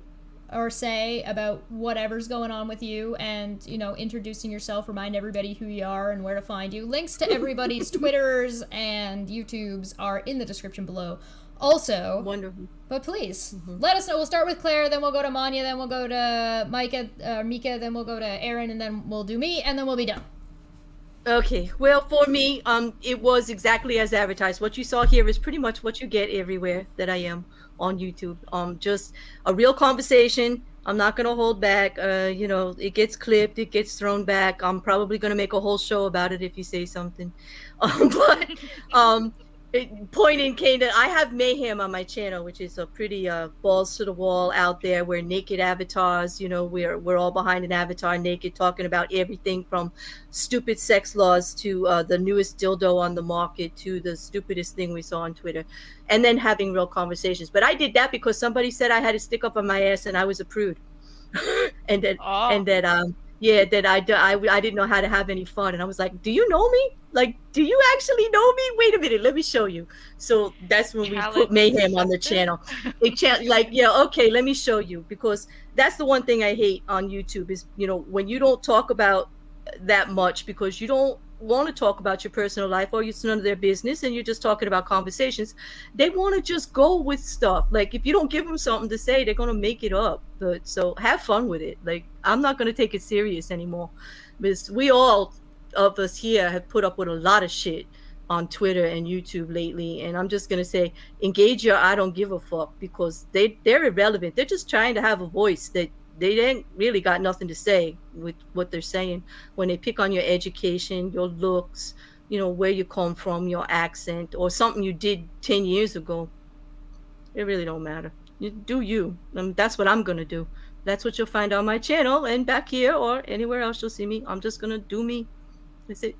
or say about whatever's going on with you, and introducing yourself. Remind everybody who you are and where to find you. Links to everybody's Twitters and YouTubes are in the description below. Also, wonderful. But please let us know. We'll start with Claire, then we'll go to Manya, then we'll go to Mika, then we'll go to Erin, and then we'll do me, and then we'll be done. Okay. Well, for me, it was exactly as advertised. What you saw here is pretty much what you get everywhere that I am on YouTube. Just a real conversation. I'm not gonna hold back. It gets clipped, it gets thrown back. I'm probably gonna make a whole show about it if you say something. Point in Canaan, I have Mayhem on my channel, which is a pretty balls to the wall out there. We're naked avatars, we're all behind an avatar naked, talking about everything from stupid sex laws to the newest dildo on the market to the stupidest thing we saw on Twitter, and then having real conversations. But I did that because somebody said I had to stick up on my ass and I was a prude. I didn't know how to have any fun. And I was like, do you know me? Like, do you actually know me? Wait a minute, let me show you. So that's when we put Mayhem on the channel. Okay, let me show you. Because that's the one thing I hate on YouTube is, when you don't talk about that much because you don't want to talk about your personal life, or it's none of their business, and you're just talking about conversations. They want to just go with stuff. Like, if you don't give them something to say, they're going to make it up. But so have fun with it. Like, I'm not going to take it serious anymore, because we all of us here have put up with a lot of shit on Twitter and YouTube lately, and I'm just going to say, engage your I don't give a fuck, because they're irrelevant. They're just trying to have a voice. They ain't really got nothing to say with what they're saying. When they pick on your education, your looks, where you come from, your accent, or something you did 10 years ago, it really don't matter. You do you. That's what I'm gonna do. That's what you'll find on my channel, and back here or anywhere else you'll see me. I'm just gonna do me. That's it.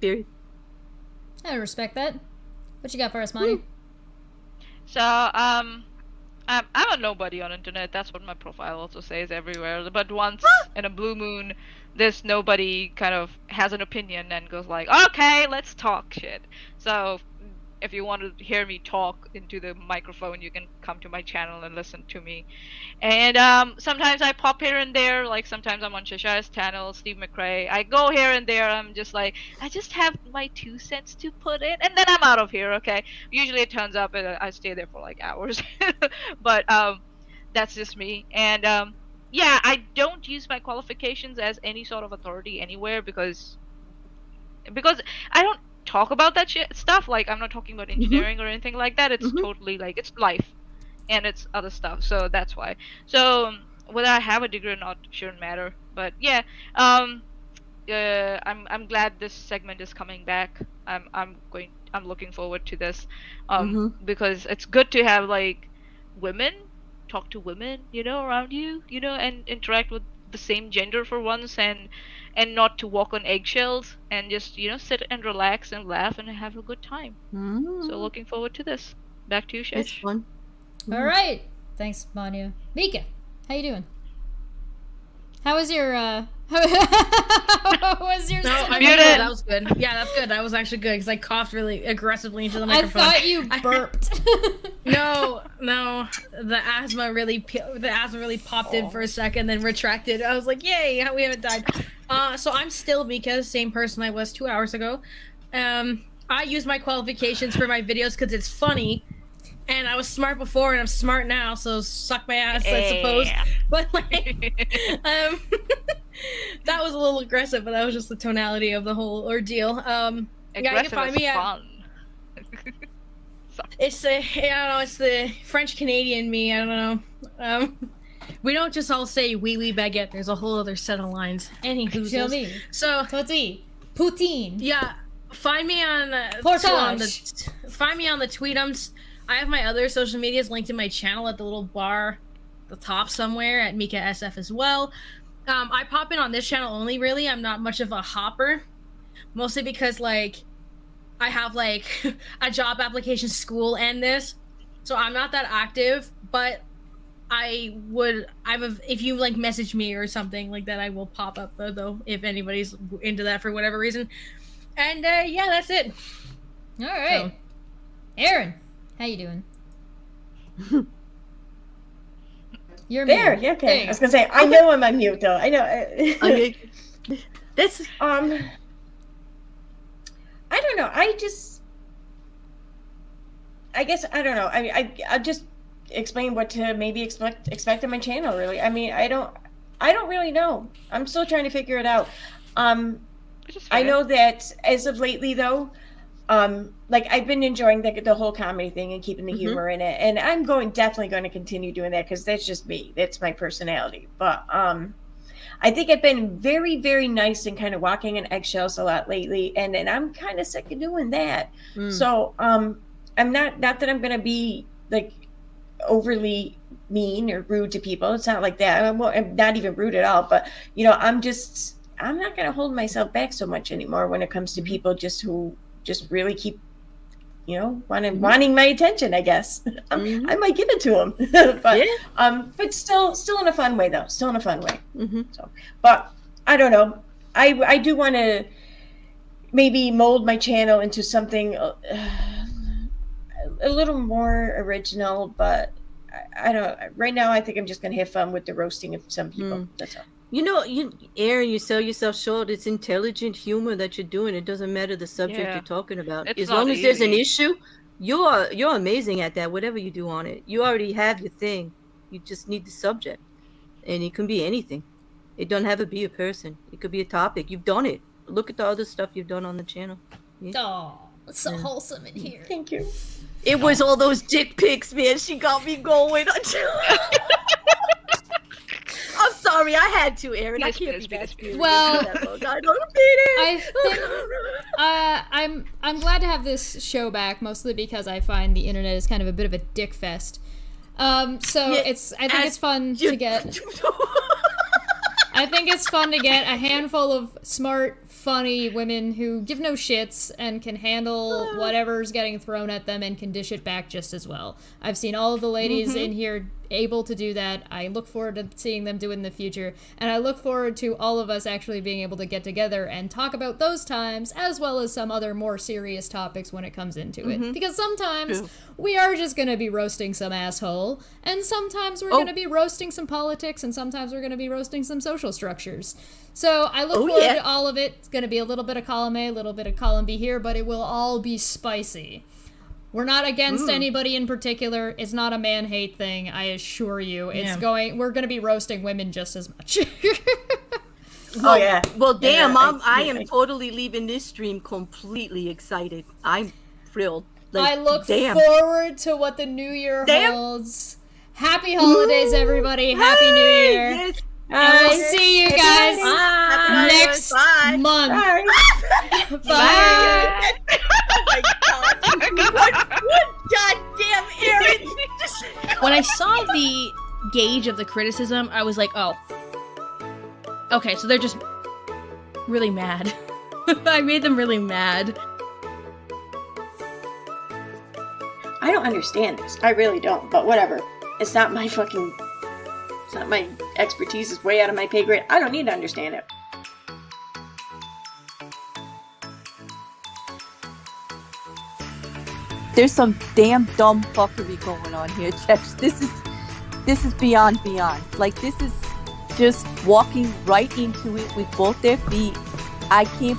Period. I respect that. What you got for us, Manya? So I'm a nobody on internet. That's what my profile also says everywhere. But once in a blue moon, this nobody kind of has an opinion and goes like, okay, let's talk shit. So if you want to hear me talk into the microphone, you can come to my channel and listen to me. And sometimes I pop here and there, like sometimes I'm on Shasha's channel, Steve McRae. I go here and there, I'm just like, I just have my 2 cents to put in, and then I'm out of here, okay? Usually it turns up and I stay there for like hours. But that's just me. And yeah, I don't use my qualifications as any sort of authority anywhere, because I don't talk about that stuff. Like, I'm not talking about engineering or anything like that. It's totally like, it's life and it's other stuff. So that's why. So whether I have a degree or not shouldn't matter. But yeah, I'm glad this segment is coming back. I'm looking forward to this, because it's good to have like women talk to women, around you, and interact with the same gender for once, and not to walk on eggshells, and just sit and relax and laugh and have a good time. So looking forward to this. Back to you, Shesh. It's fun. All right. Thanks, Manya. Mika, how you doing? How was your how was your No, I mean, that was good. Yeah, that's good. That was actually good because I coughed really aggressively into the microphone. I thought you burped. No, the asthma really popped in for a second, then retracted. I was like, "Yay, we haven't died." So I'm still Mika, same person I was 2 hours ago. I use my qualifications for my videos because it's funny, and I was smart before and I'm smart now, so suck my ass, I suppose. But like, that was a little aggressive, but that was just the tonality of the whole ordeal. Aggressive you can find me fun. It's the French Canadian me. I don't know. We don't just all say oui oui baguette. There's a whole other set of lines. Anywho, so poutine. Yeah, find me on find me on the Tweetums. I have my other social medias linked in my channel at the little bar, at the top somewhere at Mika SF as well. I pop in on this channel only. Really, I'm not much of a hopper, mostly because like I have like a job application, school, and this, so I'm not that active. But if you like message me or something like that, I will pop up though if anybody's into that for whatever reason. And yeah, that's it. All right, so. Erin, how you doing? You're there. mute. Yeah, okay. I was gonna say I know I'm on mute though. I know. Okay. This I don't know. I guess I don't know. I'll just explain what to maybe expect on my channel. Really, I mean, I don't really know. I'm still trying to figure it out. I know that as of lately, though, like I've been enjoying the whole comedy thing and keeping the humor in it, and I'm definitely going to continue doing that because that's just me. That's my personality. But I think I've been very, very nice and kind of walking on eggshells a lot lately, and I'm kind of sick of doing that. So I'm not that I'm going to be like overly mean or rude to people. It's not like that. I'm not even rude at all. But I'm not going to hold myself back so much anymore when it comes to people who really keep wanting my attention, I guess. I might give it to them, but still in a fun way though. Still in a fun way. So, but I don't know. I do want to maybe mold my channel into something a little more original, but I don't. Right now, I think I'm just going to have fun with the roasting of some people. That's all. Erin, you sell yourself short. It's intelligent humor that you're doing. It doesn't matter the subject you're talking about. As long as there's an issue, you're amazing at that. Whatever you do on it, you already have your thing. You just need the subject, and it can be anything. It don't have to be a person. It could be a topic. You've done it. Look at the other stuff you've done on the channel. Yeah. Oh, it's so wholesome in here. Thank you. It was all those dick pics, man. She got me going. I'm sorry, I had to, Erin. I can't be that serious. Well, I don't mean it. I think I'm glad to have this show back, mostly because I find the internet is kind of a bit of a dick fest. I think it's fun to get. I think it's fun to get a handful of smart, funny women who give no shits and can handle whatever's getting thrown at them and can dish it back just as well. I've seen all of the ladies in here able to do that. I look forward to seeing them do it in the future, and I look forward to all of us actually being able to get together and talk about those times as well as some other more serious topics when it comes into it. Because sometimes we are just going to be roasting some asshole, and sometimes we're going to be roasting some politics, and sometimes we're going to be roasting some social structures. So I look forward to all of it. It's going to be a little bit of column A, a little bit of column B here, but it will all be spicy. We're not against anybody in particular. It's not a man-hate thing, I assure you. We're going to be roasting women just as much. Well, yeah. Well, damn, Yeah, I am totally leaving this stream completely excited. I'm thrilled. I look damn. forward to what the new year Damn. holds. Happy holidays, everybody. Happy New Year. Yes. And we'll see you guys Bye. next Bye. month. Bye. Bye. Oh my god. What goddamn Erin? When I saw the gauge of the criticism, I was like, oh. Okay, so they're just really mad. I made them really mad. I don't understand this. I really don't. But whatever. It's not my fucking. It's not my expertise. It's way out of my pay grade. I don't need to understand it. There's some damn dumb fuckery going on here, Chex. This is beyond. Like, this is just walking right into it with both their feet. I can't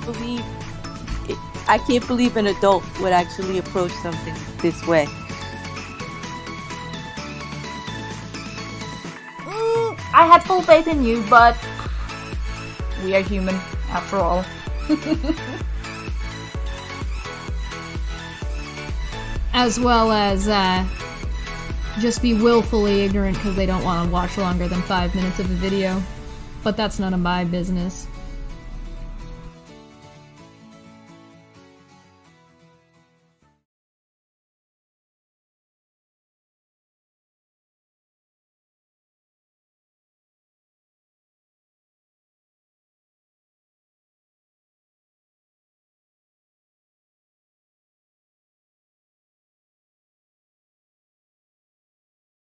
believe an adult would actually approach something this way. I had full faith in you, but we are human, after all. As well as just be willfully ignorant because they don't want to watch longer than 5 minutes of a video. But that's none of my business.